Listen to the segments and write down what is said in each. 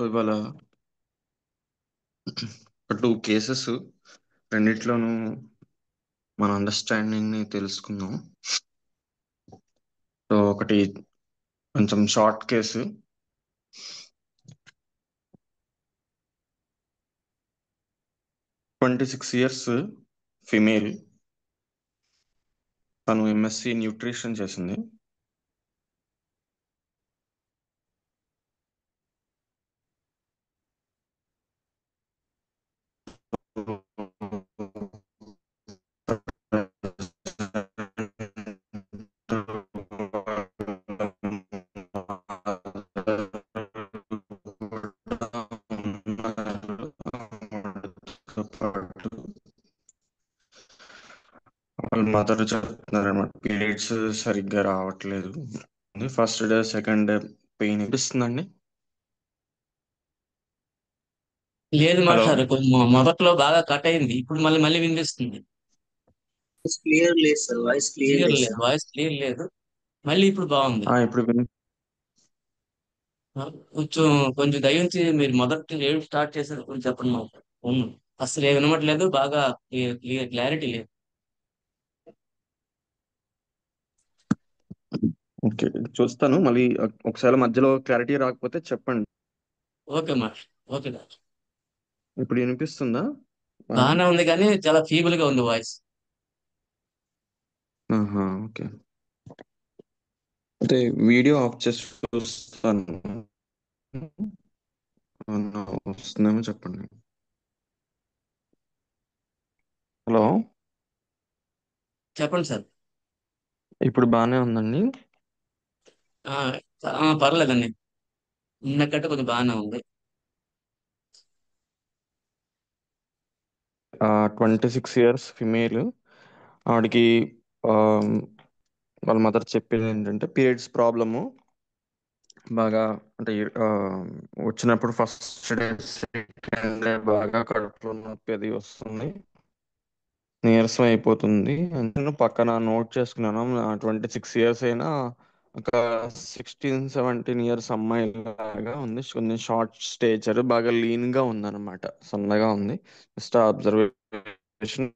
ఇవాళ two cases రెండిట్లోనూ మన అండర్స్టాండింగ్ ని తెలుసుకుందాం. సో ఒకటి కొంచెం షార్ట్ కేసు. 26 years female. తను ఎంఎస్సి న్యూట్రిషన్ చేసింది. వాళ్ళ మదర్ చెప్తున్నారు అనమాట, పీరియడ్స్ సరిగ్గా రావట్లేదు. First day second day pain అనిపిస్తుందండి. లేదు హలో. మాస్టర్, కొంచెం మొదట్లో బాగా కట్ అయింది. ఇప్పుడు మళ్ళీ మళ్ళీ వినిపిస్తుంది. వాయిస్ క్లియర్ లేదు సార్, వాయిస్ క్లియర్ క్లియర్ లేదు లేదు, సార్. వాయిస్ క్లియర్ లేదు. మళ్ళీ ఇప్పుడు బాగుంది. ఇప్పుడు ఆ, కొంచెం కొంచెం దయించి మీరు మొదటి ఏడు స్టార్ట్ చేసేది కొంచెం చెప్పండి మాకు. అవును, అసలు ఏ వినమట్లేదు, బాగా క్లారిటీ లేదు. ఓకే, చూస్తాను మళ్ళీ. ఒకసారి మధ్యలో క్లారిటీ రాకపోతే చెప్పండి. Okay master, okay doctor. ఇప్పుడు వినిపిస్తుందా బానే? బాగానే ఉంది కానీ చాలా ఫీబుల్ గా ఉంది వాయిస్. ఆహా, ఓకే. అంటే వీడియో ఆఫ్ చేసి చూస్తాను. అవునా, వస్తుందేమో చెప్పండి. హలో. చెప్పండి సార్. ఇప్పుడు బాగానే ఉందండి. ఆ, పర్లేదండి, ఉన్నకంటే కొంచెం బాగానే ఉంది. 26 years ఫిమేల్. ఆవిడకి ఆ, వాళ్ళ మదర్ చెప్పేది ఏంటంటే పీరియడ్స్ ప్రాబ్లము బాగా. అంటే ఆ, వచ్చినప్పుడు ఫస్ట్ డే సెకండ్ డే బాగా కడుపులో నొప్పి అది వస్తుంది, నీరసం అయిపోతుంది. నేను పక్కన నోట్ చేసుకున్నాను. 26 years అయినా ఒక 16-17 years అమ్మాయి లాగా ఉంది. కొంచెం షార్ట్ స్టేచర్, బాగా లీన్ గా ఉంది అనమాట, సన్నగా ఉంది. జస్ట్ అబ్జర్వేషన్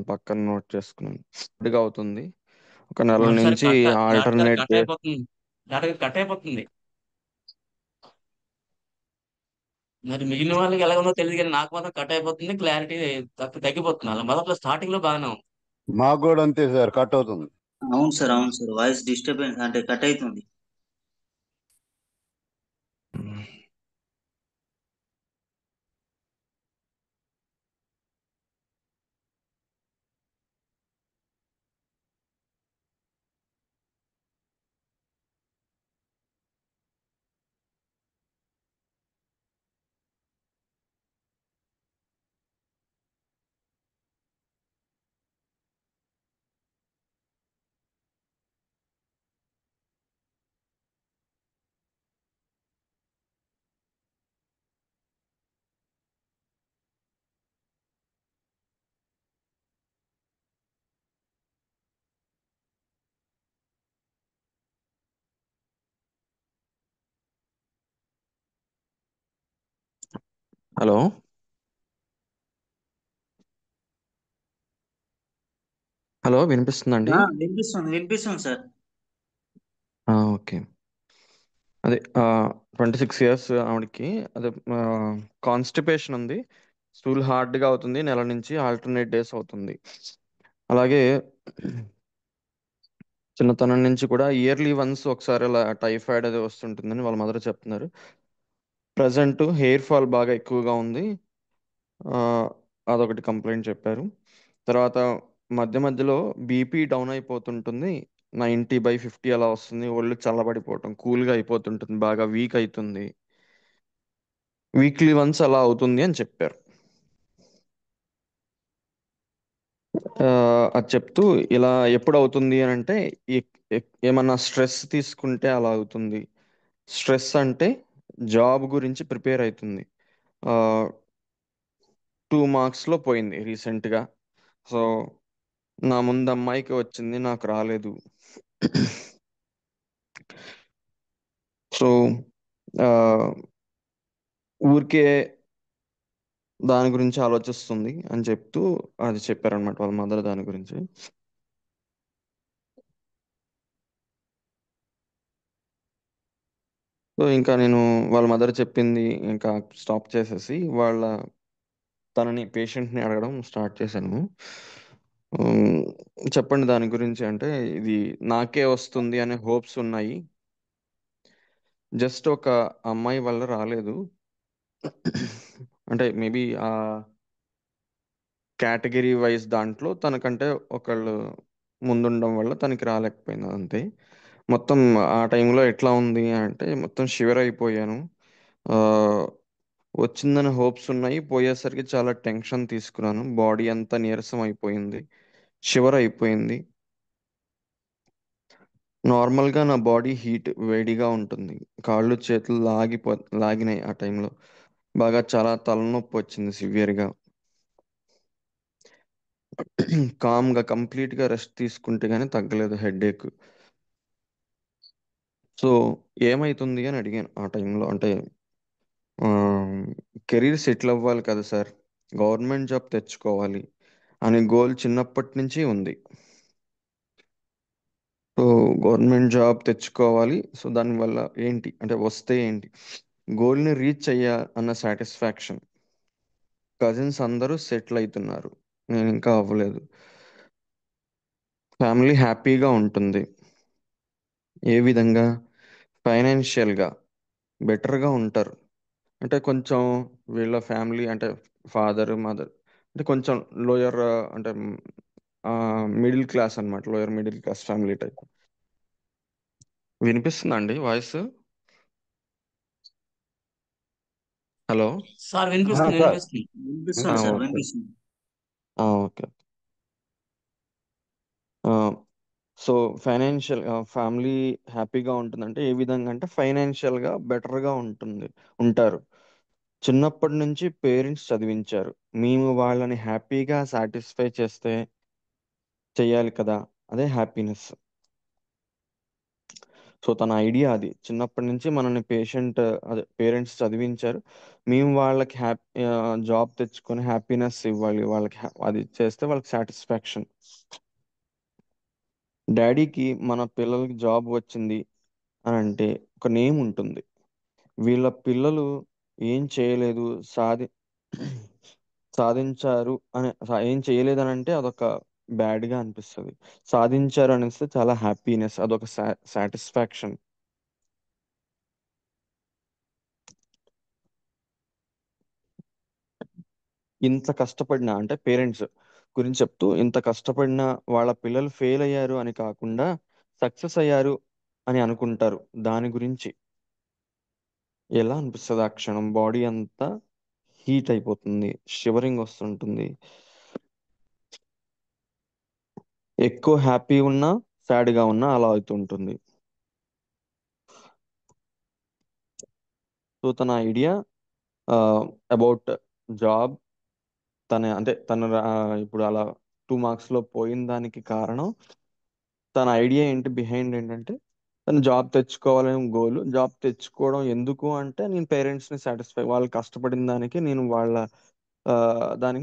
పక్కన నోట్ చేసుకున్నాను. ఇదిగా అవుతుంది ఒక నెల ఒకసారి నుంచి. డాక్టర్ గారు ఆల్టర్నేట్ కట్ డే. అయిపోతుంది. డాక్టర్ గారు కట్ అయిపోతుంది. మరి మిగిలిన వాళ్ళకి ఎలా ఉందో తెలియదు కానీ నాకు మాత్రం కట్ అయిపోతుంది, క్లారిటీ తగ్గిపోతుంది. అలా మొదట్లో స్టార్టింగ్ లో బాగానే ఉంది. మాకు కూడా అంతే సార్, కట్ అవుతుంది. అవును సార్, అవును సార్, వాయిస్ డిస్టర్బెన్స్ అంటే కట్ అవుతుంది. హలో. హలో, వినిపిస్తుందండి? వినిపిస్తుంది, వినిపిస్తుంది సార్. ఓకే. అదే 26 years ఆవిడకి అదే కాన్స్టిపేషన్ ఉంది. స్టూల్ హార్డ్గా అవుతుంది, నెల నుంచి ఆల్టర్నేట్ డేస్ అవుతుంది. అలాగే చిన్నతనం నుంచి కూడా ఇయర్లీ వన్స్ ఒకసారి అలా టైఫాయిడ్ అది వస్తుంటుందని వాళ్ళ మదర్ చెప్తున్నారు. ప్రజెంట్ హెయిర్ ఫాల్ బాగా ఎక్కువగా ఉంది. ఆ, అదొకటి కంప్లైంట్ చెప్పారు. తర్వాత మధ్య మధ్యలో బీపీ డౌన్ అయిపోతుంటుంది. 90/50 అలా వస్తుంది. ఒళ్ళు చల్లబడిపోవటం, కూల్గా అయిపోతుంటుంది, బాగా వీక్ అవుతుంది. వీక్లీ వన్స్ అలా అవుతుంది అని చెప్పారు. ఆ, అది చెప్తూ ఇలా ఎప్పుడు అవుతుంది అని అంటే ఏమన్నా స్ట్రెస్ తీసుకుంటే అలా అవుతుంది. స్ట్రెస్ అంటే జాబ్ గురించి ప్రిపేర్ అవుతుంది. 2 marksలో పోయింది రీసెంట్గా. సో నా ముందు అమ్మాయికి వచ్చింది, నాకు రాలేదు. సో ఆ, ఊరికే దాని గురించి ఆలోచిస్తుంది అని చెప్తూ అది చెప్పారనమాట వాళ్ళ మదర్ దాని గురించి. సో ఇంకా నేను వాళ్ళ మదర్ చెప్పింది ఇంకా స్టాప్ చేసేసి తనని పేషెంట్ని అడగడం స్టార్ట్ చేశాను. ఉమ్, చెప్పండి దాని గురించి అంటే, ఇది నాకే వస్తుంది అనే హోప్స్ ఉన్నాయి, జస్ట్ ఒక అమ్మాయి వల్ల రాలేదు, అంటే మేబీ ఆ కేటగిరీ వైజ్ దాంట్లో తనకంటే ఒకళ్ళు ముందుండడం వల్ల తనకి రాలేకపోయింది అంతే. మొత్తం ఆ టైంలో ఎట్లా ఉంది అంటే మొత్తం షివర్ అయిపోయాను. ఆ, వచ్చిందని హోప్స్ ఉన్నాయి, పోయేసరికి చాలా టెన్షన్ తీసుకున్నాను, బాడీ అంతా నీరసం అయిపోయింది, షివర్ అయిపోయింది. నార్మల్గా నా బాడీ హీట్ వేడిగా ఉంటుంది, కాళ్ళు చేతులు లాగినాయి ఆ టైంలో. బాగా చాలా తలనొప్పి వచ్చింది సివియర్గా. కామ్గా కంప్లీట్గా రెస్ట్ తీసుకుంటే కానీ తగ్గలేదు హెడేక్. సో ఏమైతుంది అని అడిగాను ఆ టైంలో. అంటే కెరీర్ సెటిల్ అవ్వాలి కదా సార్, గవర్నమెంట్ జాబ్ తెచ్చుకోవాలి అనే గోల్ చిన్నప్పటి నుంచి ఉంది. సో గవర్నమెంట్ జాబ్ తెచ్చుకోవాలి, సో దానివల్ల ఏంటి అంటే వస్తే ఏంటి, గోల్ని రీచ్ అయ్యా అన్న సాటిస్ఫాక్షన్. కజిన్స్ అందరూ సెటిల్ అవుతున్నారు, నేను ఇంకా అవ్వలేదు. ఫ్యామిలీ హ్యాపీగా ఉంటుంది. ఏ విధంగా? ఫైనాన్షియల్గా బెటర్గా ఉంటారు. అంటే కొంచెం వీళ్ళ ఫ్యామిలీ అంటే ఫాదర్ మదర్ అంటే కొంచెం లోయర్, అంటే మిడిల్ క్లాస్ అన్నమాట, lower middle class family type. వినిపిస్తుందండి వాయిస్? హలో. సార్ వినిపిస్తుంది, సార్ వినిపిస్తుంది. వినిపిస్తుంది సార్, ఓకే. వినిపిస్తుంది. ఓకే. సో ఫైనాన్షియల్ ఫ్యామిలీ హ్యాపీగా ఉంటుందంటే ఏ విధంగా అంటే ఫైనాన్షియల్గా బెటర్గా ఉంటారు. చిన్నప్పటి నుంచి పేరెంట్స్ చదివించారు, మేము వాళ్ళని హ్యాపీగా సాటిస్ఫై చేయాలి కదా, అదే హ్యాపీనెస్. సో తన ఐడియా అది, చిన్నప్పటి నుంచి మనల్ని అదే పేరెంట్స్ చదివించారు, మేము వాళ్ళకి జాబ్ తెచ్చుకొని హ్యాపీనెస్ ఇవ్వాలి వాళ్ళకి, అది చేస్తే వాళ్ళకి సాటిస్ఫాక్షన్. డాడీకి మన పిల్లలకి జాబ్ వచ్చింది అని అంటే ఒక నేమ్ ఉంటుంది. వీళ్ళ పిల్లలు ఏం చేయలేదు, సాధి సాధించారు ఏం చేయలేదు అని అంటే అదొక బ్యాడ్గా అనిపిస్తుంది. సాధించారు అనిస్తే చాలా హ్యాపీనెస్, అదొక సాటిస్ఫాక్షన్. ఇంత కష్టపడిన అంటే పేరెంట్స్ గురించి చెప్తూ, ఇంత కష్టపడిన వాళ్ళ పిల్లలు ఫెయిల్ అయ్యారు అని కాకుండా సక్సెస్ అయ్యారు అని అనుకుంటారు. దాని గురించి ఎలా అనిపిస్తుంది ఆ క్షణం, బాడీ అంతా హీట్ అయిపోతుంది, షివరింగ్ వస్తుంటుంది. ఎక్కువ హ్యాపీ ఉన్నా సాడ్గా ఉన్నా అలా అవుతుంటుంది. సో తన ఐడియా అబౌట్ జాబ్, ఇప్పుడు అలా 2 మార్క్స్లో పోయిన దానికి కారణం, తన ఐడియా ఏంటి బిహైండ్ ఏంటంటే తను జాబ్ తెచ్చుకోవాలని గోల్. జాబ్ తెచ్చుకోవడం ఎందుకు అంటే నేను పేరెంట్స్ని సాటిస్ఫై, వాళ్ళు కష్టపడిన దానికి నేను ఆ,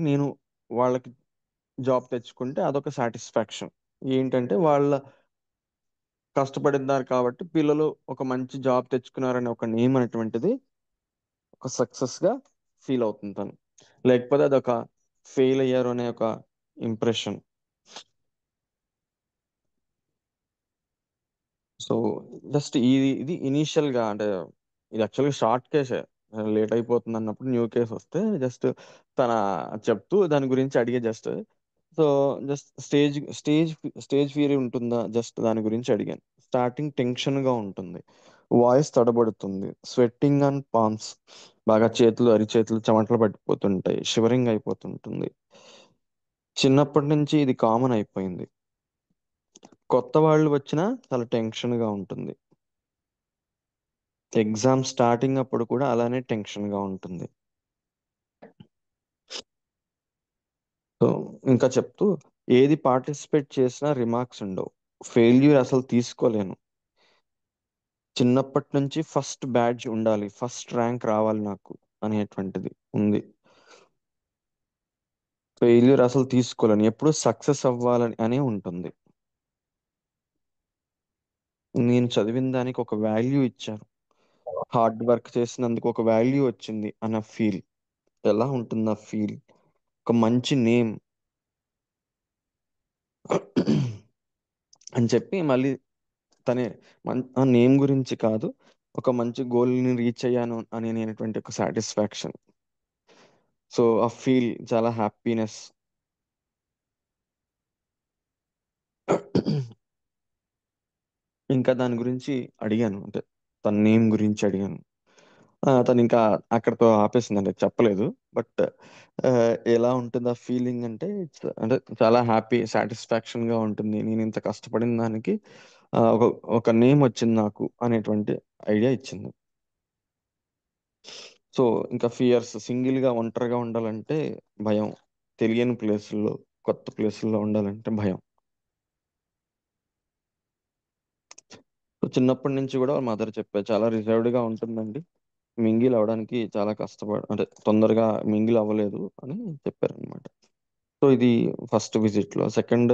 నేను వాళ్ళకి జాబ్ తెచ్చుకుంటే అదొక సాటిస్ఫాక్షన్. ఏంటంటే వాళ్ళ కష్టపడినారు కాబట్టి పిల్లలు ఒక మంచి జాబ్ తెచ్చుకున్నారనే ఒక నేమ్ అనేటువంటిది ఒక సక్సెస్ గా ఫీల్ అవుతుంది తను. లేకపోతే అదొక ఫెయిల్ అయ్యారు అనే ఒక ఇంప్రెషన్. సో జస్ట్ ఇది ఇనీషియల్ గా అంటే ఇది యాక్చువల్గా షార్ట్ కేసే, లేట్ అయిపోతుంది అన్నప్పుడు న్యూ కేస్ వస్తే జస్ట్ తన చెప్తూ దాని గురించి అడిగే just. So just stage fear ఉంటుందా, జస్ట్ దాని గురించి అడిగాను. స్టార్టింగ్ టెన్షన్ గా ఉంటుంది, వాయిస్ తడబడుతుంది, స్వెట్టింగ్ అండ్ పామ్స్, బాగా అరిచేతులు చెమటలు పట్టిపోతుంటాయి, షివరింగ్ అయిపోతుంటుంది. చిన్నప్పటి నుంచి ఇది కామన్ అయిపోయింది. కొత్త వాళ్ళు వచ్చినా చాలా టెన్షన్ గా ఉంటుంది. ఎగ్జామ్ స్టార్టింగ్ అప్పుడు కూడా అలానే టెన్షన్ గా ఉంటుంది. సో ఇంకా చెప్తూ, ఏది పార్టిసిపేట్ చేసినా రిమార్క్స్ ఉండవు, ఫెయిల్యూర్ అసలు తీసుకోలేను, చిన్నప్పటి నుంచి ఫస్ట్ బ్యాడ్జ్ ఉండాలి, ఫస్ట్ ర్యాంక్ రావాలి నాకు అనేటువంటిది ఉంది. ఫెయిల్యూర్ అసలు తీసుకోలేను, ఎప్పుడు సక్సెస్ అవ్వాలని అనే ఉంటుంది. నేను చదివిన దానికి ఒక వాల్యూ ఇచ్చాను, హార్డ్ వర్క్ చేసినందుకు ఒక వాల్యూ వచ్చింది అన్న ఫీల్. ఎలా ఉంటుంది ఆ ఫీల్? ఒక మంచి నేమ్ అని చెప్పి మళ్ళీ తనే ఆ నేమ్ గురించి కాదు, ఒక మంచి గోల్ని రీచ్ అయ్యాను అని అనేటువంటి ఒక సాటిస్ఫాక్షన్. సో ఆ ఫీల్ చాలా హ్యాపీనెస్. ఇంకా దాని గురించి అడిగాను, అంటే తన నేమ్ గురించి అడిగాను. తను ఇంకా అక్కడతో ఆపేసిందండి, చెప్పలేదు. బట్ ఎలా ఉంటుంది ఆ ఫీలింగ్ అంటే, అంటే చాలా హ్యాపీ సాటిస్ఫాక్షన్ గా ఉంటుంది. నేను ఇంత కష్టపడిన దానికి ఒక ఒక నేమ్ వచ్చింది నాకు అనేటువంటి ఐడియా ఇచ్చింది. సో ఇంకా ఫియర్స్, సింగిల్ గా ఒంటరిగా ఉండాలంటే భయం, తెలియని ప్లేసుల్లో కొత్త ప్లేసుల్లో ఉండాలంటే భయం. సో చిన్నప్పటి నుంచి కూడా మదర్ చెప్పారు, చాలా రిజర్వ్డ్ గా ఉంటుందండి, మింగిల్ అవడానికి చాలా అంటే తొందరగా మింగిల్ అవ్వలేదు అని చెప్పారు అనమాట. సో ఇది ఫస్ట్ విజిట్ లో. సెకండ్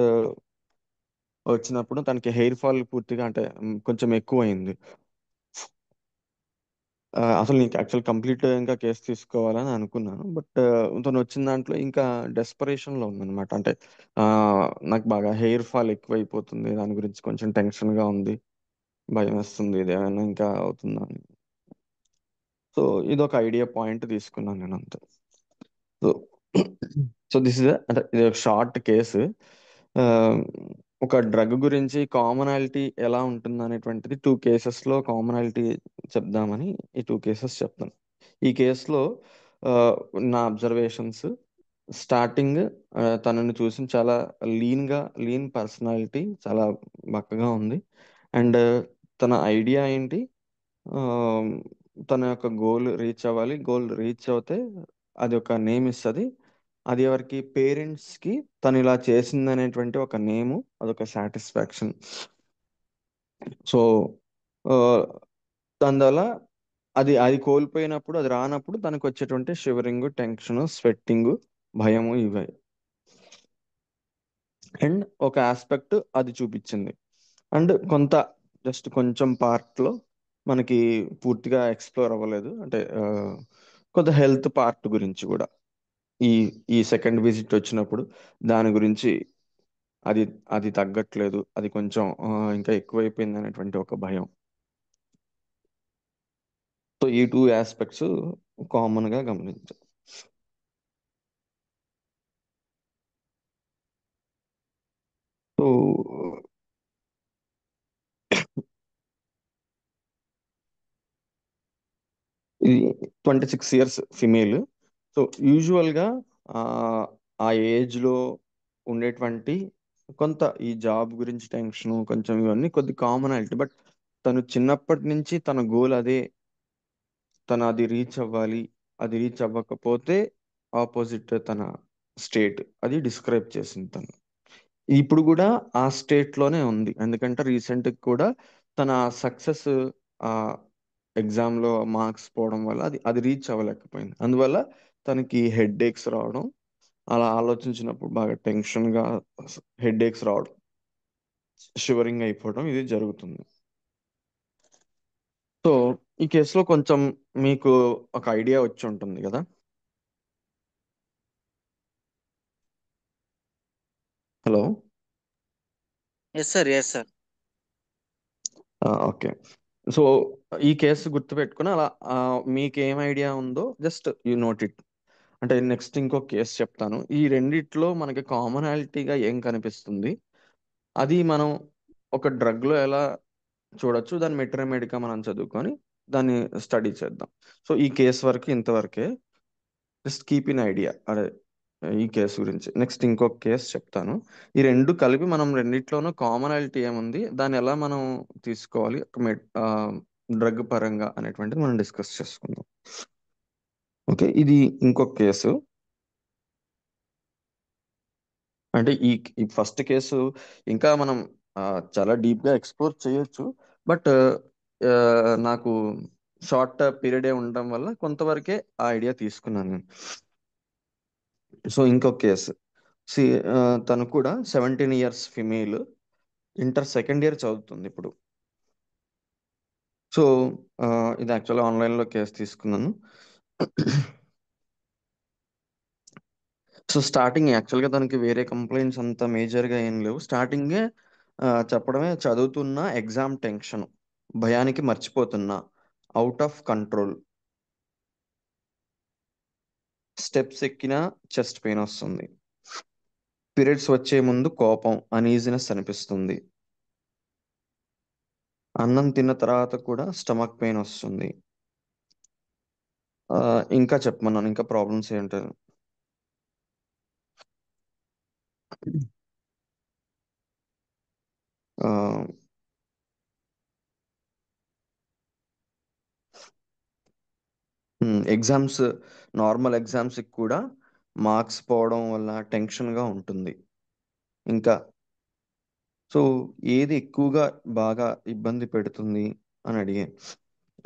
వచ్చినప్పుడు తనకి హెయిర్ ఫాల్ పూర్తిగా, అంటే కొంచెం ఎక్కువ అయింది. అసలు నీకు యాక్చువల్ కంప్లీట్ ఇంకా కేసు తీసుకోవాలని అనుకున్నాను. బట్ తను వచ్చిన దాంట్లో ఇంకా డెస్పరేషన్ లో ఉందన్నమాట. అంటే ఆ, నాకు బాగా హెయిర్ ఫాల్ ఎక్కువైపోతుంది, దాని గురించి కొంచెం టెన్షన్ గా ఉంది, భయం వేస్తుంది ఇది ఏమైనా ఇంకా అవుతుందా అని. సో ఇది ఒక ఐడియా పాయింట్ తీసుకున్నాను నేను అంతే. సో సో దిస్ ఇస్ అంటే ఇది ఒక షార్ట్ కేసు. ఒక డ్రగ్ గురించి కామనాలిటీ ఎలా ఉంటుంది అనేటువంటిది 2 కేసెస్ లో కామనాలిటీ చెప్దామని ఈ 2 కేసెస్ చెప్తాను. ఈ కేసులో ఆ, నా అబ్జర్వేషన్స్ స్టార్టింగ్, తనని చూసి చాలా లీన్ పర్సనాలిటీ, చాలా బక్కగా ఉంది. అండ్ తన ఐడియా ఏంటి, ఆ, తన యొక్క గోల్ రీచ్ అవ్వాలి, గోల్ రీచ్ అవుతే అది ఒక నేమ్ ఇస్తుంది. అది ఎవరికి, పేరెంట్స్ కి తను ఇలా చేసింది అనేటువంటి ఒక నేము, అదొక సాటిస్ఫాక్షన్. సో దానివల్ల అది అది కోల్పోయినప్పుడు, అది రానప్పుడు తనకు వచ్చేటువంటి షివరింగ్, టెన్షన్, స్వెట్టింగ్, భయము ఇవి. అండ్ ఒక ఆస్పెక్ట్ అది చూపించింది. అండ్ కొంత జస్ట్ కొంచెం పార్ట్ లో మనకి పూర్తిగా ఎక్స్ప్లోర్ అవ్వలేదు, అంటే కొంత హెల్త్ పార్ట్ గురించి కూడా ఈ ఈ సెకండ్ విజిట్ వచ్చినప్పుడు దాని గురించి, అది అది తగ్గట్లేదు, అది కొంచెం ఇంకా ఎక్కువైపోయింది అనేటువంటి ఒక భయం. సో ఈ 2 ఆస్పెక్ట్స్ కామన్ గా గమనించాం. సో ఇది 26 years ఫిమేల్. సో యూజువల్ గా ఆ ఆ ఏజ్ లో ఉండేటువంటి కొంత ఈ జాబ్ గురించి టెన్షన్, కొంచెం ఇవన్నీ కొద్ది కామనాలిటీ. బట్ తను చిన్నప్పటి నుంచి తన గోల్ అదే, తను అది రీచ్ అవ్వాలి, అది రీచ్ అవ్వకపోతే ఆపోజిట్ తన స్టేట్ అది డిస్క్రైబ్ చేసింది తను. ఇప్పుడు కూడా ఆ స్టేట్ లోనే ఉంది, ఎందుకంటే రీసెంట్ కూడా తన సక్సెస్ ఆ ఎగ్జామ్ లో మార్క్స్ పోవడం వల్ల అది అది రీచ్ అవ్వలేకపోయింది. అందువల్ల తనకి హెడ్ ఏక్స్ రావడం, అలా ఆలోచించినప్పుడు బాగా టెన్షన్ గా హెడ్ ఏక్స్ రావడం, షివరింగ్ అయిపోవడం ఇది జరుగుతుంది. సో ఈ కేసులో కొంచెం మీకు ఒక ఐడియా వచ్చి ఉంటుంది కదా. Hello. Yes sir, yes sir. Okay. So ఈ కేసు గుర్తుపెట్టుకుని అలా మీకు ఏం ఐడియా ఉందో జస్ట్ యు నోట్ ఇట్. అంటే నెక్స్ట్ ఇంకో కేసు చెప్తాను. ఈ రెండిట్లో మనకి కామనాలిటీగా ఏం కనిపిస్తుంది, అది మనం ఒక డ్రగ్ లో ఎలా చూడొచ్చు, దాని మెట్రోమెడికా మనం చదువుకొని దాన్ని స్టడీ చేద్దాం. సో ఈ కేసు వరకు ఇంతవరకే, జస్ట్ కీప్ ఇన్ ఐడియా. అదే ఈ కేసు గురించి నెక్స్ట్ ఇంకొక కేసు చెప్తాను. ఈ రెండు కలిపి మనం రెండిట్లోనూ కామనాలిటీ ఏముంది, దాన్ని ఎలా మనం తీసుకోవాలి డ్రగ్ పరంగా అనేటువంటిది మనం డిస్కస్ చేసుకుందాం. ఓకే, ఇది ఇంకొక కేసు. అంటే ఈ ఫస్ట్ కేసు ఇంకా మనం చాలా డీప్ గా ఎక్స్ప్లోర్ చేయొచ్చు. బట్ ఆ, నాకు షార్ట్ పీరియడే ఉండడం వల్ల కొంతవరకే ఆ ఐడియా తీసుకున్నాను నేను. సో ఇంకొక కేసు, సి తను కూడా 17 years female, inter second year చదువుతుంది ఇప్పుడు. సో ఇది యాక్చువల్గా ఆన్లైన్లో కేసు తీసుకున్నాను. సో స్టార్టింగ్ యాక్చువల్గా తనకి వేరే కంప్లైంట్స్ అంత మేజర్గా ఏం లేవు. స్టార్టింగే చెప్పడమే, చదువుతున్న ఎగ్జామ్ టెన్షన్, భయానికి మర్చిపోతున్నా, అవుట్ ఆఫ్ కంట్రోల్, స్టెప్స్ ఎక్కినా చెస్ట్ పెయిన్ వస్తుంది, పీరియడ్స్ వచ్చే ముందు కోపం, అనీజినెస్ అనిపిస్తుంది, అన్నం తిన్న తర్వాత కూడా స్టమక్ పెయిన్ వస్తుంది. ఆ, ఇంకా చెప్పమన్నాను, ఇంకా ప్రాబ్లమ్స్ ఏంటో. ఎగ్జామ్స్, నార్మల్ ఎగ్జామ్స్కి కూడా మార్క్స్ పోవడం వల్ల టెన్షన్గా ఉంటుంది. ఇంకా సో ఏది ఎక్కువగా బాగా ఇబ్బంది పెడుతుంది అని అడిగే,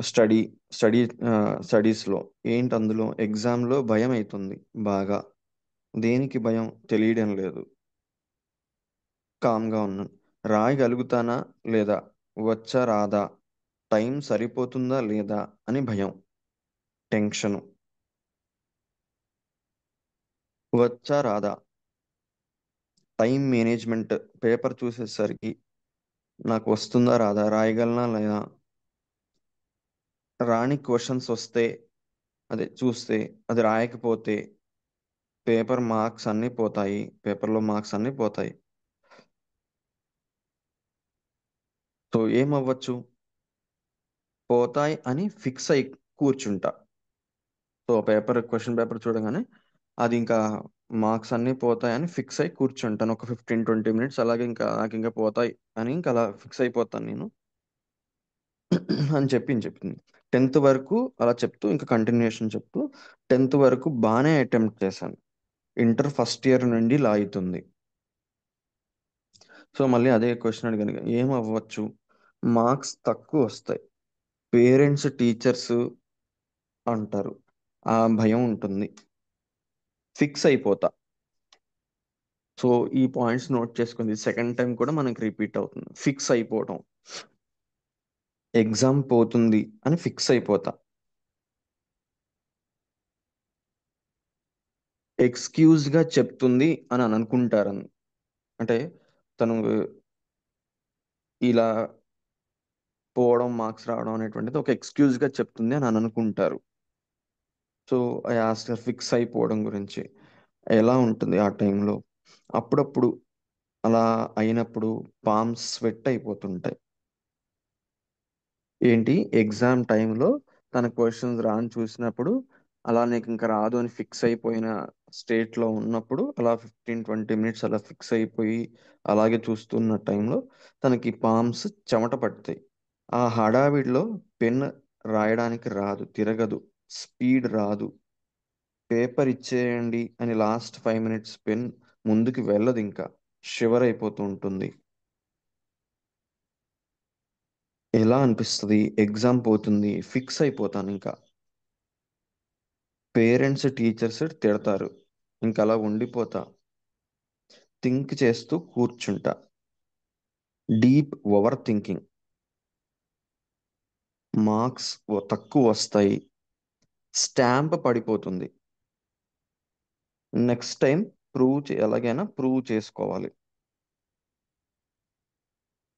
స్టడీ స్టడీ స్టడీస్లో ఏంటి, అందులో ఎగ్జామ్లో భయం అవుతుంది బాగా. దేనికి భయం తెలియడం లేదు, కామ్గా ఉన్నాను, రాయగలుగుతానా లేదా, వచ్చా రాదా, టైం సరిపోతుందా లేదా అని భయం, టెన్షను, వచ్చా రాదా, టైం మేనేజ్మెంట్, పేపర్ చూసేసరికి నాకు వస్తుందా రాదా, రాయగలనా లేదా, రాని క్వశ్చన్స్ వస్తే, అదే చూస్తే అది రాయకపోతే పేపర్లో మార్క్స్ అన్నీ పోతాయి. సో ఏమవ్వచ్చు, పోతాయి అని ఫిక్స్ అయి కూర్చుంటా. సో క్వశ్చన్ పేపర్ చూడగానే అది ఇంకా మార్క్స్ అన్నీ పోతాయని ఫిక్స్ అయి కూర్చుంటాను ఒక 15-20 minutes. అలాగే ఇంకా నాకు ఇంకా పోతాయి అని ఇంకా అలా ఫిక్స్ అయిపోతాను నేను అని చెప్పింది. 10th వరకు అలా చెప్తూ ఇంకా కంటిన్యూషన్ చెప్తూ 10th వరకు బాగానే అటెంప్ట్ చేశాను. ఇంటర్ ఫస్ట్ ఇయర్ నుండి ఇలా అవుతుంది. సో మళ్ళీ అదే క్వశ్చన్ అడిగాను, ఏం అవ్వచ్చు, మార్క్స్ తక్కువ వస్తాయి, పేరెంట్స్ టీచర్స్ అంటారు, ఆ భయం ఉంటుంది, ఫిక్స్ అయిపోతా. సో ఈ పాయింట్స్ నోట్ చేసుకుంది, సెకండ్ టైం కూడా మనకి రిపీట్ అవుతుంది, ఫిక్స్ అయిపోవడం, ఎగ్జామ్ పోతుంది అని ఫిక్స్ అయిపోతా, ఎక్స్క్యూజ్గా చెప్తుంది అని అనుకుంటారని, అంటే తను ఇలా పోవడం, మార్క్స్ రావడం అనేటువంటిది ఒక ఎక్స్క్యూజ్గా చెప్తుంది అని అనుకుంటారు. సో ఐ ఆస్క్ ఫిక్స్ అయిపోవడం గురించి ఎలా ఉంటుంది ఆ టైంలో. అప్పుడప్పుడు అలా అయినప్పుడు పామ్స్ స్వెట్ అయిపోతుంటాయి. ఏంటి, ఎగ్జామ్ టైంలో తన క్వశ్చన్స్ రాని చూసినప్పుడు, అలా నీకు ఇంకా రాదు అని ఫిక్స్ అయిపోయిన స్టేట్లో ఉన్నప్పుడు అలా 15-20 minutes అలా ఫిక్స్ అయిపోయి అలాగే చూస్తున్న టైంలో తనకి పామ్స్ చెమట పడతాయి. ఆ హడావిడిలో పెన్ రాయడానికి రాదు, తిరగదు, స్పీడ్ రాదు, పేపర్ ఇచ్చేయండి అని లాస్ట్ 5 minutes పెన్ ముందుకు వెళ్ళదు, ఇంకా షివర్ అయిపోతూ ఉంటుంది. ఎలా అనిపిస్తుంది, ఎగ్జామ్ పోతుంది, ఫిక్స్ అయిపోతాను ఇంకా, పేరెంట్స్ టీచర్స్ తిడతారు, ఇంకా అలా ఉండిపోతా, థింక్ చేస్తూ కూర్చుంటా, డీప్ ఓవర్ థింకింగ్, మార్క్స్ తక్కువ వస్తాయి, స్టాంప్ పడిపోతుంది, నెక్స్ట్ టైం ఎలాగైనా ప్రూవ్ చేసుకోవాలి.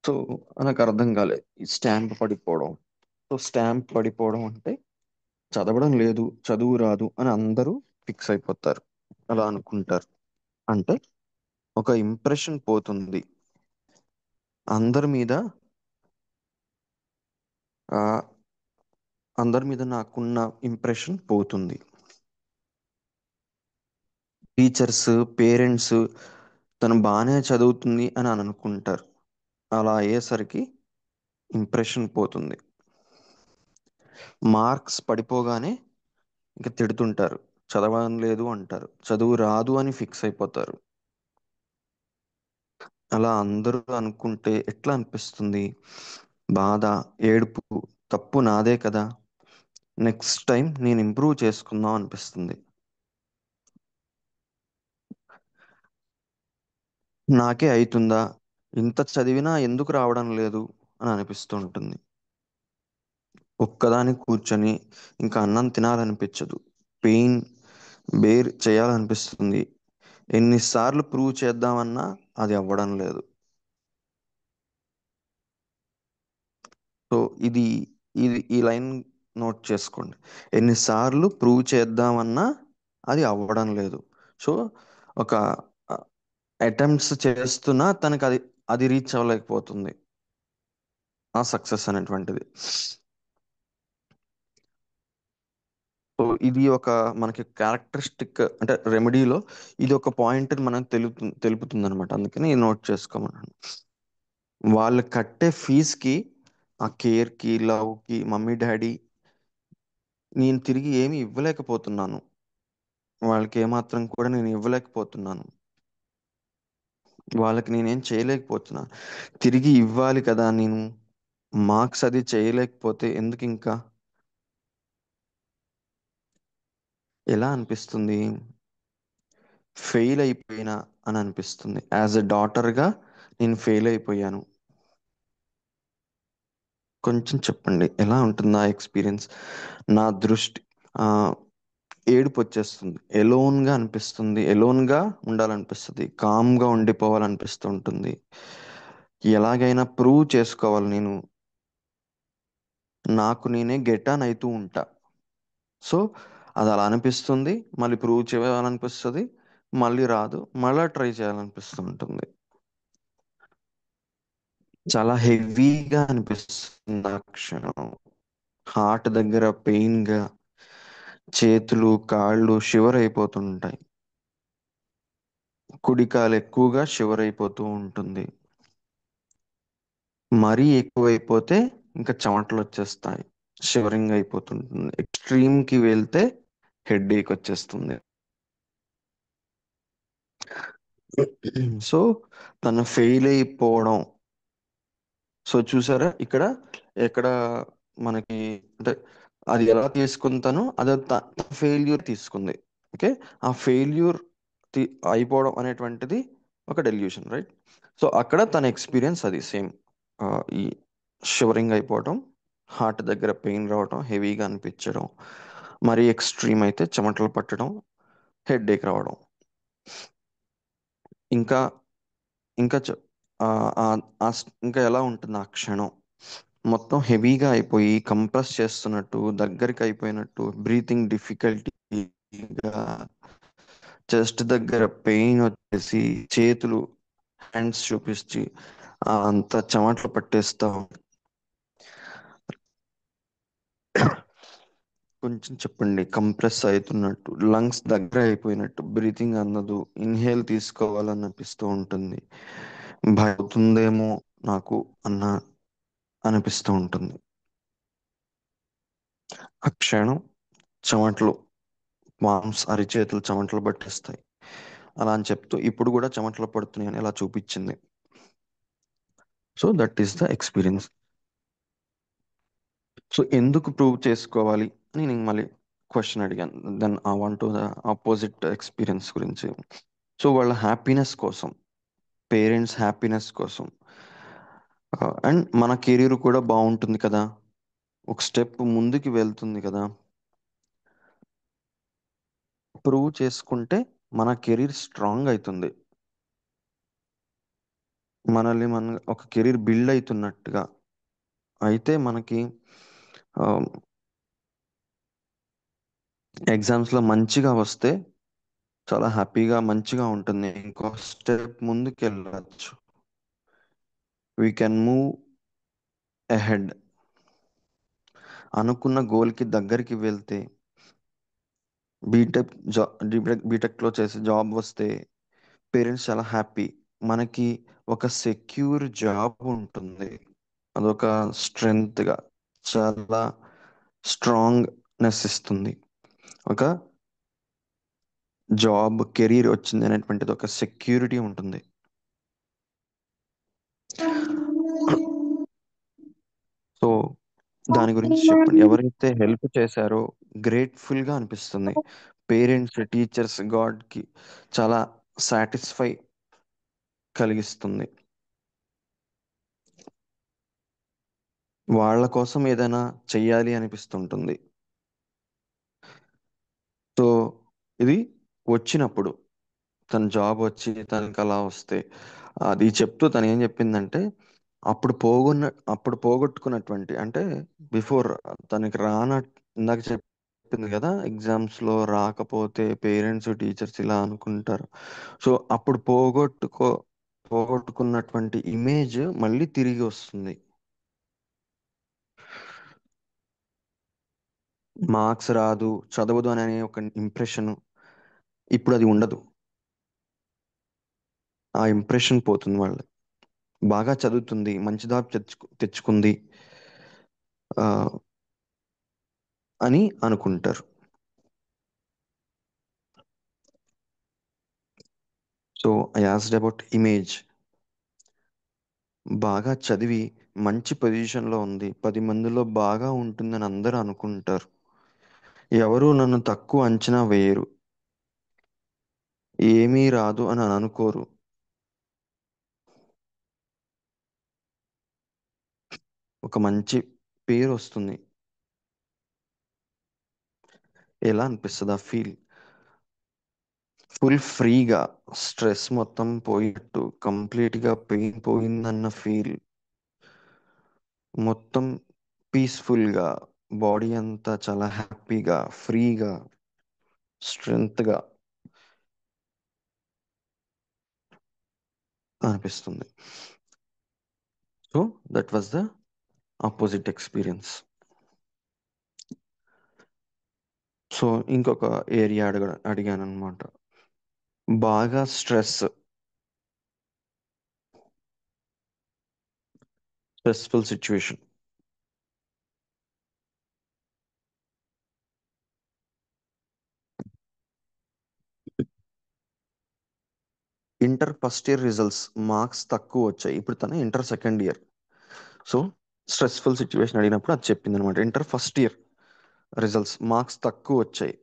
సో నాకు అర్థం కాలేదు ఈ స్టాంప్ పడిపోవడం. సో స్టాంప్ పడిపోవడం అంటే చదవడం లేదు, చదువు రాదు అని అందరూ ఫిక్స్ అయిపోతారు, అలా అనుకుంటారు. అంటే ఒక ఇంప్రెషన్ పోతుంది అందరి మీద, ఆ, అందరి మీద నాకున్న ఇంప్రెషన్ పోతుంది, టీచర్స్, పేరెంట్స్ తను బాగానే చదువుతుంది అని అనుకుంటారు, అలా అయ్యేసరికి ఇంప్రెషన్ పోతుంది, మార్క్స్ పడిపోగానే ఇంకా తిడుతుంటారు, చదవడం లేదు అంటారు, చదువు రాదు అని ఫిక్స్ అయిపోతారు. అలా అందరూ అనుకుంటే ఎట్లా అనిపిస్తుంది, బాధ, ఏడుపు, తప్పు నాదే కదా, నెక్స్ట్ టైం నేను ఇంప్రూవ్ చేసుకుందాం అనిపిస్తుంది. నాకే అవుతుందా, ఇంత చదివినా ఎందుకు రావడం లేదు అని అనిపిస్తూ ఉంటుంది. ఒక్కదాని కూర్చొని ఇంకా అన్నం తినాలనిపించదు. పెయిన్ బేర్ చేయాలనిపిస్తుంది. ఎన్నిసార్లు ప్రూవ్ చేద్దామన్నా అది అవ్వడం లేదు. సో ఇది ఇది ఈ లైన్ నోట్ చేసుకోండి. ఎన్నిసార్లు ప్రూవ్ చేద్దామన్నా అది అవ్వడం లేదు. సో ఒక అటెంప్ట్స్ చేస్తున్నా తనకి అది అది రీచ్ అవ్వలేకపోతుంది, ఆ సక్సెస్ అనేటువంటిది. సో ఇది ఒక మనకి క్యారెక్టరిస్టిక్, అంటే రెమెడీలో ఇది ఒక పాయింట్ మనం తెలుపుతుంది అనమాట. అందుకని నోట్ చేసుకోమన్నాను. వాళ్ళు కట్టే ఫీజుకి, ఆ కేర్కి, లవ్కి, మమ్మీ డాడీ నేను తిరిగి ఏమి ఇవ్వలేకపోతున్నాను. వాళ్ళకి ఏమాత్రం కూడా నేను ఇవ్వలేకపోతున్నాను. వాళ్ళకి నేనేం చేయలేకపోతున్నాను. తిరిగి ఇవ్వాలి కదా నేను. మార్క్స్ అది చేయలేకపోతే ఎందుకు ఇంకా? ఎలా అనిపిస్తుంది? ఫెయిల్ అయిపోయినా అని అనిపిస్తుంది. యాజ్ ఎ డాటర్గా నేను ఫెయిల్ అయిపోయాను. కొంచెం చెప్పండి ఎలా ఉంటుంది ఆ ఎక్స్పీరియన్స్. నా దృష్టి ఆ, ఏడుపు వచ్చేస్తుంది. ఎలోన్గా అనిపిస్తుంది. ఎలోన్గా ఉండాలనిపిస్తుంది. కామ్గా ఉండిపోవాలనిపిస్తూ ఉంటుంది. ఎలాగైనా ప్రూవ్ చేసుకోవాలి నేను. నాకు నేనే గెట్ ఆన్ అవుతూ ఉంటా. సో అది అలా అనిపిస్తుంది. మళ్ళీ ప్రూవ్ చేయాలనిపిస్తుంది. మళ్ళీ రాదు, మళ్ళీ ట్రై చేయాలనిపిస్తూ ఉంటుంది. చాలా హెవీగా అనిపిస్తుంది ఆ క్షణం. హార్ట్ దగ్గర పెయిన్గా, చేతులు కాళ్ళు షివర్ అయిపోతుంటాయి. కుడికాలు ఎక్కువగా షివర్ అయిపోతూ ఉంటుంది. మరీ ఎక్కువైపోతే ఇంకా చెమటలు వచ్చేస్తాయి, షివరింగ్ అయిపోతుంటుంది. ఎక్స్ట్రీమ్కి వెళ్తే హెడ్ ఏక్ వచ్చేస్తుంది. సో తను ఫెయిల్ అయిపోవడం. సో చూసారా ఇక్కడ ఎక్కడ మనకి, అంటే అది ఎలా తీసుకుంటానో అదే ఫెయిల్యూర్ తీసుకుంది. ఓకే, ఆ ఫెయిల్యూర్ అయిపోవడం అనేటువంటిది ఒక డెల్యూషన్, రైట్? సో అక్కడ తన ఎక్స్పీరియన్స్ అది సేమ్. ఈ షివరింగ్ అయిపోవడం, హార్ట్ దగ్గర పెయిన్ రావడం, హెవీగా అనిపించడం, మరీ ఎక్స్ట్రీమ్ అయితే చెమటలు పట్టడం, హెడ్ ఏక్ రావడం. ఇంకా ఇంకా చె- ఆ, ఇంకా ఎలా ఉంటుంది ఆ క్షణం? మొత్తం హెవీగా అయిపోయి కంప్రెస్ చేస్తున్నట్టు, దగ్గరికి అయిపోయినట్టు, బ్రీతింగ్ డిఫికల్టీగా, చెస్ట్ దగ్గర పెయిన్ వచ్చేసి, చేతులు, హ్యాండ్స్ చూపించి అంత చెమటలు పట్టేస్తా కొంచెం చెప్పండి. కంప్రెస్ అవుతున్నట్టు, లంగ్స్ దగ్గర అయిపోయినట్టు, బ్రీతింగ్ అందదు, ఇన్హేల్ తీసుకోవాలనిపిస్తూ ఉంటుంది, భయవుతుందేమో నాకు అన్న అనిపిస్తూ ఉంటుంది. ఆ క్షణం చెమటలు, మామ్స్ అరిచేతులు చెమటలు పట్టేస్తాయి. అలా అని చెప్తూ ఇప్పుడు కూడా చెమటలు పడుతున్నాయి అని ఇలా చూపించింది. So that is the experience. So ఎందుకు ప్రూవ్ చేసుకోవాలి అని నేను మళ్ళీ క్వశ్చన్ అడిగాను. Then I want to the opposite experience గురించి. సో వాళ్ళ హ్యాపీనెస్ కోసం, పేరెంట్స్ హ్యాపీనెస్ కోసం, అండ్ మన కెరీర్ కూడా బాగుంటుంది కదా, ఒక స్టెప్ ముందుకు వెళ్తుంది కదా. ప్రూవ్ చేసుకుంటే మన కెరీర్ స్ట్రాంగ్ అవుతుంది. మనల్ని మన ఒక కెరీర్ బిల్డ్ అవుతున్నట్టుగా అయితే మనకి ఎగ్జామ్స్లో మంచిగా వస్తే చాలా హ్యాపీగా మంచిగా ఉంటుంది. ఇంకో స్టెప్ ముందుకు వెళ్ళచ్చు. We can move ahead. అనుకున్న గోల్కి దగ్గరికి వెళ్తే, బీటెక్ బీటెక్లో చేసే జాబ్ వస్తే పేరెంట్స్ చాలా హ్యాపీ. మనకి ఒక సెక్యూర్ జాబ్ ఉంటుంది. అదొక స్ట్రెంగ్త్గా చాలా స్ట్రాంగ్నెస్ ఇస్తుంది. ఒక జాబ్ కెరీర్ వచ్చింది అనేటువంటిది ఒక సెక్యూరిటీ ఉంటుంది. సో దాని గురించి చెప్పండి. ఎవరైతే హెల్ప్ చేశారో గ్రేట్ఫుల్ గా అనిపిస్తుంది. పేరెంట్స్, టీచర్స్, గాడ్ కి చాలా సాటిస్ఫై కలిగిస్తుంది. వాళ్ళ కోసం ఏదైనా చెయ్యాలి అనిపిస్తుంటుంది. సో ఇది వచ్చినప్పుడు తన జాబ్ వచ్చి తనకి అలా వస్తే అది చెప్తూ తను ఏం చెప్పిందంటే అప్పుడు అప్పుడు పోగొట్టుకున్నటువంటి అంటే బిఫోర్ తనకి ఇందాక చెప్పింది కదా, ఎగ్జామ్స్ లో రాకపోతే పేరెంట్స్ టీచర్స్ ఇలా అనుకుంటారు. సో అప్పుడు పోగొట్టుకున్నటువంటి ఇమేజ్ మళ్ళీ తిరిగి వస్తుంది. మార్క్స్ రాదు, చదవదు అనే ఒక ఇంప్రెషన్ ఇప్పుడు అది ఉండదు. ఆ ఇంప్రెషన్ పోతుంది. వాళ్ళు బాగా చదువుతుంది, మంచి జాబ్ తెచ్చుకుంది ఆ, అని అనుకుంటారు. So I asked about image. బాగా చదివి మంచి పొజిషన్లో ఉంది, 10 మందిలో బాగా ఉంటుందని అందరూ అనుకుంటారు. ఎవరు నన్ను తక్కువ అంచనా వేయరు, ఏమీ రాదు అని అనుకోరు. ఒక మంచి పేరు వస్తుంది. ఎలా అనిపిస్తుంది ఆ ఫీల్? ఫుల్ ఫ్రీగా, స్ట్రెస్ మొత్తం పోయినట్టు, కంప్లీట్గా పెయిన్ పోయిందన్న ఫీల్, మొత్తం పీస్ఫుల్గా, బాడీ అంతా చాలా హ్యాపీగా, ఫ్రీగా, స్ట్రెంగ్త్గా అనిపిస్తుంది. So that was the opposite experience. So ఇంకొక ఏరియా అడిగాను అనమాట. బాగా stressful situation. Inter first year results marks తక్కువ వచ్చాయి. ఇప్పుడు తను inter second year. So stressful situation అడిగినప్పుడు అది చెప్పింది అనమాట. Inter first year results marks తక్కువ వచ్చాయి,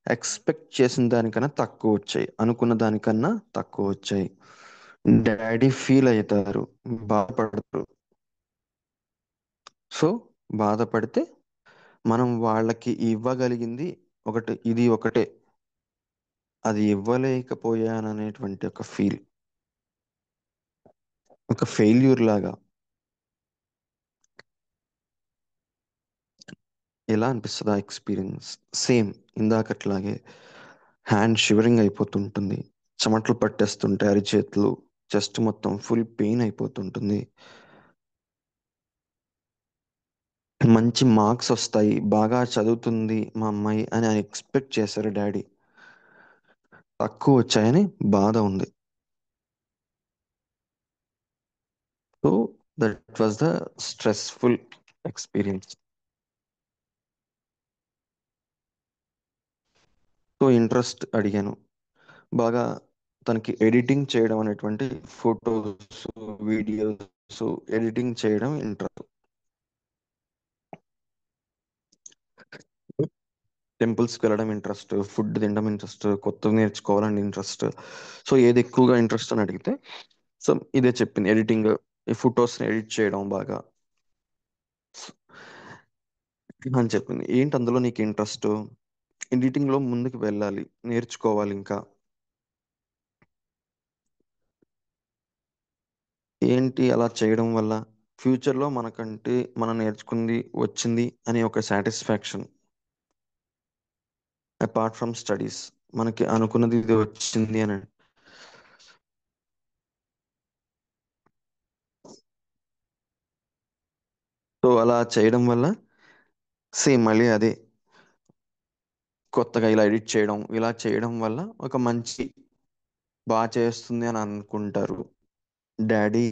ఎక్స్పెక్ట్ చేసిన దానికన్నా తక్కువ వచ్చాయి, అనుకున్న దానికన్నా తక్కువ వచ్చాయి. డాడీ ఫీల్ అవుతారు, బాధపడతారు. సో బాధపడితే మనం వాళ్ళకి ఇవ్వగలిగింది ఇది ఒకటే, అది ఇవ్వలేకపోయాననేటువంటి ఒక ఫీల్, ఒక ఫెయిల్యూర్ లాగా. ఎలా అనిపిస్తుంది ఆ ఎక్స్పీరియన్స్? సేమ్ ఇందాకట్లాగే హ్యాండ్ షివరింగ్ అయిపోతుంటుంది, చెమటలు పట్టేస్తుంటాయి అరిచేతులు, చెస్ట్ మొత్తం ఫుల్ పెయిన్ అయిపోతుంటుంది. మంచి మార్క్స్ వస్తాయి, బాగా చదువుతుంది మా అమ్మాయి అని ఎక్స్పెక్ట్ చేశారు డాడీ, తక్కువ వచ్చాయని బాధ ఉంది. So that was the stressful experience. So interest అడిగాను. బాగా తనకి ఎడిటింగ్ చేయడం అనేటువంటి, ఫొటోస్, వీడియోస్ ఎడిటింగ్ చేయడం ఇంట్రెస్ట్. టెంపుల్స్కి వెళ్ళడం ఇంట్రెస్ట్, ఫుడ్ తినడం ఇంట్రెస్ట్, కొత్తది నేర్చుకోవాలని ఇంట్రెస్ట్. సో ఏది ఎక్కువగా ఇంట్రెస్ట్ అని అడిగితే సో ఇదే చెప్పింది, ఎడిటింగ్, ఈ ఫొటోస్ని ఎడిట్ చేయడం బాగా అని చెప్పింది. ఏంటి అందులో నీకు ఇంట్రెస్ట్? ఎడిటింగ్లో ముందుకు వెళ్ళాలి, నేర్చుకోవాలి ఇంకా. ఏంటి అలా చేయడం వల్ల? ఫ్యూచర్లో మనకంటే మనం నేర్చుకుంది వచ్చింది అనే ఒక సాటిస్ఫాక్షన్, అపార్ట్ ఫ్రమ్ స్టడీస్, మనకి అనుకున్నది ఇది వచ్చింది అని. సో అలా చేయడం వల్ల సేమ్ మళ్ళీ అదే, కొత్తగా ఇలా ఎడిట్ చేయడం, ఇలా చేయడం వల్ల ఒక మంచి, బాగా చేస్తుంది అని అనుకుంటారు డాడీ,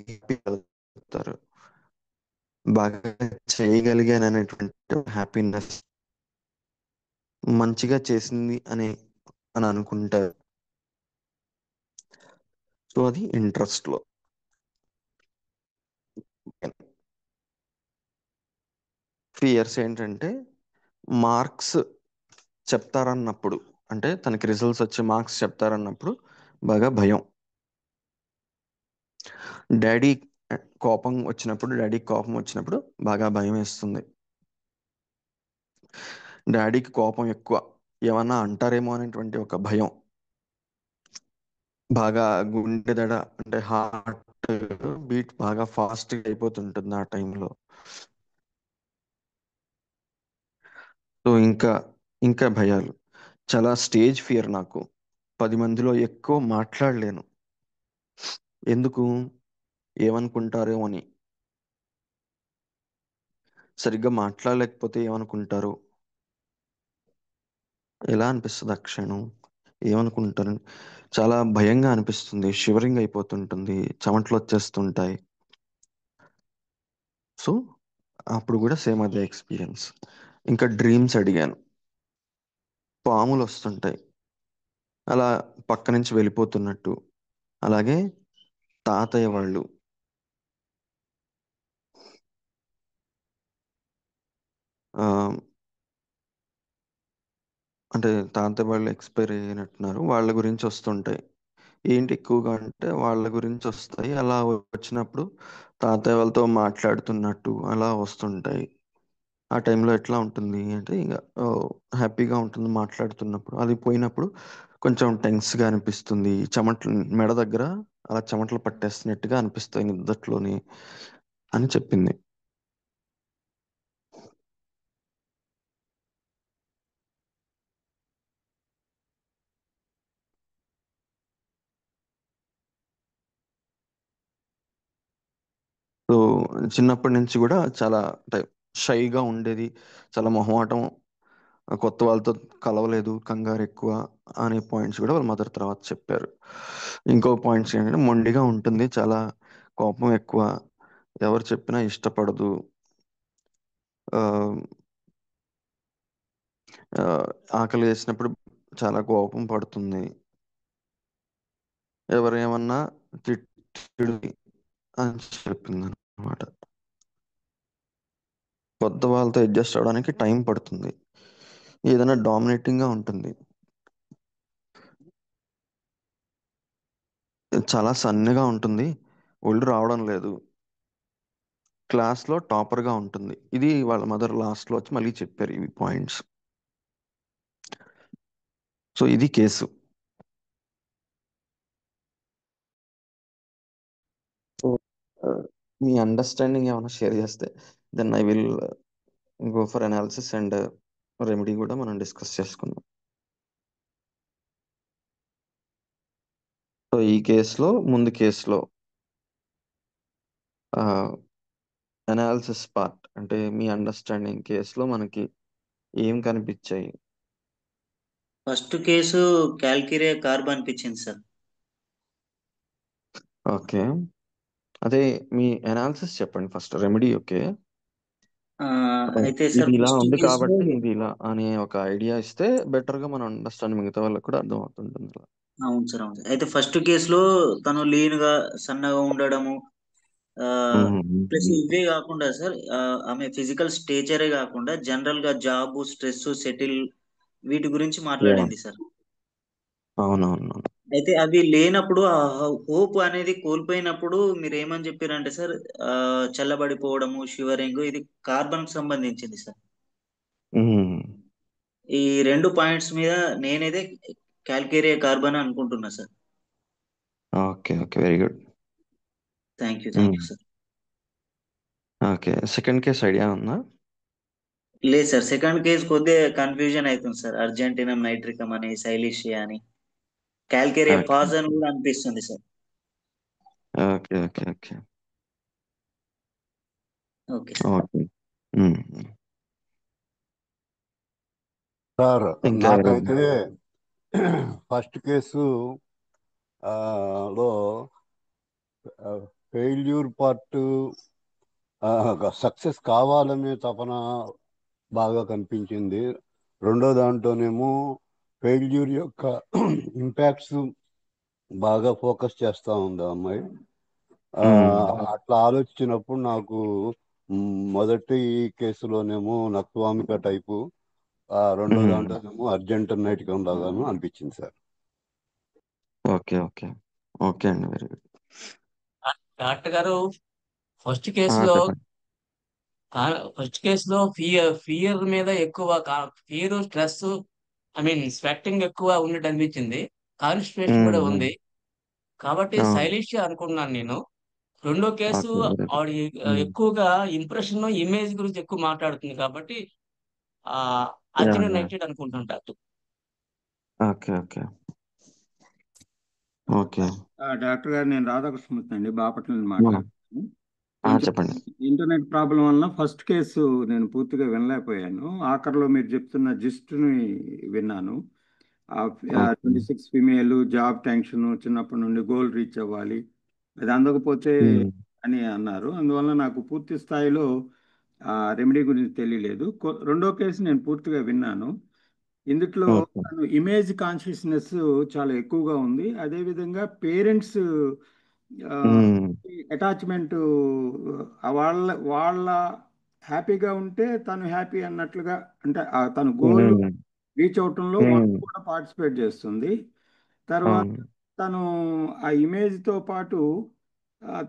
అవుతారు, బాగా చేయగలిగాను అనేటువంటి హ్యాపీనెస్, మంచిగా చేసింది అని అనుకుంటారు. సో అది ఇంట్రెస్ట్ లో. ఫియర్స్ ఏంటంటే మార్క్స్ చెప్తారన్నప్పుడు, అంటే తనకి రిజల్ట్స్ వచ్చి మార్క్స్ చెప్తారన్నప్పుడు బాగా భయం. డాడీ డాడీకి కోపం వచ్చినప్పుడు బాగా భయం వేస్తుంది. డాడీకి కోపం ఎక్కువ, ఏమన్నా అంటారేమో అనేటువంటి ఒక భయం. బాగా గుండె దడ అంటే హార్ట్ బీట్ బాగా ఫాస్ట్ అయిపోతుంటుంది ఆ టైంలో. సో ఇంకా ఇంకా భయాలు, చాలా స్టేజ్ ఫియర్ నాకు. 10 మందిలో ఎక్కువ మాట్లాడలేను. ఎందుకు? ఏమనుకుంటారో అని. సరిగ్గా మాట్లాడలేకపోతే ఏమనుకుంటారు, ఎలా అనిపిస్తుంది ఆ క్షణం, ఏమనుకుంటారు, చాలా భయంగా అనిపిస్తుంది. షివరింగ్ అయిపోతుంటుంది, చెమటలు వచ్చేస్తుంటాయి. సో అప్పుడు కూడా సేమ్ అదే ఎక్స్పీరియన్స్. ఇంకా డ్రీమ్స్ అడిగాను. పాములు వస్తుంటాయి అలా పక్క నుంచి వెళ్ళిపోతున్నట్టు. అలాగే తాతయ్య వాళ్ళు ఆ, అంటే తాతయ్య వాళ్ళు ఎక్స్పైర్ అయినట్టున్నారు, వాళ్ళ గురించి వస్తుంటాయి. ఏంటి ఎక్కువగా అంటే వాళ్ళ గురించి వస్తాయి. అలా వచ్చినప్పుడు తాతయ్య వాళ్ళతో మాట్లాడుతున్నట్టు అలా వస్తుంటాయి. ఆ టైంలో ఎట్లా ఉంటుంది అంటే ఇంకా హ్యాపీగా ఉంటుంది మాట్లాడుతున్నప్పుడు. అది పోయినప్పుడు కొంచెం టెన్స్గా అనిపిస్తుంది, చెమటలు మెడ దగ్గర అలా చెమటలు పట్టేస్తున్నట్టుగా అనిపిస్తాయి నిద్దట్లోని అని చెప్పింది. సో చిన్నప్పటి నుంచి కూడా చాలా అంటే షైగా ఉండేది, చాలా మొహమాటం, కొత్త వాళ్ళతో కలవలేదు, కంగారు ఎక్కువ అనే పాయింట్స్ కూడా వాళ్ళ మదర్ తర్వాత చెప్పారు. ఇంకో పాయింట్స్ ఏంటంటే మొండిగా ఉంటుంది, చాలా కోపం ఎక్కువ, ఎవరు చెప్పినా ఇష్టపడదు, ఆ, ఆ, ఆకలి వేసినప్పుడు చాలా కోపం పడుతుంది, ఎవరేమన్నా తిట్టిడు అని చెప్పింది అనమాట. కొత్త వాళ్ళతో అడ్జస్ట్ అవడానికి టైం పడుతుంది, ఏదైనా డామినేటింగ్ గా ఉంటుంది, చాలా సన్నగా ఉంటుంది, ఒళ్ళు రావడం లేదు, క్లాస్ లో టాపర్ గా ఉంటుంది. ఇది వాళ్ళ మదర్ లాస్ట్ లో వచ్చి మళ్ళీ చెప్పారు ఇవి పాయింట్స్. సో ఇది కేసు. సో మీ అండర్స్టాండింగ్ ఏమైనా షేర్ చేస్తే then I will go for analysis and remedy కూడా మనం డిస్కస్ చేసుకుందాం. సో ఈ కేసులో ముందు కేసులో అనాలిసిస్ పార్ట్ అంటే మీ అండర్స్టాండింగ్ కేసులో మనకి ఏం కనిపించాయి? ఫస్ట్ కేసు క్యాల్కిరియా కార్బ్ అనిపించింది సార్. ఓకే, అదే మీ అనాలిసిస్ చెప్పండి ఫస్ట్, రెమెడీ. ఓకే, ఆ, అయితే సార్ ఇది ఇలా ఫస్ట్ ఉంది కేసులో కాబట్టి ఇది ఇలా అనే ఒక ఐడియా ఇస్తే బెటర్ గా మనం అండర్స్టాండ్, మిగతా వాళ్ళకి కూడా అర్థం అవుతుంటుంది అలా. అవును సార్, అవును సార్. అయితే ఫస్ట్ కేసులో తను లీన్ గా సన్నగా ఉండడము, ప్లస్ మ్మ్. ఇవే కాకుండా సార్, ఆమె ఫిజికల్ స్టేచరే కాకుండా జనరల్ గా జాబ్, స్ట్రెస్, సెటిల్ వీటి గురించి యా, మాట్లాడింది సార్. అవునవును. అయితే అవి లేనప్పుడు ఆ హోప్ అనేది కోల్పోయినప్పుడు మీరు ఏమని చెప్పారంటే సార్, ఆ చల్లబడిపోవడము, షివరింగ్, ఇది కార్బన్ సంబంధించింది సార్. మ్మ్. ఈ రెండు పాయింట్స్ మీద నేనైతే క్యాల్కేరియా కార్బన్ అనుకుంటున్నా sir. Okay okay, very good. Thank you sir. Okay, second case idea ఉందా? లేదు సార్, సెకండ్ కేస్ కొద్దిగా కన్ఫ్యూజన్ అవుతుంది సార్. అర్జెంటీనం నైట్రికం అని, సైలిషియా అని, క్యాల్కేరియా ఓకే పాజ్ అని కూడా అనిపిస్తుంది sir. Okay okay okay okay sir. Okay. మ్మ్. సార్ ఇంకా నాకైతే ఫస్ట్ కేసు ఆ, లో ఫెయిల్యూర్ పార్ట్, సక్సెస్ కావాలనే తపన బాగా కనిపించింది. రెండో దాంట్లోనేమో ఫెయిల్యూర్ యొక్క ఇంపాక్ట్స్ బాగా ఫోకస్ చేస్తూ ఉంది ఆ అమ్మాయి. మ్మ్. అట్లా ఆలోచించినప్పుడు నాకు మొదటి కేసులోనేమో నక్వామిక టైపు, రెండో మ్మ్. దాంట్లోనేమో అర్జెంటనైటికం లాగాను అనిపించింది సార్. ఓకే ఓకే ఓకే అండి, వెరీ గుడ్. డాక్టర్ గారు, ఫస్ట్ కేసులో చెప్పండి. ఫస్ట్ కేసులో ఫియర్ మీద ఎక్కువ, fear, stress, I mean sweating ఎక్కువ ఉన్నట్టు అనిపించింది. కాన్స్టిపేషన్ మ్మ్, కూడా మ్మ్. ఉంది. కాబట్టి అవును. శైలిష్ అనుకున్నాను నేను. రెండో కేసు ఓకే, వెరీ గుడ్. ఆవిడ ఎక్కువగా ఇంప్రెషన్ ఇమేజ్ గురించి ఎక్కువ మాట్లాడుతుంది కాబట్టి ఆ యా యా. అర్జునైటెడ్ అనుకుంటాను doctor. Okay okay okay. Doctor గారు, నేను రాధాకృష్ణమూర్తి అండి, బాపట్ల నుండి మాట్లాడుతున్నాను. కొంచెం చెప్పండి. ఇంటర్నెట్ ప్రాబ్లం వల్ల ఫస్ట్ కేసు నేను పూర్తిగా వినలేకపోయాను. ఆఖరిలో మీరు చెప్తున్న జిస్ట్ని విన్నాను. ఓకే. 26 ఫీమేల్, జాబ్ టెన్షన్, చిన్నప్పటి నుండి గోల్ రీచ్ అవ్వాలి, అది అందకపోతే మ్మ్. అని అన్నారు. అందువల్ల నాకు పూర్తి స్థాయిలో రెమెడీ గురించి తెలియలేదు. రెండో కేసు నేను పూర్తిగా విన్నాను. ఇందులో ఓకే. తను ఇమేజ్ కాన్షియస్నెస్ చాలా ఎక్కువగా ఉంది. అదేవిధంగా పేరెంట్స్ మ్మ్. అటాచ్మెంట్, వాళ్ళ వాళ్ళ హ్యాపీగా ఉంటే తను హ్యాపీ అన్నట్లుగా, అంటే తను గోల్ మ్మ్. రీచ్ అవటంలో వాళ్ళు మ్మ్. కూడా పార్టిసిపేట్ చేస్తుంది. తర్వాత అవును. తను ఆ ఇమేజ్తో పాటు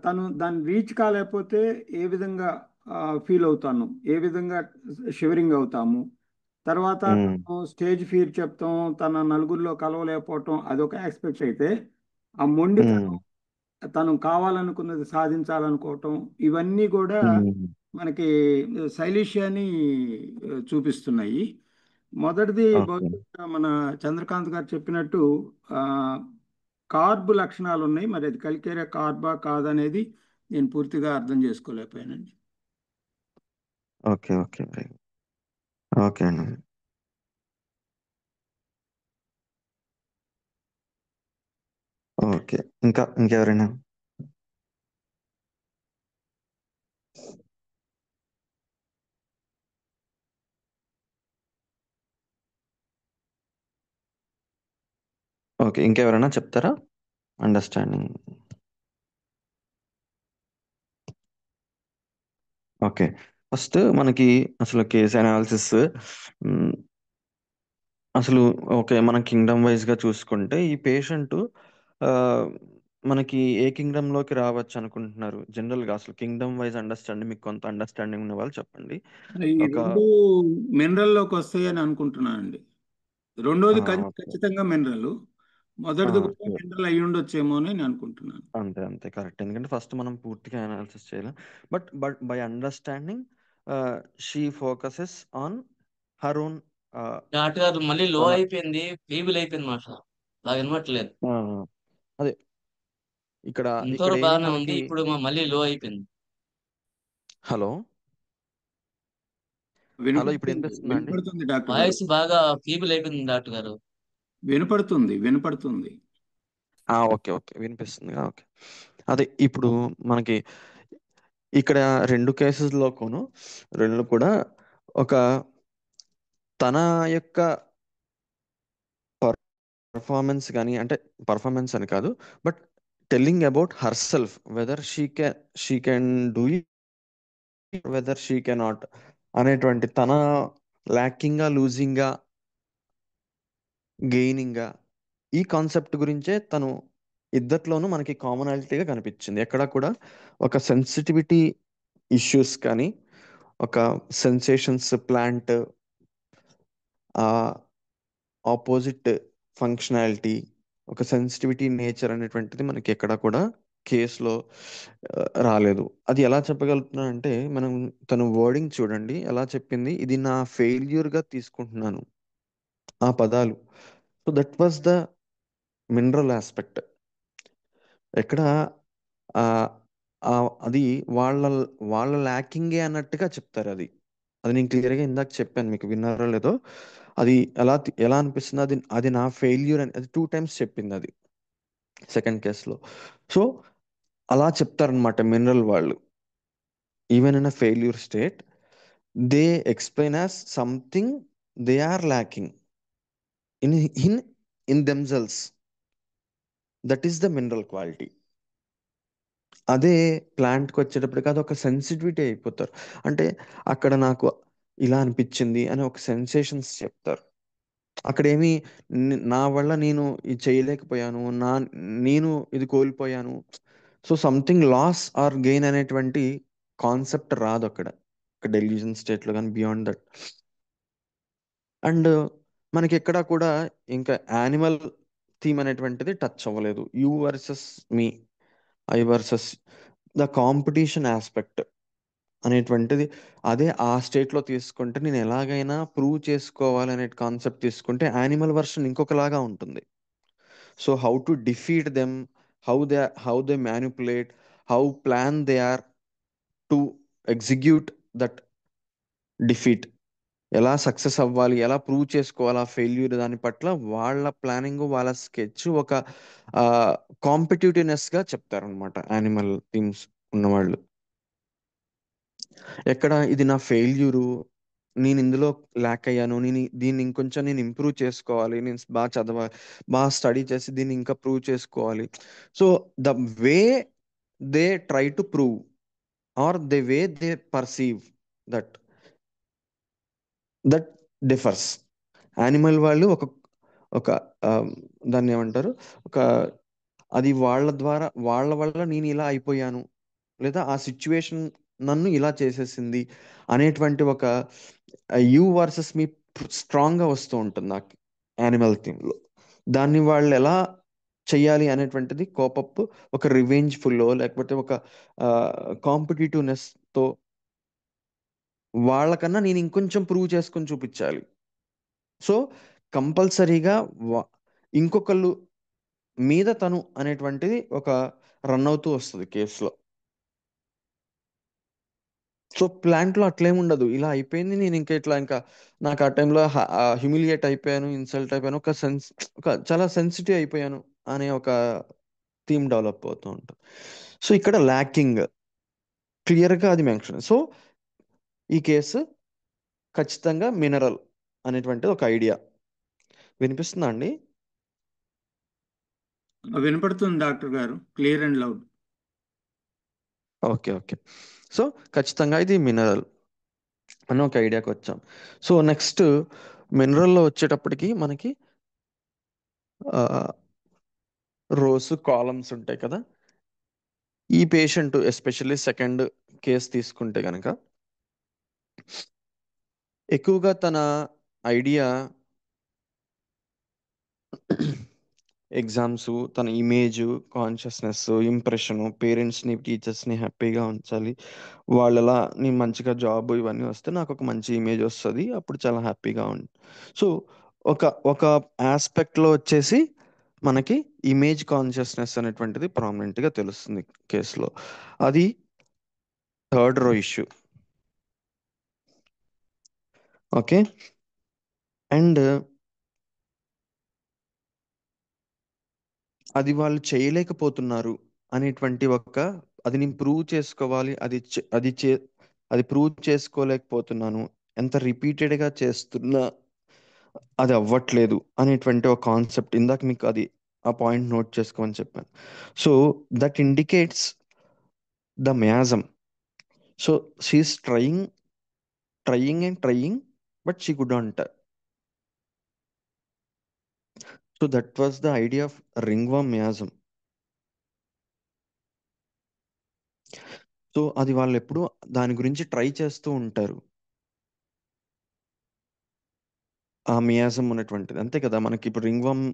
తను దాన్ని రీచ్ కాలేకపోతే ఏ విధంగా ఫీల్ అవుతాను, ఏ విధంగా షివరింగ్ అవుతాము. తర్వాత మ్మ్. తను స్టేజ్ ఫియర్ చెప్తాం, తన నలుగురిలో కలవలేకపోవటం అదొక ఆస్పెక్ట్ అయితే, ఆ మొండితనం, మ్మ్. తను కావాలనుకున్నది సాధించాలనుకోవటం, ఇవన్నీ కూడా మ్మ్. మనకి శైలిష్యాన్ని చూపిస్తున్నాయి. మొదటిది ఓకే బహుశా మన చంద్రకాంత్ గారు చెప్పినట్టు ఆ, కార్బ్ లక్షణాలు ఉన్నాయి. మరి అది కలికేరియా కార్బా కాదనేది నేను పూర్తిగా అర్థం చేసుకోలేకపోయానండి. Okay okay, very good. Okay అండి. ఓకే, ఇంకెవరైనా? ఓకే, ఇంకెవరైనా చెప్తారా? అండర్స్టాండింగ్. ఓకే, ఫస్ట్ మనకి అసలు కేస్ అనాలిసిస్, అసలు ఓకే, మనం కింగ్డమ్ వైజ్గా చూసుకుంటే ఈ పేషెంట్ మనకి ఏ కింగ్డమ్లోకి రావచ్చు అనుకుంటున్నారు జనరల్గా? అసలు కింగ్డమ్ వైజ్ అండర్స్టాండింగ్, మీకు కొంత అండర్స్టాండింగ్ ఉన్న వాళ్ళు చెప్పండి. ఈ ఒక రెండు మినరల్లోకి వస్తాయని అనుకుంటున్నానండి. రెండోది ఓకే. ఖచ్చితంగా మినరల్, మొదటిది కూడా sure. మినరల్ అయి ఉండొచ్చేమో అని నేను అనుకుంటున్నాను. అంతే అంతే, కరెక్ట్. ఎందుకంటే ఫస్ట్ మనం పూర్తిగా అనాలిసిస్ చేయాలి. But by understanding she focuses on her own. Doctor గారు మళ్ళీ లో తన అయిపోయింది, ఫీబుల్ అయిపోయింది మాట, బాగా వినట్లేదు. ఆ, అదే ఇక్కడ ఇక్కడ ఇంతవరకు ఏమి బాగానే ఉంది, మనకి. ఇప్పుడు మళ్ళీ లో అయిపోయింది. హలో హలో, ఇప్పుడు వినపడుతుంది వినిపిస్తుందా అండి? వినపడుతుంది డాక్టర్ గారు, వాయిస్ బాగా ఫీబుల్ అయిపోయింది డాక్టర్ గారు. వినపడుతుంది. ఓకే ఓకే, వినిపిస్తుంది. ఓకే, అదే ఇప్పుడు మనకి ఇక్కడ రెండు కేసెస్లోను రెండు కూడా ఒక తన యొక్క పర్ఫార్మెన్స్ కానీ, అంటే పర్ఫార్మెన్స్ అని కాదు, but telling about her self, whether she can do it, whether she cannot అనేటువంటి, తన ల్యాకింగా, లూజింగా, గెయినింగా, ఈ కాన్సెప్ట్ గురించే తను ఇద్దట్లోనూ మనకి కామనాలిటీగా కనిపించింది. ఎక్కడ కూడా ఒక సెన్సిటివిటీ ఇష్యూస్ కానీ, ఒక సెన్సేషన్స్ ప్లాంట్, ఆపోజిట్ ఫంక్షనాలిటీ, ఒక సెన్సిటివిటీ నేచర్ అనేటువంటిది మనకి ఎక్కడ కూడా కేసులో రాలేదు. అది ఎలా చెప్పగలుగుతున్నానంటే, మనం తను వర్డింగ్ చూడండి ఎలా చెప్పింది, ఇది నా ఫెయిల్యూర్గా తీసుకుంటున్నాను, ఆ పదాలు. So that was the mineral aspect. ఎక్కడ ఆ, అది వాళ్ళ వాళ్ళ ల్యాకింగే అన్నట్టుగా చెప్తారు. అది అది నేను క్లియర్గా ఇందాక చెప్పాను, మీకు విన్నారో లేదో. అది ఎలా అనిపిస్తుంది, అది అది నా ఫెయిల్యూర్ అని అది 2 times చెప్పింది అది సెకండ్ కేసులో. సో అలా చెప్తారనమాట మినరల్ వాళ్ళు. Even in a failure state, they explain as something they are lacking in in in themselves. That is the mineral quality. అదే ప్లాంట్కి వచ్చేటప్పటికి అది ఒక సెన్సిటివిటీ అయిపోతారు. అంటే అక్కడ నాకు ఇలా అనిపించింది అని ఒక సెన్సేషన్స్ చెప్తారు. అక్కడేమి నా వల్ల నేను ఇది చేయలేకపోయాను, నేను ఇది కోల్పోయాను, so something loss or gain అనేటువంటి కాన్సెప్ట్ రాదు అక్కడ, డెల్యూజన్ స్టేట్లో కానీ బియాండ్ దట్. అండ్ మనకి ఎక్కడ కూడా ఇంకా యానిమల్ థీమ్ అనేటువంటిది టచ్ అవ్వలేదు. You versus me, I versus the competition aspect అనేటువంటిది అదే ఆ స్టేట్లో తీసుకుంటే నేను ఎలాగైనా ప్రూవ్ చేసుకోవాలనే కాన్సెప్ట్ తీసుకుంటే యానిమల్ వర్షన్ ఇంకొకలాగా ఉంటుంది. So how to defeat them, how they manipulate, how plan they are to execute that defeat, ఎలా సక్సెస్ అవ్వాలి, ఎలా ప్రూవ్ చేసుకోవాలి ఆ ఫెయిల్యూర్, దాని పట్ల వాళ్ళ ప్లానింగ్, వాళ్ళ స్కెచ్ ఒక కాంపిటేటివ్నెస్గా చెప్తారనమాట యానిమల్ థీమ్స్ ఉన్నవాళ్ళు. ఎక్కడ ఇది నా ఫెయిల్యూరు, నేను ఇందులో ల్యాక్ అయ్యాను, దీన్ని ఇంకొంచెం నేను ఇంప్రూవ్ చేసుకోవాలి, నేను బాగా చదవాలి, బాగా స్టడీ చేసి దీన్ని ఇంకా ప్రూవ్ చేసుకోవాలి. So the way they try to prove or the way they perceive that that differs. Animal వాళ్ళు ఒక ఒక ఆ, దాన్ని ఏమంటారు, ఒక అది వాళ్ళ ద్వారా, వాళ్ళ వల్ల నేను ఇలా అయిపోయాను, లేదా ఆ సిచ్యువేషన్ నన్ను ఇలా చేసేసింది అనేటువంటి ఒక యూ వర్సెస్ మీ స్ట్రాంగ్గా వస్తూ ఉంటుంది నాకు యానిమల్ థీమ్లో. దాన్ని వాళ్ళు ఎలా చెయ్యాలి అనేటువంటిది కోపప్ ఒక రివెంజ్ ఫుల్లో, లేకపోతే ఒక కాంపిటేటివ్నెస్తో వాళ్ళకన్నా నేను ఇంకొంచెం ప్రూవ్ చేసుకొని చూపించాలి. సో కంపల్సరీగా ఇంకొకళ్ళు మీద తను అనేటువంటిది ఒక రన్ అవుతూ వస్తుంది కేసులో. సో ప్లాంట్లో అట్లేముండదు, ఇలా అయిపోయింది నేను ఇంకా ఇట్లా ఇంకా నాకు ఆ టైంలో హ్యూమిలియేట్ అయిపోయాను, ఇన్సల్ట్ అయిపోయాను, ఒక చాలా సెన్సిటివ్ అయిపోయాను అనే ఒక థీమ్ డెవలప్ అవుతూ ఉంటుంది. సో ఇక్కడ ల్యాకింగ్ క్లియర్గా అది మెన్షన్. సో ఈ కేసు ఖచ్చితంగా మినరల్ అనేటువంటిది ఒక ఐడియా. వినిపిస్తుందా అండి? వినపడుతుంది డాక్టర్ గారు, clear and loud. Okay okay. So ఖచ్చితంగా ఇది మినరల్ అని ఒక ఐడియాకి వచ్చాం. సో నెక్స్ట్ మినరల్లో వచ్చేటప్పటికి మనకి రోస్ కాలమ్స్ ఉంటాయి కదా. ఈ పేషెంట్ ఎస్పెషల్లీ సెకండ్ కేస్ తీసుకుంటే కనుక ఎక్కువగా తన ఐడియా ఎగ్జామ్స్, తన ఇమేజ్, కాన్షియస్నెస్, ఇంప్రెషను, పేరెంట్స్ని టీచర్స్ని హ్యాపీగా ఉంచాలి, వాళ్ళలా నేను మంచిగా జాబ్ ఇవన్నీ వస్తే నాకు ఒక మంచి ఇమేజ్ వస్తుంది, అప్పుడు చాలా హ్యాపీగా ఉంది. సో ఒక ఒక ఆస్పెక్ట్లో వచ్చేసి మనకి ఇమేజ్ కాన్షియస్నెస్ అనేటువంటిది ప్రామినెంట్గా తెలుస్తుంది కేసులో. అది third row issue. Okay. And అది వాళ్ళు చేయలేకపోతున్నారు అనేటువంటి ఒక, అది నేను ప్రూవ్ చేసుకోవాలి, అది ప్రూవ్ చేసుకోలేకపోతున్నాను, ఎంత రిపీటెడ్గా చేస్తున్నా అది అవ్వట్లేదు అనేటువంటి ఒక కాన్సెప్ట్. ఇందాక మీకు అది ఆ పాయింట్ నోట్ చేసుకోమని చెప్పాను. So that indicates the miasm. So she is trying but she could not. So that was the idea of ringworm miasm. So అది వాళ్ళు ఎప్పుడు దాని గురించి ట్రై చేస్తూ ఉంటారు, ఆ మియాజం ఉన్నటువంటిది. అంతే కదా, మనకి ఇప్పుడు రింగ్వర్మ్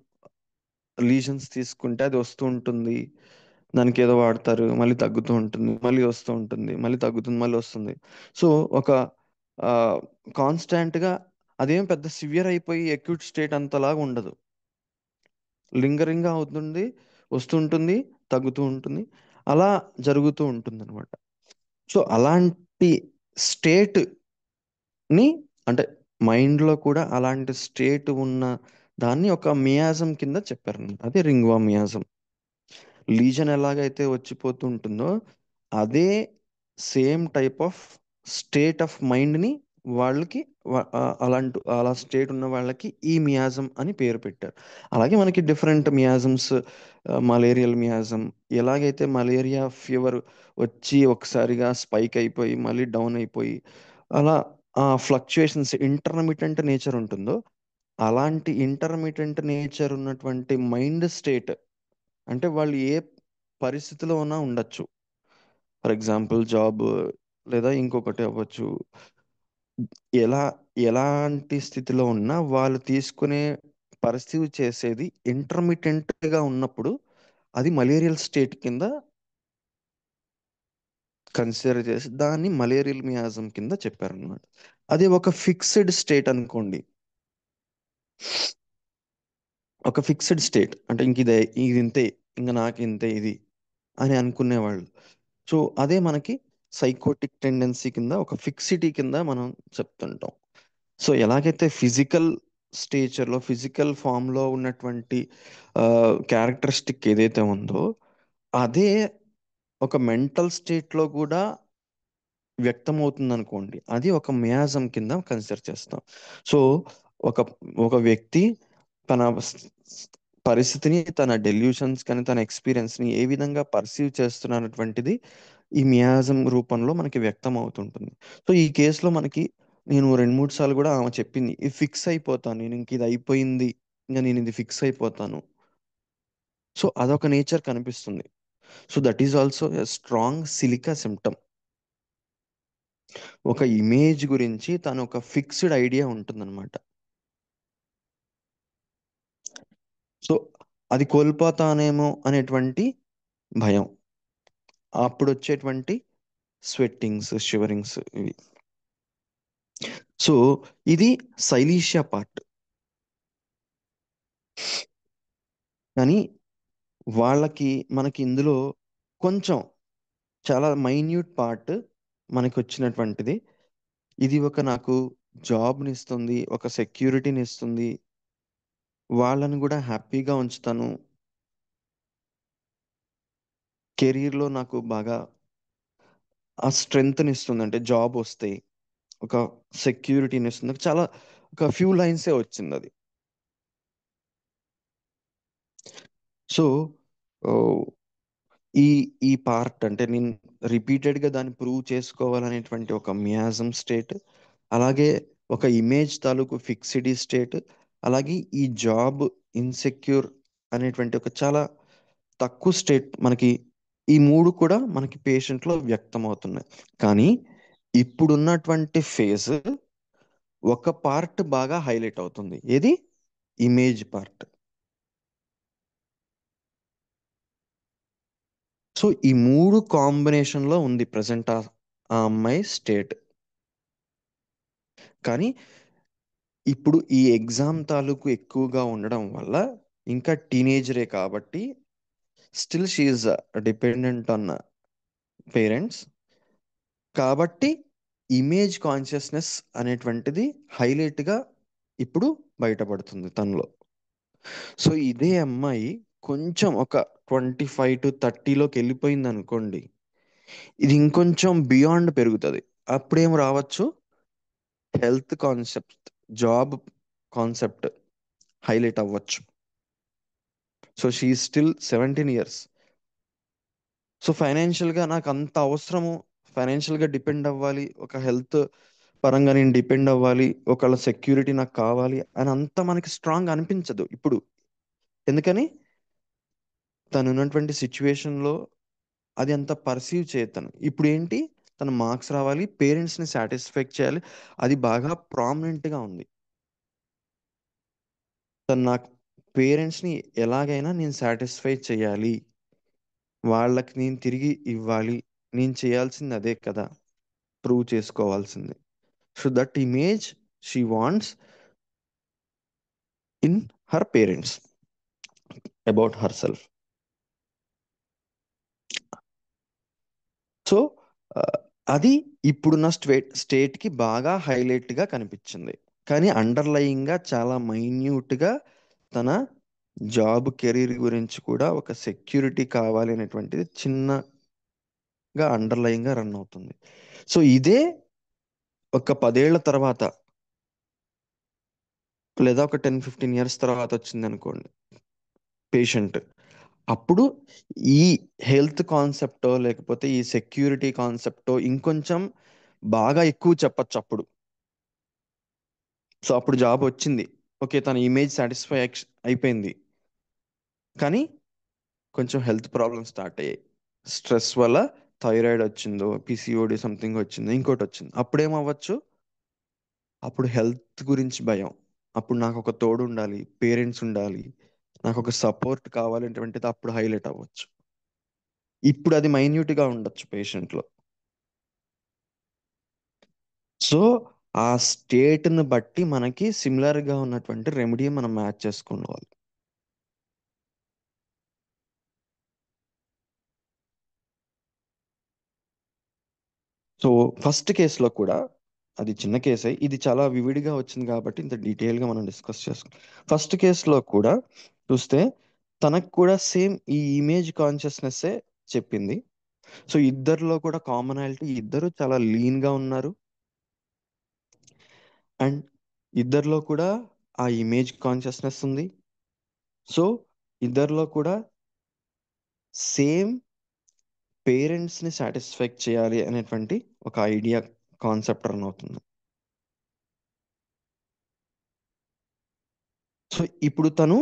లీజన్స్ తీసుకుంటే అది వస్తూ ఉంటుంది, దానికి ఏదో వాడతారు, మళ్ళీ తగ్గుతూ ఉంటుంది, మళ్ళీ వస్తూ ఉంటుంది, మళ్ళీ తగ్గుతుంది, మళ్ళీ వస్తుంది. సో ఒక కాన్స్టాంట్గా అదేం పెద్ద సివియర్ అయిపోయి అక్యూట్ స్టేట్ అంతలాగా ఉండదు, లింగరింగ్గా అవుతుంది, వస్తుంటుంది, తగ్గుతూ ఉంటుంది, అలా జరుగుతూ ఉంటుంది అనమాట. సో అలాంటి స్టేట్ని, అంటే మైండ్లో కూడా అలాంటి స్టేట్ ఉన్న దాన్ని ఒక మియాజం కింద చెప్పారనమాట. అదే రింగ్వా మియాజం. లీజన్ ఎలాగైతే వచ్చిపోతుంటుందో అదే same type of state of మైండ్ని వాళ్ళకి అలా స్టేట్ ఉన్న వాళ్ళకి ఈ మియాజం అని పేరు పెట్టారు. అలాగే మనకి డిఫరెంట్ మియాజమ్స్, మలేరియల్ మియాజం, ఎలాగైతే మలేరియా ఫీవర్ వచ్చి ఒకసారిగా స్పైక్ అయిపోయి మళ్ళీ డౌన్ అయిపోయి అలా ఫ్లక్చుయేషన్స్ ఇంటర్మిటెంట్ నేచర్ ఉంటుందో, అలాంటి ఇంటర్మిటెంట్ నేచర్ ఉన్నటువంటి మైండ్ స్టేట్, అంటే వాళ్ళు ఏ పరిస్థితిలో ఉన్నా ఉండొచ్చు. ఫర్ ఎగ్జాంపుల్ జాబ్ లేదా ఇంకొకటి అవ్వచ్చు. ఎలా ఎలాంటి స్థితిలో ఉన్నా వాళ్ళు తీసుకునే పరిస్థితి చేసేది ఇంటర్మిటెంట్గా ఉన్నప్పుడు అది మలేరియల్ స్టేట్ కింద కన్సిడర్ చేసి దాన్ని మలేరియల్ మియాజం కింద చెప్పారనమాట. అది ఒక ఫిక్స్డ్ స్టేట్ అనుకోండి, ఒక ఫిక్స్డ్ స్టేట్ అంటే ఇంక ఇది ఇంతే, ఇంక నాకు ఇంతే ఇది అని అనుకునేవాళ్ళు. సో అదే మనకి సైకోటిక్ టెండెన్సీ కింద ఒక ఫిక్సిటీ కింద మనం చెప్తుంటాం. సో ఎలాగైతే ఫిజికల్ స్టేచర్లో ఫిజికల్ ఫామ్లో ఉన్నటువంటి క్యారెక్టరిస్టిక్ ఏదైతే ఉందో అదే ఒక మెంటల్ స్టేట్లో కూడా వ్యక్తమవుతుంది అనుకోండి, అది ఒక మియాజం కింద కన్సిడర్ చేస్తాం. సో ఒక ఒక వ్యక్తి తన పరిస్థితిని, తన డెల్యూషన్స్ కానీ తన ఎక్స్పీరియన్స్ని ఏ విధంగా పర్సీవ్ చేస్తున్నటువంటిది ఈ మియాజం రూపంలో మనకి వ్యక్తం అవుతుంటుంది. సో ఈ కేసులో మనకి నేను 2-3 సార్లు కూడా ఆమె చెప్పింది, ఇది ఫిక్స్ అయిపోతాను నేను, ఇంక ఇది అయిపోయింది, ఇంకా నేను ఇది ఫిక్స్ అయిపోతాను. సో అదొక నేచర్ కనిపిస్తుంది. So that is also a strong silica symptom. ఒక ఇమేజ్ గురించి తను ఒక ఫిక్స్డ్ ఐడియా ఉంటుందన్నమాట. సో అది కోల్పోతానేమో అనేటువంటి భయం, అప్పుడు వచ్చేటువంటి స్వెట్టింగ్స్, షివరింగ్స్ ఇవి. సో ఇది సైలీషియా పార్ట్. కానీ వాళ్ళకి మనకి ఇందులో కొంచెం చాలా మైన్యూట్ పార్ట్ మనకి వచ్చినటువంటిది. ఇది ఒక నాకు జాబ్ని ఇస్తుంది, ఒక సెక్యూరిటీని ఇస్తుంది, వాళ్ళని కూడా హ్యాపీగా ఉంచుతాను, కెరీర్లో నాకు బాగా ఆ స్ట్రెంగ్త్ని ఇస్తుంది, అంటే జాబ్ వస్తే ఒక సెక్యూరిటీని ఇస్తుంది. చాలా ఒక ఫ్యూ లైన్సే వచ్చింది అది. సో ఈ ఈ పార్ట్ అంటే నేను రిపీటెడ్గా దాన్ని ప్రూవ్ చేసుకోవాలనేటువంటి ఒక మియాజం స్టేట్, అలాగే ఒక ఇమేజ్ తాలూకు ఫిక్సిటీ స్టేట్, అలాగే ఈ జాబ్ ఇన్సెక్యూర్ అనేటువంటి ఒక చాలా తక్కువ స్టేట్, మనకి ఈ మూడు కూడా మనకి పేషెంట్లో వ్యక్తం అవుతున్నాయి. కానీ ఇప్పుడున్నటువంటి ఫేజ్ ఒక పార్ట్ బాగా హైలైట్ అవుతుంది, ఏది ఇమేజ్ పార్ట్. సో ఈ మూడు కాంబినేషన్లో ఉంది ప్రజెంట్ ఆ అమ్మాయి స్టేట్. కానీ ఇప్పుడు ఈ ఎగ్జామ్ తాలూకు ఎక్కువగా ఉండడం వల్ల ఇంకా టీనేజరే కాబట్టి still she dependent on parents, కాబట్టి ఇమేజ్ కాన్షియస్నెస్ అనేటువంటిది హైలైట్గా ఇప్పుడు బయటపడుతుంది తనలో. సో ఇదే అమ్మాయి కొంచెం ఒక 25 to 30లోకి వెళ్ళిపోయింది అనుకోండి, ఇది ఇంకొంచెం బియాండ్ పెరుగుతుంది. అప్పుడేం రావచ్చు, health concept, job concept highlight అవ్వచ్చు. So she still 17 years. So ఫైనాన్షియల్గా నాకు అంత అవసరము, ఫైనాన్షియల్గా డిపెండ్ అవ్వాలి, ఒక హెల్త్ పరంగా నేను డిపెండ్ అవ్వాలి, ఒకళ్ళ సెక్యూరిటీ నాకు కావాలి అని అంత మనకి స్ట్రాంగ్ అనిపించదు ఇప్పుడు. ఎందుకని తను ఉన్నటువంటి సిచ్యువేషన్లో అది అంత పర్సీవ్ చేయతను. ఇప్పుడు ఏంటి, తన మార్క్స్ రావాలి, పేరెంట్స్ని సాటిస్ఫై చేయాలి, అది బాగా ప్రామినెంట్గా ఉంది. తను నాకు పేరెంట్స్ని ఎలాగైనా నేను సాటిస్ఫై చేయాలి, వాళ్ళకి నేను తిరిగి ఇవ్వాలి, నేను చేయాల్సింది అదే కదా, ప్రూవ్ చేసుకోవాల్సింది. So that image she wants in her parents about her self. So అది ఇప్పుడున్న స్టేట్కి బాగా హైలైట్గా కనిపించింది. కానీ అండర్లయింగ్గా చాలా మైన్యూట్గా తన జాబ్ కెరీర్ గురించి కూడా ఒక సెక్యూరిటీ కావాలి అనేటువంటిది చిన్నగా అండర్లయింగ్గా రన్ అవుతుంది. సో ఇదే ఒక 10 ఏళ్ల తర్వాత లేదా ఒక 10-15 ఇయర్స్ తర్వాత వచ్చింది అనుకోండి పేషెంట్, అప్పుడు ఈ హెల్త్ కాన్సెప్టో లేకపోతే ఈ సెక్యూరిటీ కాన్సెప్టో ఇంకొంచెం బాగా ఎక్కువ చెప్పచ్చు అప్పుడు. సో అప్పుడు జాబ్ వచ్చింది, ఓకే తన ఇమేజ్ సాటిస్ఫై అయిపోయింది, కానీ కొంచెం హెల్త్ ప్రాబ్లమ్స్ స్టార్ట్ అయ్యాయి. స్ట్రెస్ వల్ల థైరాయిడ్ వచ్చిందో, పిసిఓడి సంథింగ్ వచ్చిందో, ఇంకోటి వచ్చింది, అప్పుడేమవ్వచ్చు, అప్పుడు హెల్త్ గురించి భయం. అప్పుడు నాకు ఒక తోడు ఉండాలి, పేరెంట్స్ ఉండాలి, నాకు ఒక సపోర్ట్ కావాలనేటువంటిది అప్పుడు హైలైట్ అవ్వచ్చు. ఇప్పుడు అది మైన్యూట్గా ఉండొచ్చు పేషెంట్లో. సో ఆ స్టేట్ని బట్టి మనకి సిమిలర్గా ఉన్నటువంటి రెమెడీ మనం మ్యాచ్ చేసుకోవాలి. సో ఫస్ట్ కేసులో కూడా, అది చిన్న కేసే, ఇది చాలా వివిడిగా వచ్చింది కాబట్టి ఇంత డీటెయిల్గా మనం డిస్కస్ చేసుకుంటాం. ఫస్ట్ కేసులో కూడా చూస్తే తనకు కూడా సేమ్ ఈ ఇమేజ్ కాన్షియస్నెస్సే చెప్పింది. సో ఇద్దరిలో కూడా కామనాలిటీ, ఇద్దరు చాలా లీన్గా ఉన్నారు అండ్ ఇద్దరిలో కూడా ఆ ఇమేజ్ కాన్షియస్నెస్ ఉంది. సో ఇద్దరిలో కూడా సేమ్ పేరెంట్స్ని సాటిస్ఫై చేయాలి అనేటువంటి ఒక ఐడియా, కాన్సెప్ట్ రన్ అవుతుంది. సో ఇప్పుడు తను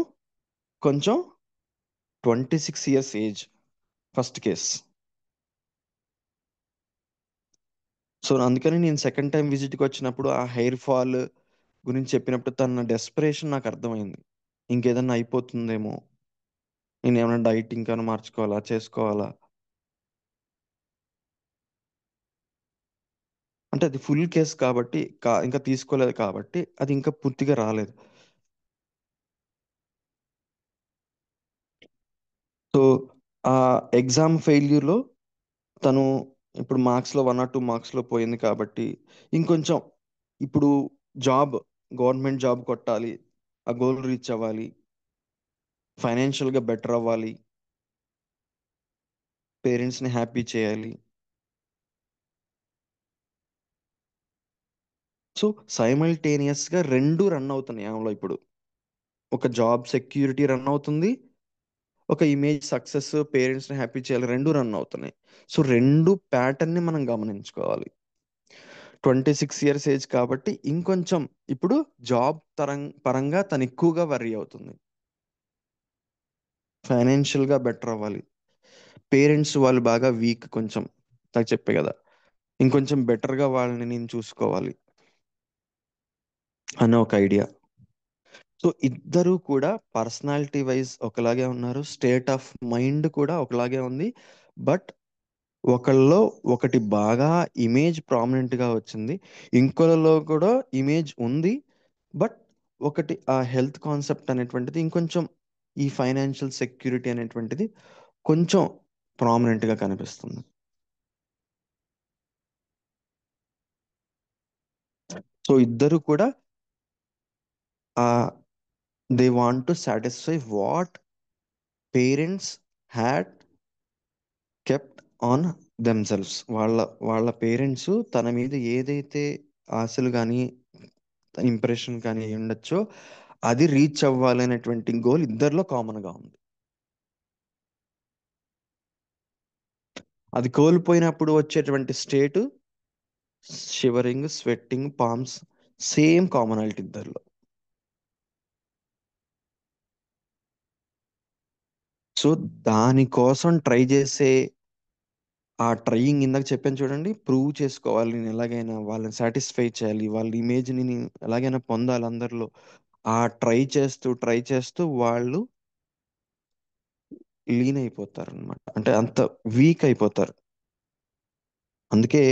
కొంచెం 26 years age, first case. So అందుకని నేను సెకండ్ టైం విజిట్కి వచ్చినప్పుడు ఆ హెయిర్ ఫాల్ గురించి చెప్పినప్పుడు తన డెస్పరేషన్ నాకు అర్థమైంది. ఇంకేదన్నా అయిపోతుందేమో, నేను ఏమైనా డైట్ ఇంకా మార్చుకోవాలా, చేసుకోవాలా, అంటే అది ఫుల్ కేస్ కాబట్టి, ఇంకా తీసుకోలేదు కాబట్టి అది ఇంకా పూర్తిగా రాలేదు. సో ఆ ఎగ్జామ్ ఫెయిల్యూర్లో తను ఇప్పుడు మార్క్స్లో 1 or 2 మార్క్స్లో పోయింది కాబట్టి ఇంకొంచెం ఇప్పుడు జాబ్, గవర్నమెంట్ జాబ్ కొట్టాలి, ఆ గోల్ రీచ్ అవ్వాలి, ఫైనాన్షియల్గా బెటర్ అవ్వాలి, పేరెంట్స్ని హ్యాపీ చేయాలి. సో సైమల్టేనియస్గా రెండు రన్ అవుతున్నాయి ఆమెలో ఇప్పుడు. ఒక జాబ్ సెక్యూరిటీ రన్ అవుతుంది, ఒక ఇమేజ్ సక్సెస్, పేరెంట్స్ని హ్యాపీ చేయాలి, రెండు రన్ అవుతున్నాయి. సో రెండు ప్యాటర్న్ని మనం గమనించుకోవాలి. 26 years ఏజ్ కాబట్టి ఇంకొంచెం ఇప్పుడు జాబ్ పరంగా తను ఎక్కువగా వర్రీ అవుతుంది, ఫైనాన్షియల్గా బెటర్ అవ్వాలి, పేరెంట్స్ వాళ్ళు బాగా వీక్ కొంచెం, నాకు చెప్పే కదా, ఇంకొంచెం బెటర్గా వాళ్ళని నేను చూసుకోవాలి అనే ఒక ఐడియా. సో ఇద్దరు కూడా పర్సనాలిటీ వైజ్ ఒకలాగే ఉన్నారు, స్టేట్ ఆఫ్ మైండ్ కూడా ఒకలాగే ఉంది. బట్ ఒకళ్ళలో ఒకటి బాగా ఇమేజ్ ప్రామినెంట్గా వచ్చింది, ఇంకొకరిలో కూడా ఇమేజ్ ఉంది, బట్ ఒకటి ఆ హెల్త్ కాన్సెప్ట్ అనేటువంటిది ఇంకొంచెం, ఈ ఫైనాన్షియల్ సెక్యూరిటీ అనేటువంటిది కొంచెం ప్రామినెంట్గా కనిపిస్తుంది. సో ఇద్దరు కూడా they want to satisfy what parents had kept on themselves. వాళ్ళ వాళ్ళ పేరెంట్స్ తన మీద ఏదైతే ఆశలు కానీ ఇంప్రెషన్ కానీ అయి ఉండొచ్చో అది రీచ్ అవ్వాలనేటువంటి గోల్ ఇద్దరిలో కామన్గా ఉంది. అది కోల్పోయినప్పుడు వచ్చేటువంటి state, shivering, sweating, palms, same commonality ఇద్దరిలో. సో దానికోసం ట్రై చేసే ఆ ట్రయింగ్, ఇందాక చెప్పాను చూడండి, ప్రూవ్ చేసుకోవాలి, నేను ఎలాగైనా వాళ్ళని సాటిస్ఫై చేయాలి, వాళ్ళ ఇమేజ్ని నేను ఎలాగైనా పొందాలి అందరిలో, ఆ ట్రై చేస్తూ వాళ్ళు లీన్ అయిపోతారు అనమాట, అంటే అంత వీక్ అయిపోతారు. అందుకే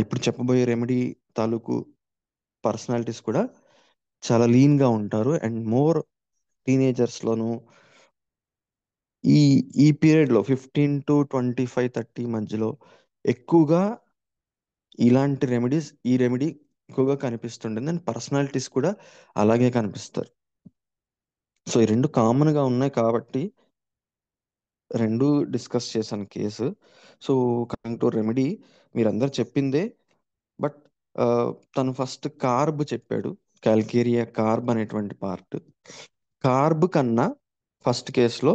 ఇప్పుడు చెప్పబోయే రెమెడీ తాలూకు పర్సనాలిటీస్ కూడా చాలా లీన్గా ఉంటారు అండ్ మోర్ టీనేజర్స్లోను, ఈ ఈ పీరియడ్లో 15 to 25-30 మధ్యలో ఎక్కువగా ఇలాంటి రెమెడీస్, ఈ రెమెడీ ఎక్కువగా కనిపిస్తుంటుంది అండ్ పర్సనాలిటీస్ కూడా అలాగే కనిపిస్తారు. సో ఈ రెండు కామన్గా ఉన్నాయి కాబట్టి రెండు డిస్కస్ చేశాను case. So coming to remedy, మీరందరు చెప్పిందే, బట్ ఆ, తను ఫస్ట్ కార్బ్ చెప్పాడు. క్యాల్కేరియా కార్బ్ అనేటువంటి పార్ట్. కార్బ్ కన్నా ఫస్ట్ కేసులో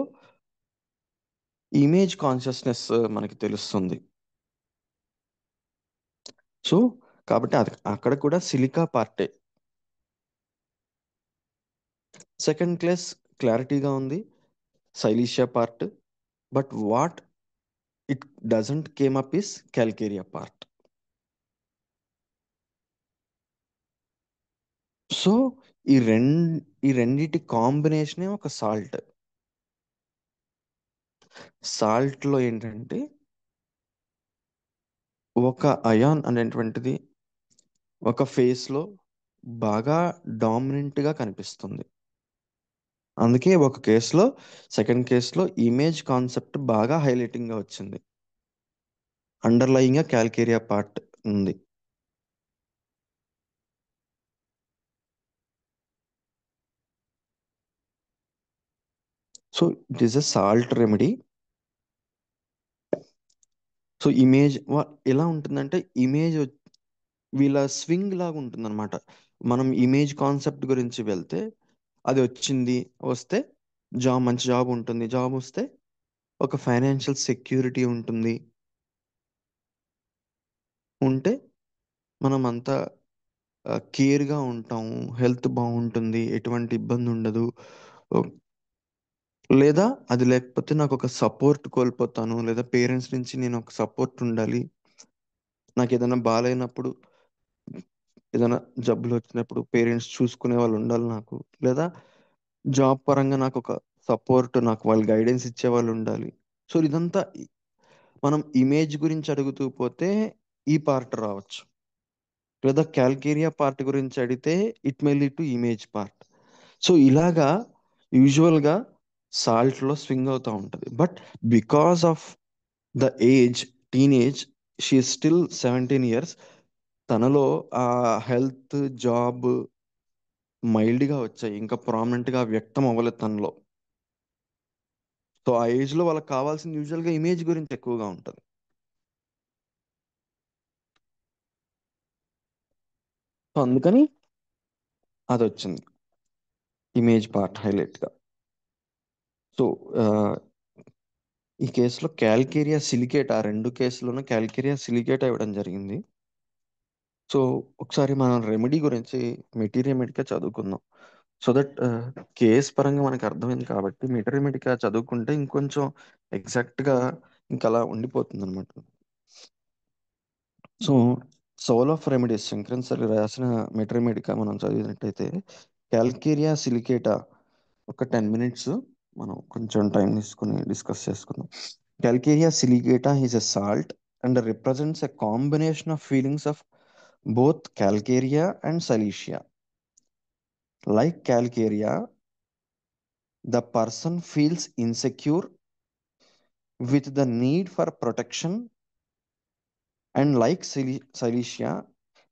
ఇమేజ్ కాన్షియస్నెస్ మనకి తెలుస్తుంది. సో కాబట్టి అది అక్కడ కూడా సిలికా పార్టే. సెకండ్ కేస్ క్లారిటీగా ఉంది, silicea part. But what it doesn't came up is calcarea part. So ఈ ఈ రెండిటి కాంబినేషనే ఒక సాల్ట్. సాల్ట్ లో ఏంటంటే ఒక అయాన్ అనేటువంటిది ఒక ఫేస్ లో బాగా డామినెంట్ గా కనిపిస్తుంది. అందుకే ఒక కేసులో, సెకండ్ కేసులో ఇమేజ్ కాన్సెప్ట్ బాగా హైలైటింగ్ గా వచ్చింది. అండర్లయింగ్ గా క్యాల్కేరియా పార్ట్ ఉంది. So it is a salt remedy. So image ఎలా ఉంటుందంటే, ఇమేజ్ వీళ్ళ స్వింగ్ లాగా ఉంటుందన్నమాట. మనం ఇమేజ్ కాన్సెప్ట్ గురించి వెళ్తే అది వస్తే మంచి జాబ్ ఉంటుంది. జాబ్ వస్తే ఒక ఫైనాన్షియల్ సెక్యూరిటీ ఉంటుంది. ఉంటే మనం అంతా కేర్గా ఉంటాము, హెల్త్ బాగుంటుంది, ఎటువంటి ఇబ్బంది ఉండదు. లేదా అది లేకపోతే నాకు ఒక సపోర్ట్ కోల్పోతాను, లేదా పేరెంట్స్ నుంచి నేను ఒక సపోర్ట్ ఉండాలి. నాకు ఏదైనా బాగాలేనప్పుడు, ఏదైనా జబ్బులు వచ్చినప్పుడు పేరెంట్స్ చూసుకునే వాళ్ళు ఉండాలి నాకు. లేదా జాబ్ పరంగా నాకు ఒక సపోర్ట్, నాకు వాళ్ళు గైడెన్స్ ఇచ్చే వాళ్ళు ఉండాలి. సో ఇదంతా మనం ఇమేజ్ గురించి అడుగుతూ పోతే ఈ పార్ట్ రావచ్చు. లేదా క్యాల్కేరియా పార్ట్ గురించి అడిగితే it may lead to image part. So ఇలాగా యూజువల్గా సాల్ట్లో స్వింగ్ అవుతూ ఉంటుంది. But because of the age, teenage, she still 17 years, తనలో ఆ హెల్త్, జాబ్ మైల్డ్గా వచ్చాయి, ఇంకా ప్రామినెంట్గా వ్యక్తం అవ్వలేదు తనలో. సో ఆ ఏజ్లో వాళ్ళకి కావాల్సిన యూజువల్గా ఇమేజ్ గురించి ఎక్కువగా ఉంటుంది. సో అందుకని అది వచ్చింది ఇమేజ్ పార్ట్ హైలైట్గా. సో ఈ కేసులో క్యాల్కేరియా సిలికేట్, ఆ రెండు కేసులోనూ క్యాల్కేరియా సిలికేట్ ఇవ్వడం జరిగింది. సో ఒకసారి మనం రెమెడీ గురించి మెటీరియమెటిక్గా చదువుకుందాం. సో దట్ కేస్ పరంగా మనకు అర్థమైంది కాబట్టి మెటీరియమెటిక్గా చదువుకుంటే ఇంకొంచెం ఎగ్జాక్ట్గా ఇంకా అలా ఉండిపోతుంది అనమాట. So soul of remedies Shankaran sir రాసిన మెటీరియమెటిక్గా మనం చదివినట్టయితే క్యాల్కేరియా సిలికేటా ఒక 10 minutes మనం కొంచెం టైం తీసుకుని డిస్కస్ చేసుకుందాం. Calcarea silicata is a salt and represents a combination of feelings of both calcarea and silesia. Like calcarea, the person feels insecure with the need for protection, and like silesia,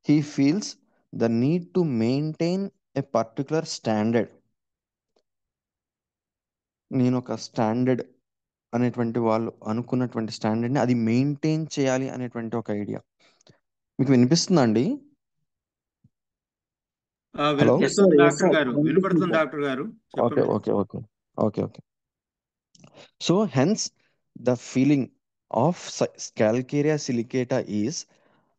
he feels the need to maintain a particular standard. నేను ఒక standard అనేటువంటి వాళ్ళు అనుకున్నటువంటి స్టాండర్డ్ని అది maintain చేయాలి అనేటువంటి ఒక idea. మీకు వినిపిస్తుందా అండి? హలో. Yes, sir. వినిపిస్తుంది Yes, డాక్టర్ sir. గారు, వినపడుతుంది డాక్టర్ గారు, ఓకే చెప్పండి. Okay okay okay okay. So hence the feeling of calcarea silicata is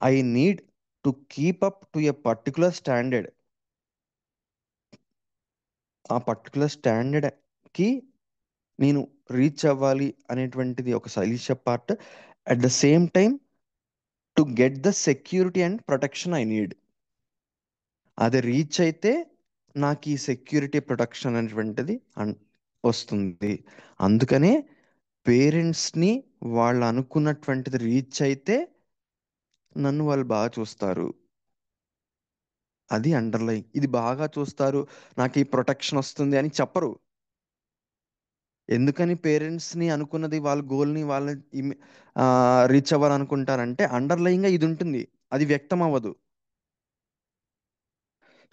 I need to keep up to a particular standard. ఆ పర్టికులర్ స్టాండర్డ్కి నేను రీచ్ అవ్వాలి అనేటువంటిది ఒక Silicea part. At the same time to get the security and protection I need. అది reach అయితే నాకు ఈ సెక్యూరిటీ ప్రొటెక్షన్ అనేటువంటిది వస్తుంది. అందుకనే పేరెంట్స్ని వాళ్ళు అనుకున్నటువంటిది రీచ్ అయితే నన్ను వాళ్ళు బాగా చూస్తారు. అది అండర్లైన్. ఇది బాగా చూస్తారు, నాకు ఈ ప్రొటెక్షన్ వస్తుంది అని చెప్పరు. ఎందుకని పేరెంట్స్ని అనుకున్నది, వాళ్ళ గోల్ని వాళ్ళ రీచ్ అవ్వాలనుకుంటారంటే అండర్లైన్గా ఇది ఉంటుంది, అది వ్యక్తం అవ్వదు.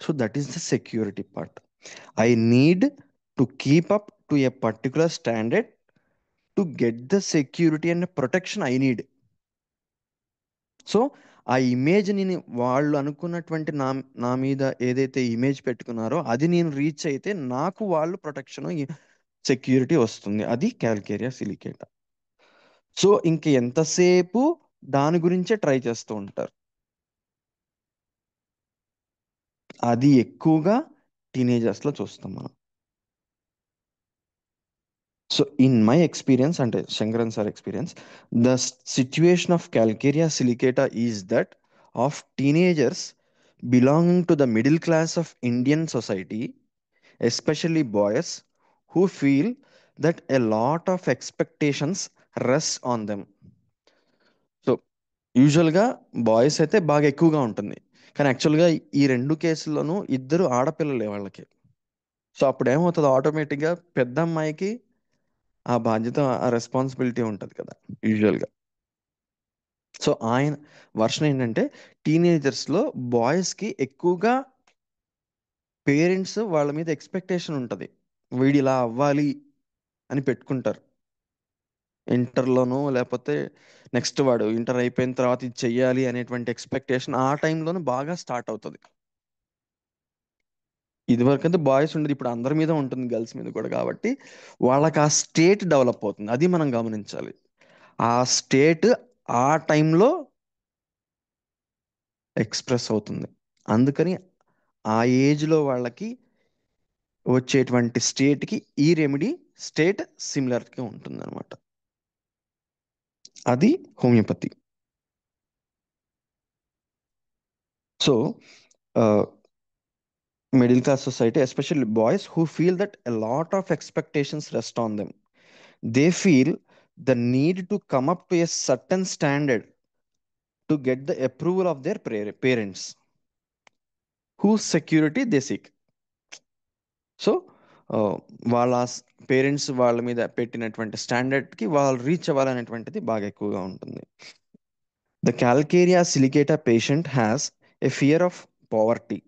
So that is the security part. I need to keep up to a particular standard to get the security and protection I need. So ఆ ఇమేజ్ని వాళ్ళు అనుకున్నటువంటి నా మీద ఏదైతే ఇమేజ్ పెట్టుకున్నారో అది నేను రీచ్ అయితే నాకు వాళ్ళు ప్రొటెక్షన్ సెక్యూరిటీ వస్తుంది. అది క్యాల్కేరియా సిలికేటా. సో ఇంక ఎంతసేపు దాని గురించే ట్రై చేస్తూ ఉంటారు. అది ఎక్కువగా టీనేజర్స్లో చూస్తాం మనం. సో ఇన్ మై ఎక్స్పీరియన్స్, అంటే Sankaran sir experience, the situation of Calcarea silicata is that of teenagers belonging to the middle class of Indian society, especially boys who feel that a lot of expectations rest on them. So యూజువల్గా boys అయితే బాగా ఎక్కువగా ఉంటుంది, కానీ యాక్చువల్గా ఈ రెండు కేసుల్లోనూ ఇద్దరు ఆడపిల్లలే వాళ్ళకి. సో అప్పుడు ఏమవుతుంది, ఆటోమేటిక్గా పెద్ద అమ్మాయికి ఆ బాధ్యత, ఆ రెస్పాన్సిబిలిటీ ఉంటుంది కదా యూజువల్గా. సో ఆయన వర్షన్ ఏంటంటే టీనేజర్స్లో బాయ్స్కి ఎక్కువగా పేరెంట్స్ వాళ్ళ మీద ఎక్స్పెక్టేషన్ ఉంటుంది, వీడు ఇలా అవ్వాలి అని పెట్టుకుంటారు. ఇంటర్లోనూ లేకపోతే నెక్స్ట్ వాడు ఇంటర్ అయిపోయిన తర్వాత ఇది చెయ్యాలి అనేటువంటి ఎక్స్పెక్టేషన్ ఆ టైంలోనూ బాగా స్టార్ట్ అవుతుంది. ఇదివరకంటే బాయ్స్ ఉండేది, ఇప్పుడు అందరి మీద ఉంటుంది, గర్ల్స్ మీద కూడా. కాబట్టి వాళ్ళకి ఆ స్టేట్ డెవలప్ అవుతుంది, అది మనం గమనించాలి. ఆ స్టేట్ ఆ టైంలో ఎక్స్ప్రెస్ అవుతుంది. అందుకని ఆ ఏజ్లో వాళ్ళకి వచ్చేటువంటి స్టేట్కి ఈ రెమెడీ స్టేట్ సిమిలర్గా ఉంటుంది అనమాట. అది homeopathy. So middle class society, especially boys who feel that a lot of expectations rest on them. They feel the need to come up to a certain standard to get the approval of their parents, whose security they seek. So వాళ్ళ parents వాళ్ళ మీద పెట్టినటువంటి స్టాండర్డ్కి వాళ్ళు reach అవ్వాలనేటువంటిది బాగా ఎక్కువగా ఉంటుంది. The Calcarea silicata patient has a fear of poverty,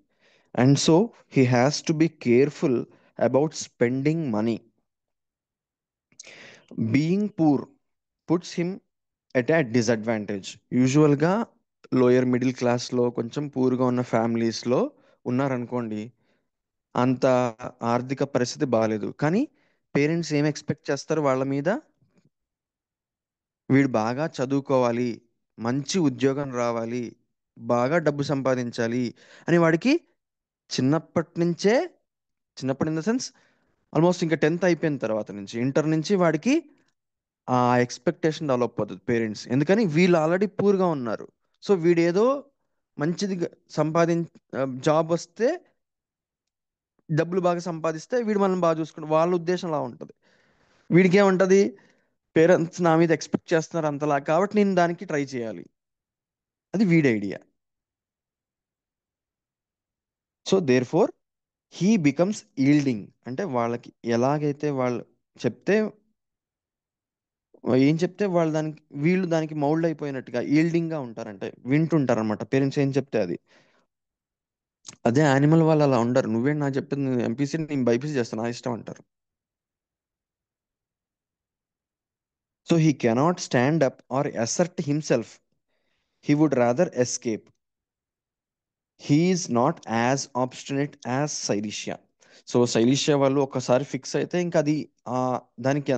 and so he has to be careful about spending money. Being poor puts him at a disadvantage. యూజువల్గా lower middle క్లాస్లో కొంచెం పూర్గా ఉన్న ఫ్యామిలీస్లో ఉన్నారనుకోండి, అంత ఆర్థిక పరిస్థితి బాగాలేదు, కానీ పేరెంట్స్ ఏం ఎక్స్పెక్ట్ చేస్తారు వాళ్ళ మీద, వీడు బాగా చదువుకోవాలి, మంచి ఉద్యోగం రావాలి, బాగా డబ్బు సంపాదించాలి అని వాడికి చిన్నప్పటి నుంచే, చిన్నప్పటి ఇన్ ద సెన్స్ ఆల్మోస్ట్ ఇంకా 10th అయిపోయిన తర్వాత నుంచి, ఇంటర్ నుంచి వాడికి ఆ ఎక్స్పెక్టేషన్ డెవలప్ అవుతుంది పేరెంట్స్. ఎందుకని వీళ్ళు ఆల్రెడీ పూర్గా ఉన్నారు, సో వీడేదో మంచిది జాబ్ వస్తే, డబ్బులు బాగా సంపాదిస్తే వీడు మనల్ని బాగా చూసుకుంటాడు, వాళ్ళ ఉద్దేశం అలా ఉంటుంది. వీడికి ఏముంటుంది, పేరెంట్స్ నా మీద ఎక్స్పెక్ట్ చేస్తున్నారు అంతలా, కాబట్టి నేను దానికి ట్రై చేయాలి, అది వీడి idea. So therefore he becomes yielding, అంటే వాళ్ళకి ఎలాగైతే వాళ్ళు చెప్తే, ఏం చెప్తే వీళ్ళు దానికి మౌల్డ్ అయిపోయినట్టుగా ఈల్డింగ్గా ఉంటారంటే వింటుంటారు అనమాట, పేరెంట్స్ ఏం చెప్తే అది. అదే యానిమల్ వాళ్ళు అలా ఉండరు, నువ్వేంటి నాకు చెప్పింది ఎంపీసీ, నేను బైపీసీ చేస్తాను, నా ఇష్టం అంటారు. So he cannot stand up or assert himself, he would rather escape. He is not as obstinate as Silicea. So Silicea వాళ్ళు ఒక్కసారి ఫిక్స్ అయితే ఇంకా అది దానికి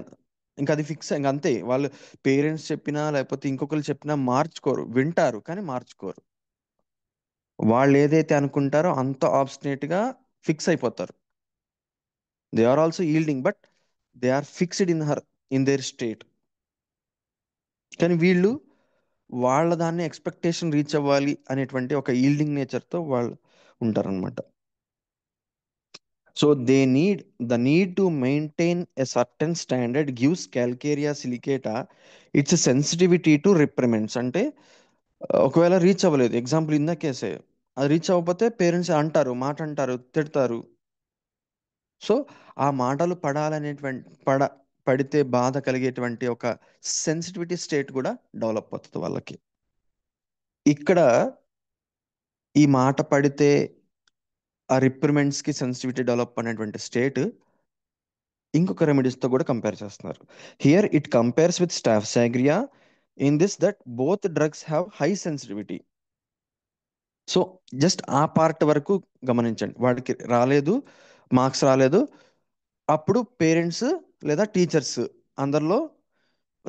ఇంకా అది ఫిక్స్, ఇంకా అంతే. వాళ్ళు పేరెంట్స్ చెప్పినా లేకపోతే ఇంకొకరు చెప్పినా మార్చుకోరు, వింటారు కానీ మార్చుకోరు. వాళ్ళు ఏదైతే అనుకుంటారో అంత ఆబ్స్టినేట్గా ఫిక్స్ అయిపోతారు. They are also yielding, but they are fixed in their state. కానీ వీళ్ళు వాళ్ళ దాన్ని ఎక్స్పెక్టేషన్ రీచ్ అవ్వాలి అనేటువంటి ఒక ఈల్డింగ్ నేచర్తో వాళ్ళు ఉంటారనమాట. So the need to maintain a certain standard gives Calcarea silicata its sensitivity to reprimands. అంటే ఒకవేళ రీచ్ అవ్వలేదు, ఎగ్జాంపుల్ ఇందా కేసే, అది రీచ్ అవ్వకపోతే పేరెంట్స్ అంటారు, మాట అంటారు, తిడతారు. సో ఆ మాటలు పడితే బాధ కలిగేటువంటి ఒక సెన్సిటివిటీ స్టేట్ కూడా డెవలప్ అవుతుంది వాళ్ళకి. ఇక్కడ ఈ మాట పడితే ఆ రిప్రిమెంట్స్కి సెన్సిటివిటీ డెవలప్ అనేటువంటి స్టేట్ ఇంకొక రెమెడీస్తో కూడా కంపేర్ చేస్తున్నారు. Here it compares with Staphysagria in this that both drugs have high sensitivity. So just ఆ పార్ట్ వరకు గమనించండి. వాడికి రాలేదు, మార్క్స్ రాలేదు, అప్పుడు పేరెంట్స్ లేదా టీచర్స్ అందరిలో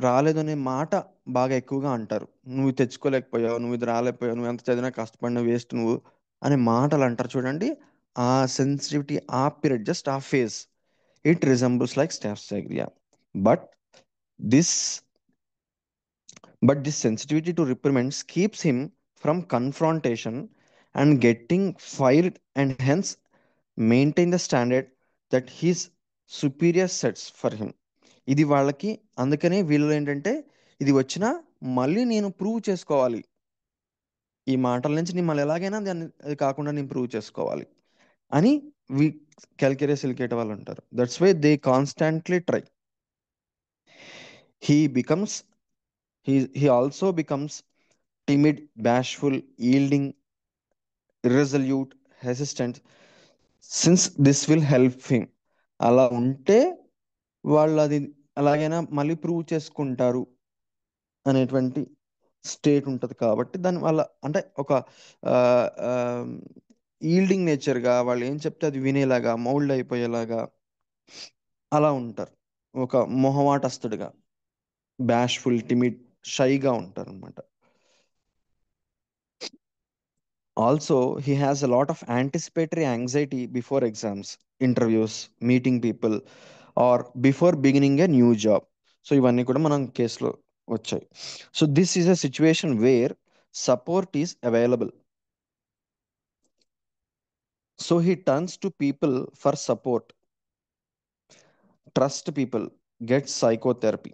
రాలేదు అనే మాట బాగా ఎక్కువగా అంటారు. నువ్వు తెచ్చుకోలేకపోయావు, నువ్వు ఇది రాలేకపోయావు, నువ్వు ఎంత చదివినా కష్టపడిన వేస్ట్ నువ్వు అనే మాటలు అంటారు చూడండి. ఆ సెన్సిటివిటీ, ఆ పీరియడ్, జస్ట్ ఆ phase, it resembles like Staphysagria. But this but this sensitivity to reprimands keeps him from confrontation and getting fired, and hence maintain the standard that his superior sets for him. ఇది వాళ్ళకి, అందుకనే వీళ్ళు ఏంటంటే ఇది వచ్చినా మళ్ళీ నేను ప్రూవ్ చేసుకోవాలి, ఈ మాటల నుంచి నేను మళ్ళీ ఎలాగైనా దాన్ని అది కాకుండా నేను ప్రూవ్ చేసుకోవాలి అని వి క్యాల్కులేస్ ఎలికేట్ వాళ్ళు ఉంటారు. That's why they constantly try. He becomes he also becomes timid, bashful, yielding, irresolute, hesitant, since this will help him. అలా ఉంటే వాళ్ళు అది అలాగైనా మళ్ళీ ప్రూవ్ చేసుకుంటారు అనేటువంటి స్టేట్ ఉంటుంది. కాబట్టి దానివల్ల అంటే ఒక ఈల్డింగ్ నేచర్గా వాళ్ళు ఏం చెప్తే అది వినేలాగా, మౌల్డ్ అయిపోయేలాగా అలా ఉంటారు. ఒక మొహమాటస్తుడిగా, బ్యాష్ఫుల్, టిమిడ్, షైగా ఉంటారు అనమాట. Also, he has a lot of anticipatory anxiety before exams, interviews, meeting people, or before beginning a new job. So ఇవన్నీ కూడా మనం కేసులో వచ్చాయి. So this is a situation where support is available. So he turns to people for support, trust people, gets psychotherapy.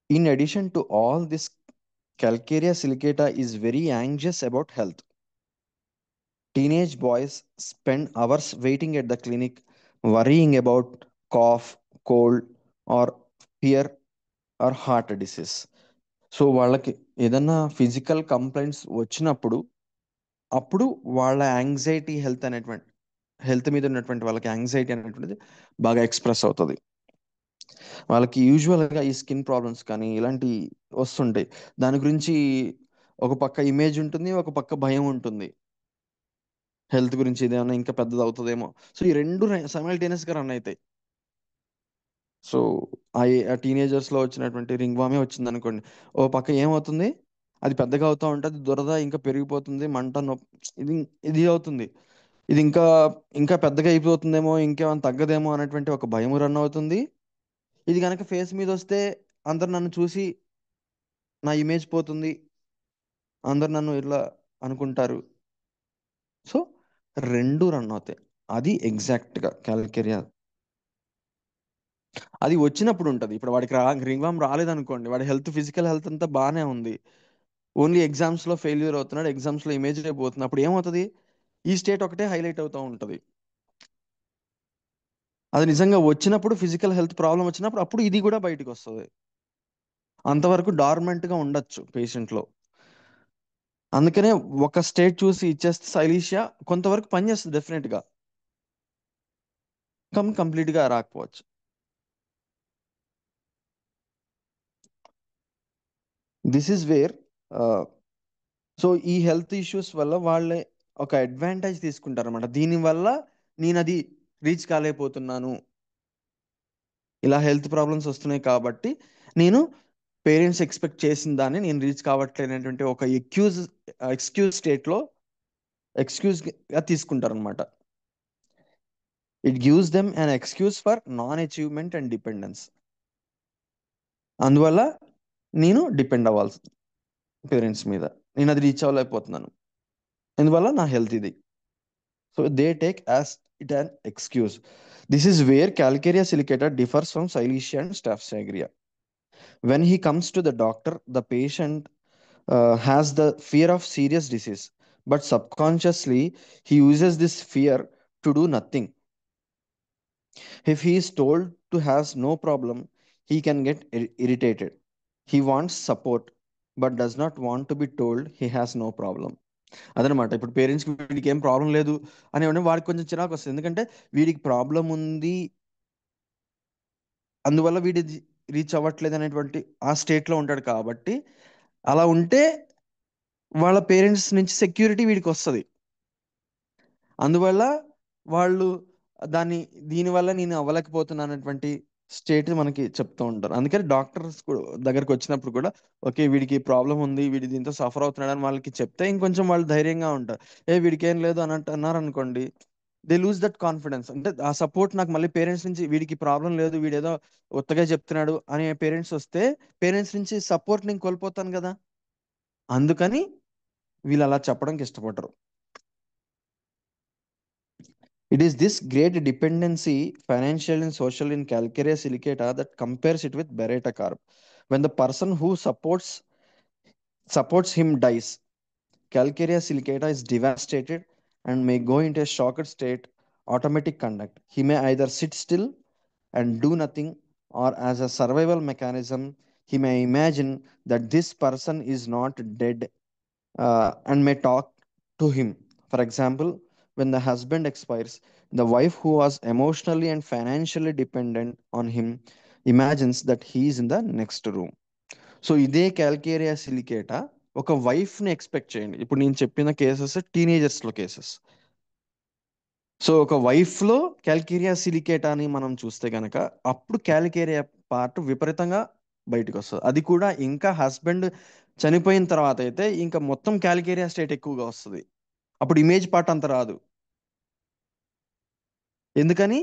In addition to all this, Calcarea silicata is very anxious about health. Teenage boys spend hours waiting at the clinic, worrying about cough, cold, or fear or heart disease. So వాళ్ళకి ఏదన్నా physical complaints వచ్చినప్పుడు అప్పుడు వాళ్ళ anxiety health మీద ఉన్నటువంటి వాళ్ళకి anxiety అనేటువంటిది బాగా ఎక్స్ప్రెస్ అవుతుంది. వాళ్ళకి యూజువల్గా ఈ స్కిన్ ప్రాబ్లమ్స్ కానీ ఇలాంటి వస్తుంటాయి. దాని గురించి ఒక పక్క ఇమేజ్ ఉంటుంది, ఒక పక్క భయం ఉంటుంది. హెల్త్ గురించి ఇదేమన్నా ఇంకా పెద్దది అవుతుందేమో. సో ఈ రెండు సైమల్టేనియస్గా రన్ అవుతాయి. సో ఆ టీనేజర్స్లో వచ్చినటువంటి రింగ్ వామే వచ్చింది అనుకోండి, ఓ పక్క ఏమవుతుంది, అది పెద్దగా అవుతూ ఉంటుంది, దురద ఇంకా పెరిగిపోతుంది, మంట, నొప్పి, ఇది ఇది అవుతుంది. ఇది ఇంకా ఇంకా పెద్దగా అయిపోతుందేమో, ఇంకేమైనా తగ్గదేమో అనేటువంటి ఒక భయం రన్ అవుతుంది. ఇది కనుక ఫేస్ మీద వస్తే అందరు నన్ను చూసి నా ఇమేజ్ పోతుంది, అందరు నన్ను ఇట్లా అనుకుంటారు. సో రెండు రన్ అవుతాయి. అది ఎగ్జాక్ట్గా క్యాల్కేరియా. అది వచ్చినప్పుడు ఉంటుంది. ఇప్పుడు వాడికి రింగ్ వామ్ రాలేదనుకోండి, వాడి ఫిజికల్ హెల్త్ అంతా బాగానే ఉంది, ఓన్లీ ఎగ్జామ్స్లో ఫెయిల్యూర్ అవుతున్నాడు, ఎగ్జామ్స్లో ఇమేజ్ అయిపోతుంది. అప్పుడు ఏమవుతుంది, ఈ స్టేట్ ఒకటే హైలైట్ అవుతూ ఉంటుంది. అది నిజంగా వచ్చినప్పుడు, ఫిజికల్ హెల్త్ ప్రాబ్లం వచ్చినప్పుడు, అప్పుడు ఇది కూడా బయటకు వస్తుంది. అంతవరకు డార్మెంట్గా ఉండొచ్చు పేషెంట్లో. అందుకనే ఒక స్టేట్ చూసి ఇచ్చేస్తే సైలీషియా కొంతవరకు పనిచేస్తుంది డెఫినెట్గా, కంప్లీట్గా రాకపోవచ్చు. దిస్ ఈజ్ వేర్ సో ఈ హెల్త్ ఇష్యూస్ వల్ల వాళ్ళే ఒక అడ్వాంటేజ్ తీసుకుంటారు అనమాట. దీనివల్ల నేను అది రీచ్ కాలేకపోతున్నాను, ఇలా హెల్త్ ప్రాబ్లమ్స్ వస్తున్నాయి కాబట్టి నేను పేరెంట్స్ ఎక్స్పెక్ట్ చేసిన దాన్ని నేను రీచ్ కావట్లేనటువంటి ఒక ఎక్స్క్యూజ్ స్టేట్లో ఎక్స్క్యూజ్గా తీసుకుంటారు అనమాట. It gives them an excuse for non achievement and dependence. అందువల్ల నేను డిపెండ్ అవ్వాల్సి పేరెంట్స్ మీద, నేను అది రీచ్ అవ్వలేకపోతున్నాను, ఎందువల్ల నా హెల్త్ ఇది. So they take as it an excuse. This is where Calcarea silicata differs from Silicea and Staphysagria. When he comes to the doctor, the patient has the fear of serious disease, but subconsciously he uses this fear to do nothing. If he is told to has no problem, he can get irritated. He wants support, but does not want to be told he has no problem. అదనమాట. ఇప్పుడు పేరెంట్స్కి వీడికి ఏం problem లేదు అని వాడికి కొంచెం చిరాకు వస్తుంది. ఎందుకంటే వీడికి ప్రాబ్లం ఉంది, అందువల్ల వీడి రీచ్ అవ్వట్లేదు అనేటువంటి ఆ స్టేట్లో ఉంటాడు. కాబట్టి అలా ఉంటే వాళ్ళ పేరెంట్స్ నుంచి సెక్యూరిటీ వీడికి వస్తుంది. అందువల్ల వాళ్ళు దాన్ని దీనివల్ల నేను అవ్వలేకపోతున్నానటువంటి స్టేట్ మనకి చెప్తూ ఉంటారు. అందుకని డాక్టర్స్ దగ్గరికి వచ్చినప్పుడు కూడా ఓకే వీడికి ప్రాబ్లం ఉంది, వీడి దీంతో సఫర్ అవుతున్నాడు అని వాళ్ళకి చెప్తే ఇంకొంచెం వాళ్ళు ధైర్యంగా ఉంటారు. వీడికి ఏం లేదు అన్నట్టు అన్నారు అనుకోండి, దే లూజ్ దట్ కాన్ఫిడెన్స్. అంటే ఆ సపోర్ట్ నాకు మళ్ళీ పేరెంట్స్ నుంచి వీడికి ప్రాబ్లం లేదు, వీడేదో ఉత్తగా చెప్తున్నాడు అనే పేరెంట్స్ వస్తే పేరెంట్స్ నుంచి సపోర్ట్ నేను కోల్పోతాను కదా. అందుకని వీళ్ళు అలా చెప్పడానికి ఇష్టపడరు. It is this great dependency, financial and social, in calcarea silicata that compares it with beretta carb. When the person who supports him dies, calcarea silicata is devastated and may go into a shocked state, automatic conduct. He may either sit still and do nothing, or as a survival mechanism, he may imagine that this person is not dead and may talk to him. For example, when the husband expires, the wife who was emotionally and financially dependent on him imagines that he is in the next room. So ఇదే calcarea సిలికేటా ఒక వైఫ్ని expect చేయండి. ఇప్పుడు నేను చెప్పిన cases టీనేజర్స్లో cases. So ఒక వైఫ్లో calcarea సిలికేటా అని మనం చూస్తే కనుక అప్పుడు క్యాల్కేరియా పార్ట్ విపరీతంగా బయటకు వస్తుంది. అది కూడా ఇంకా హస్బెండ్ చనిపోయిన తర్వాత అయితే ఇంకా మొత్తం క్యాల్కేరియా స్టేట్ ఎక్కువగా వస్తుంది. అప్పుడు ఇమేజ్ పార్ట్ అంత రాదు. ఎందుకని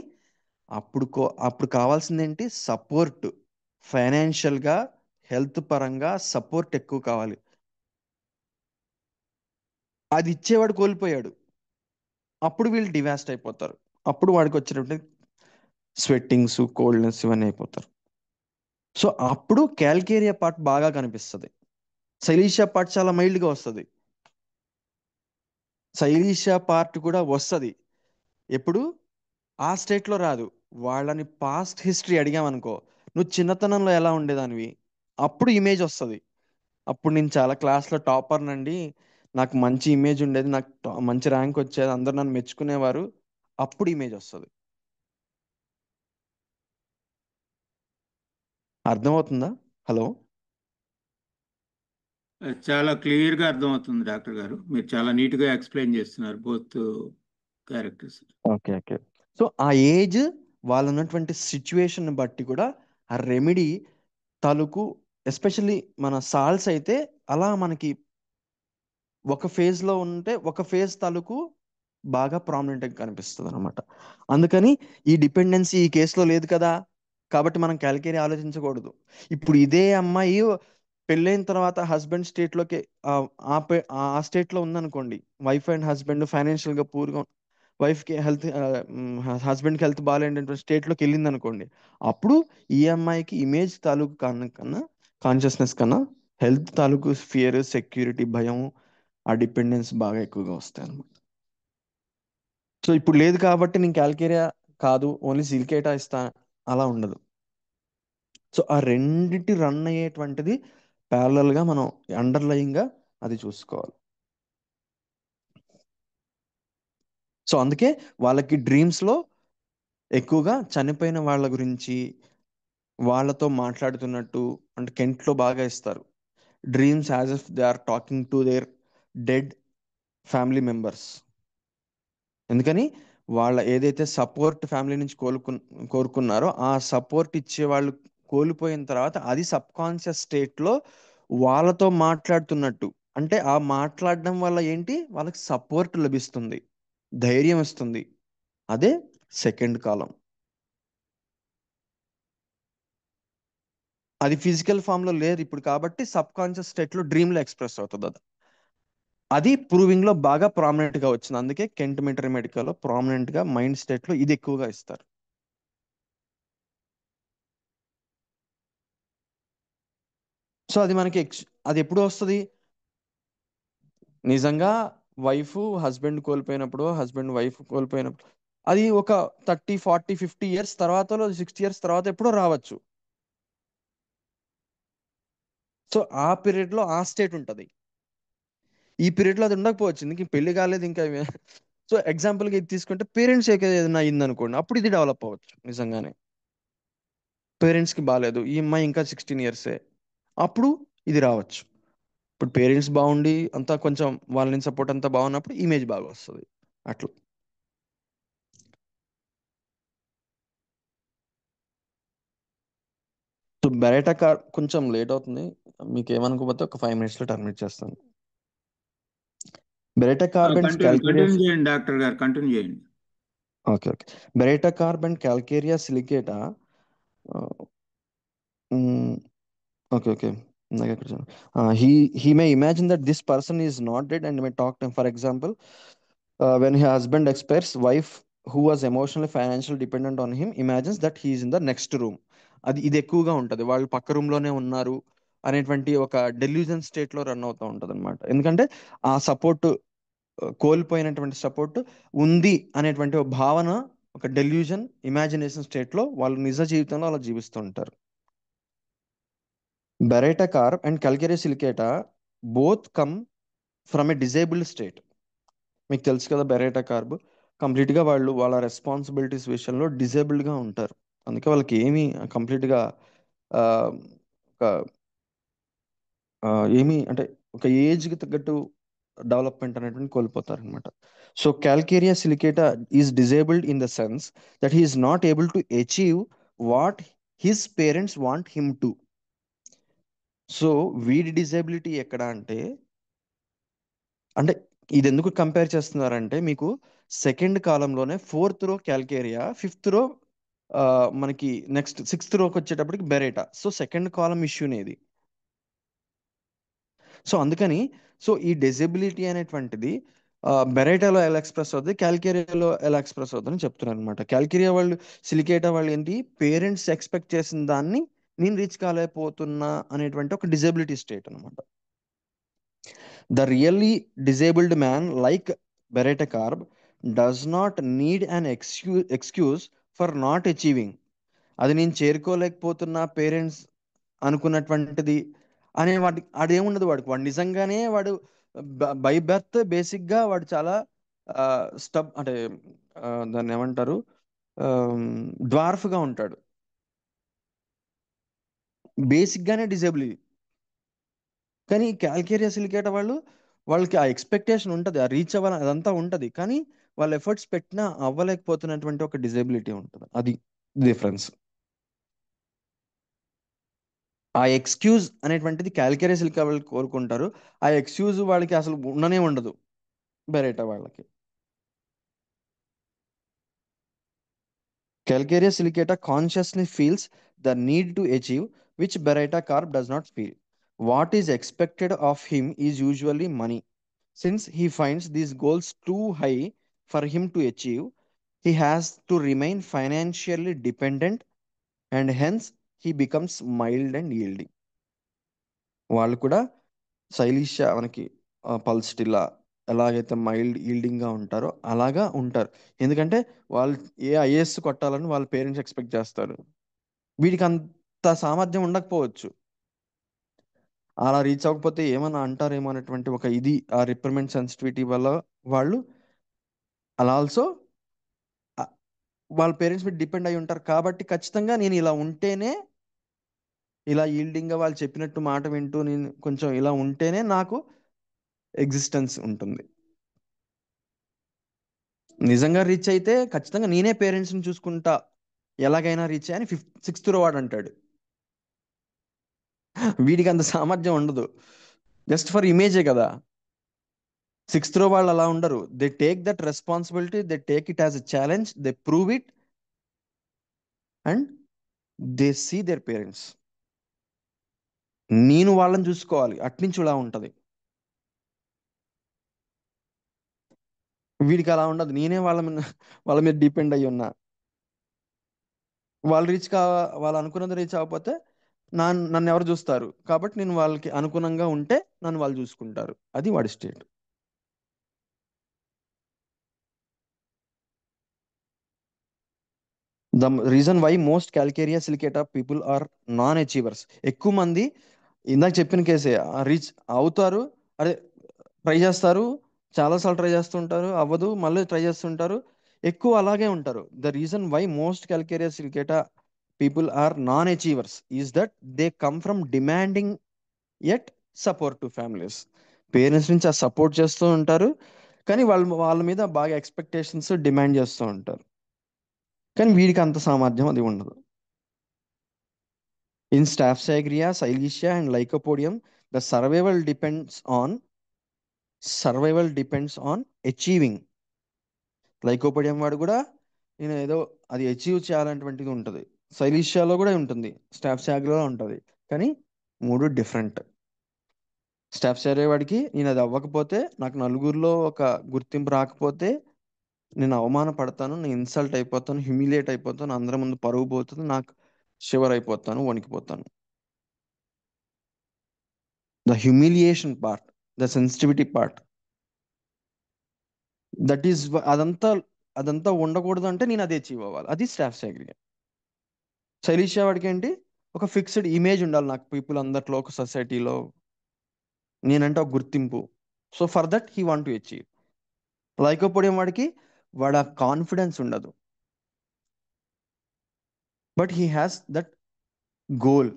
అప్పుడు కావాల్సింది ఏంటి? సపోర్ట్. ఫైనాన్షియల్గా హెల్త్ పరంగా సపోర్ట్ ఎక్కువ కావాలి. అది ఇచ్చేవాడు కోల్పోయాడు, అప్పుడు వీళ్ళు డివాస్ట్ అయిపోతారు. అప్పుడు వాడికి వచ్చినట్టు స్వెట్టింగ్స్, కోల్డ్నెస్ ఇవన్నీ అయిపోతారు. సో అప్పుడు క్యాల్కేరియా పార్ట్ బాగా కనిపిస్తుంది. సైలీషియా పార్ట్ చాలా మైల్డ్గా వస్తుంది. సైలీషియా పార్ట్ కూడా వస్తుంది, ఎప్పుడు ఆ స్టేట్లో రాదు. వాళ్ళని పాస్ట్ హిస్టరీ అడిగామనుకో, నువ్వు చిన్నతనంలో ఎలా ఉండేదానివి, అప్పుడు ఇమేజ్ వస్తుంది. అప్పుడు నేను చాలా క్లాస్లో టాపర్ నండి, నాకు మంచి ఇమేజ్ ఉండేది, నాకు మంచి ర్యాంక్ వచ్చేది, అందరు నన్ను మెచ్చుకునేవారు, అప్పుడు ఇమేజ్ వస్తుంది. అర్థమవుతుందా? హలో. చాలా క్లియర్గా అర్థమవుతుంది డాక్టర్ గారు. మీరు చాలా నీట్గా ఎక్స్ప్లెయిన్ చేస్తున్నారు both characters. Okay okay. So ఆ ఏజ్ వాళ్ళు ఉన్నటువంటి సిచ్యువేషన్ బట్టి కూడా ఆ రెమెడీ తాలూకు, ఎస్పెషల్లీ మన సాల్స్ అయితే అలా మనకి ఒక ఫేజ్లో ఉంటే ఒక ఫేజ్ తాలూకు బాగా ప్రామినెంట్గా కనిపిస్తుంది అనమాట. అందుకని ఈ డిపెండెన్సీ ఈ కేసులో లేదు కదా, కాబట్టి మనం క్యాలికేరి ఆలోచించకూడదు. ఇప్పుడు ఇదే అమ్మాయి పెళ్ళైన తర్వాత హస్బెండ్ స్టేట్లోకి ఆ స్టేట్లో ఉందనుకోండి, వైఫ్ అండ్ హస్బెండ్ ఫైనాన్షియల్గా పూర్గా, వైఫ్కి హెల్త్, హస్బెండ్కి హెల్త్ బాగాలేనటువంటి స్టేట్లోకి వెళ్ళింది అనుకోండి, అప్పుడు ఈ అమ్మాయికి ఇమేజ్ తాలూకు కన్నా కాన్షియస్నెస్ కన్నా హెల్త్ తాలూకు ఫియర్, సెక్యూరిటీ, భయం, ఆ డిపెండెన్స్ బాగా ఎక్కువగా వస్తాయి అన్నమాట. సో ఇప్పుడు లేదు కాబట్టి నేను క్యాల్కేరియా కాదు ఓన్లీ సిలికేటా ఇస్తా అలా ఉండదు. సో ఆ రెండింటి రన్ అయ్యేటువంటిది ప్యారలల్గా మనం అండర్లయింగ్గా అది చూసుకోవాలి. సో అందుకే వాళ్ళకి డ్రీమ్స్లో ఎక్కువగా చనిపోయిన వాళ్ళ గురించి వాళ్ళతో మాట్లాడుతున్నట్టు, అంటే కెంట్లో బాగా ఇస్తారు dreams, as if they are talking to their dead family members. ఎందుకని వాళ్ళ ఏదైతే సపోర్ట్ ఫ్యామిలీ నుంచి కోరుకున్నారో ఆ సపోర్ట్ ఇచ్చే వాళ్ళు కోల్పోయిన తర్వాత అది సబ్ కాన్షియస్ స్టేట్లో వాళ్ళతో మాట్లాడుతున్నట్టు. అంటే ఆ మాట్లాడడం వల్ల ఏంటి, వాళ్ళకి సపోర్ట్ లభిస్తుంది, ధైర్యం ఇస్తుంది. అదే సెకండ్ కాలం. అది ఫిజికల్ ఫామ్లో లేదు ఇప్పుడు, కాబట్టి సబ్ కాన్షియస్ స్టేట్లో డ్రీమ్లో ఎక్స్ప్రెస్ అవుతుంది. అది ప్రూవింగ్ లో బాగా ప్రామినెంట్ గా వచ్చింది. అందుకే కెంట్ మిటరీ మెడికల్ లో ప్రామినెంట్ గా మైండ్ స్టేట్ లో ఇది ఎక్కువగా ఇస్తారు. సో అది మనకి అది ఎప్పుడు వస్తుంది, నిజంగా వైఫ్ హస్బెండ్ కోల్పోయినప్పుడు, హస్బెండ్ వైఫ్ కోల్పోయినప్పుడు, అది ఒక 30, 40, 50 ఇయర్స్ తర్వాత, 60 ఇయర్స్ తర్వాత ఎప్పుడో రావచ్చు. సో ఆ పీరియడ్ లో ఆ స్టేట్ ఉంటుంది. ఈ పీరియడ్ లో అది ఉండకపోవచ్చు, ఇంక పెళ్లి కాలేదు ఇంకా. సో ఎగ్జాంపుల్ గా ఇది తీసుకుంటే పేరెంట్స్ ఏదైనా అయింది అనుకోండి, అప్పుడు ఇది డెవలప్ అవ్వచ్చు. నిజంగానే పేరెంట్స్కి బాగాలేదు, ఈ అమ్మాయి ఇంకా 16 ఇయర్సే, అప్పుడు ఇది రావచ్చు. ఇప్పుడు పేరెంట్స్ బాగుండి అంతా కొంచెం వాళ్ళ నుంచి సపోర్ట్ అంతా బాగున్నప్పుడు ఇమేజ్ బాగా వస్తుంది అట్లా. సో బెరేటా కార్ కొంచెం లేట్ అవుతుంది, మీకు ఏమనుకోకపోతే ఒక 5 minutes టర్మినేట్ చేస్తాను. బెరేటా కార్బ్ అండ్ కంటిన్యూ చేయండి డాక్టర్ గారు, కంటిన్యూ చేయండి. Okay okay. Baryta carb and Calcarea silicata. Okay okay. ఇందాక ఎక్కడ చూసాను? He may imagine that this person is not dead and may talk to him. For example, when her husband expires, wife who was emotionally financially dependent on him imagines that he is in the next room. ఇది ఎక్కువగా ఉంటుంది, వాళ్ళు పక్క room లోనే ఉన్నారు అనేటువంటి ఒక delusion స్టేట్లో రన్ అవుతూ ఉంటుంది అనమాట. ఎందుకంటే ఆ సపోర్ట్, కోల్పోయినటువంటి సపోర్ట్ ఉంది అనేటువంటి ఒక భావన, ఒక డెల్యూజన్ ఇమాజినేషన్ స్టేట్లో వాళ్ళు నిజ జీవితంలో అలా జీవిస్తూ ఉంటారు. Baryta carb and Calcarea silicata both come from a disabled state. మీకు తెలుసు కదా, బెరేటా కార్బ్ కంప్లీట్గా వాళ్ళు వాళ్ళ రెస్పాన్సిబిలిటీస్ విషయంలో డిజేబుల్డ్గా ఉంటారు. అందుకే వాళ్ళకి ఏమీ కంప్లీట్గా ఒక ఏమీ అంటే ఒక ఏజ్కి తగ్గట్టు డెవలప్మెంట్ అనేటువంటి కోల్పోతారు అనమాట. So Calcarea silicata is disabled in the sense that he is not able to achieve what his parents want him to. So వీడి డిజేబిలిటీ ఎక్కడ అంటే, అంటే ఇది ఎందుకు కంపేర్ చేస్తున్నారంటే, మీకు సెకండ్ కాలంలోనే 4th రో క్యాల్కేరియా, 5th రో మనకి నెక్స్ట్ 6th రోకి వచ్చేటప్పటికి బెరేటా. సో సెకండ్ కాలం ఇష్యూనే ఇది. సో అందుకని సో ఈ డిజబిలిటీ అనేటువంటిది బెరేటాలో ఎలా ఎక్స్ప్రెస్ అవుతుంది, క్యాల్కేరియాలో ఎలా ఎక్స్ప్రెస్ అవుతుందని చెప్తున్నారు అనమాట. క్యాల్కేరియా వాళ్ళు, సిలికేటా వాళ్ళు ఏంటి, పేరెంట్స్ ఎక్స్పెక్ట్ చేసిన దాన్ని నేను రీచ్ కాలేకపోతున్నా అనేటువంటి ఒక డిజబిలిటీ స్టేట్ అనమాట. The really disabled man like Baryta carb does not need an excuse for not achieving. అది నేను చేరుకోలేకపోతున్నా పేరెంట్స్ అనుకున్నటువంటిది అనే అదేముండదు వాడికి. వాడు నిజంగానే వాడు బై బర్త్ బేసిక్గా వాడు చాలా అంటే దాన్ని ఏమంటారు, డ్వార్ఫ్గా ఉంటాడు, బేసిక్గానే డిజేబుల్. కానీ క్యాల్కేరియా సిలికేటా వాళ్ళకి ఆ ఎక్స్పెక్టేషన్ ఉంటుంది, ఆ రీచ్ అవ్వాలని అదంతా ఉంటుంది, కానీ వాళ్ళు ఎఫర్ట్స్ పెట్టినా అవ్వలేకపోతున్నటువంటి ఒక డిజేబిలిటీ ఉంటుంది. అది డిఫరెన్స్. ఆ ఎక్స్క్యూజ్ అనేటువంటిది క్యాల్కేరియా సిలికా వాళ్ళు కోరుకుంటారు, ఆ ఎక్స్క్యూజ్ వాళ్ళకి అసలు ఉండనే ఉండదు బెరేటా వాళ్ళకి. Calcarea silicata consciously feels the need to achieve, which Beretta Carp does not feel. What is expected of him is usually money. Since he finds these goals too high for him to achieve, he has to remain financially dependent and hence he becomes mild and yielding. వాళ్ళు కూడా శైలిష మనకి pulsatilla ఎలాగైతే mild ఈల్డింగ్గా ఉంటారో అలాగా ఉంటారు. ఎందుకంటే వాళ్ళు ఏ IAS కొట్టాలని వాళ్ళ పేరెంట్స్ ఎక్స్పెక్ట్ చేస్తారు, వీడికి అంత సామర్థ్యం ఉండకపోవచ్చు, అలా రీచ్ అవ్వకపోతే ఏమన్నా అంటారేమో అనేటువంటి ఒక ఇది ఆ రిప్రమెంట్ సెన్సిటివిటీ వల్ల వాళ్ళు అలా ఆల్సో వాళ్ళ పేరెంట్స్ మీద డిపెండ్ అయి ఉంటారు. కాబట్టి ఖచ్చితంగా నేను ఇలా ఉంటేనే, ఇలా ఈల్డింగ్గా వాళ్ళు చెప్పినట్టు మాట వింటూ నేను కొంచెం ఇలా ఉంటేనే నాకు ఎగ్జిస్టెన్స్ ఉంటుంది. నిజంగా రీచ్ అయితే ఖచ్చితంగా నేనే పేరెంట్స్ని చూసుకుంటా, ఎలాగైనా రీచ్ అని 6th రో వాడు అంటాడు. వీడికి అంత సామర్థ్యం ఉండదు, జస్ట్ ఫర్ ఇమేజే కదా. 6th రో వాళ్ళు అలా ఉండరు, they take that responsibility, they take it as a challenge, they prove it and they see their parents. నేను వాళ్ళని చూసుకోవాలి అట్నుంచి ఇలా ఉంటుంది. వీడికి అలా ఉండదు, నేనే వాళ్ళ మీద డిపెండ్ అయ్యి ఉన్నా, వాళ్ళు వాళ్ళు అనుకున్నది రీచ్ అవ్వకపోతే నన్ను ఎవరు చూస్తారు, కాబట్టి నేను వాళ్ళకి అనుగుణంగా ఉంటే నన్ను వాళ్ళు చూసుకుంటారు. అది వాడి state. The reason why most Calcarea silicata people are non achievers. ఎక్కువ మంది ఇందాక చెప్పిన కేసే, రీచ్ అవుతారు, అదే ట్రై చేస్తారు, చాలాసార్లు ట్రై చేస్తుంటారు, అవ్వదు, మళ్ళీ ట్రై చేస్తుంటారు, ఎక్కువ అలాగే ఉంటారు. The reason why most Calcarea silicata people are non achievers is that they come from demanding yet supportive families. Parents నుంచి ఆ సపోర్ట్ చేస్తూ ఉంటారు, కానీ వాళ్ళ మీద బాగా ఎక్స్పెక్టేషన్స్ డిమాండ్ చేస్తూ ఉంటారు. కానీ వీడికి అంత సామర్థ్యం అది ఉండదు. In Staphysagria, Silicea and Lycopodium the survival depends on achieving. Lycopodium వాడు కూడా నేను ఏదో అది అచీవ్ చేయాలన్నటువంటిది ఉంటుంది. సైలీషియాలో కూడా ఉంటుంది, స్టాఫ్సాగ్రియాలో ఉంటుంది, కానీ మూడు డిఫరెంట్. స్టాఫ్సాగ్రియా వాడికి నేను అది అవ్వకపోతే, నాకు నలుగురిలో ఒక గుర్తింపు రాకపోతే నేను అవమానపడతాను, నేను ఇన్సల్ట్ అయిపోతాను, హ్యూమిలియేట్ అయిపోతాను, అందరి ముందు పరువు పోతుంది, నాకు షివర్ అయిపోతాను, వణికిపోతాను. The humiliation part, the sensitivity part, that is అదంతా అదంతా ఉండకూడదు అంటే నేను అది అచీవ్ అవ్వాలి. అది స్టాఫ్సాగ్రియా. శైలీషా వాడికి ఏంటి, ఒక ఫిక్స్డ్ ఇమేజ్ ఉండాలి నాకు పీపుల్ అందరిలో, ఒక సొసైటీలో నేనంటే ఒక గుర్తింపు. So for that he want to achieve. Lycopodium వాడికి వాడు ఆ కాన్ఫిడెన్స్ ఉండదు, but he has that goal,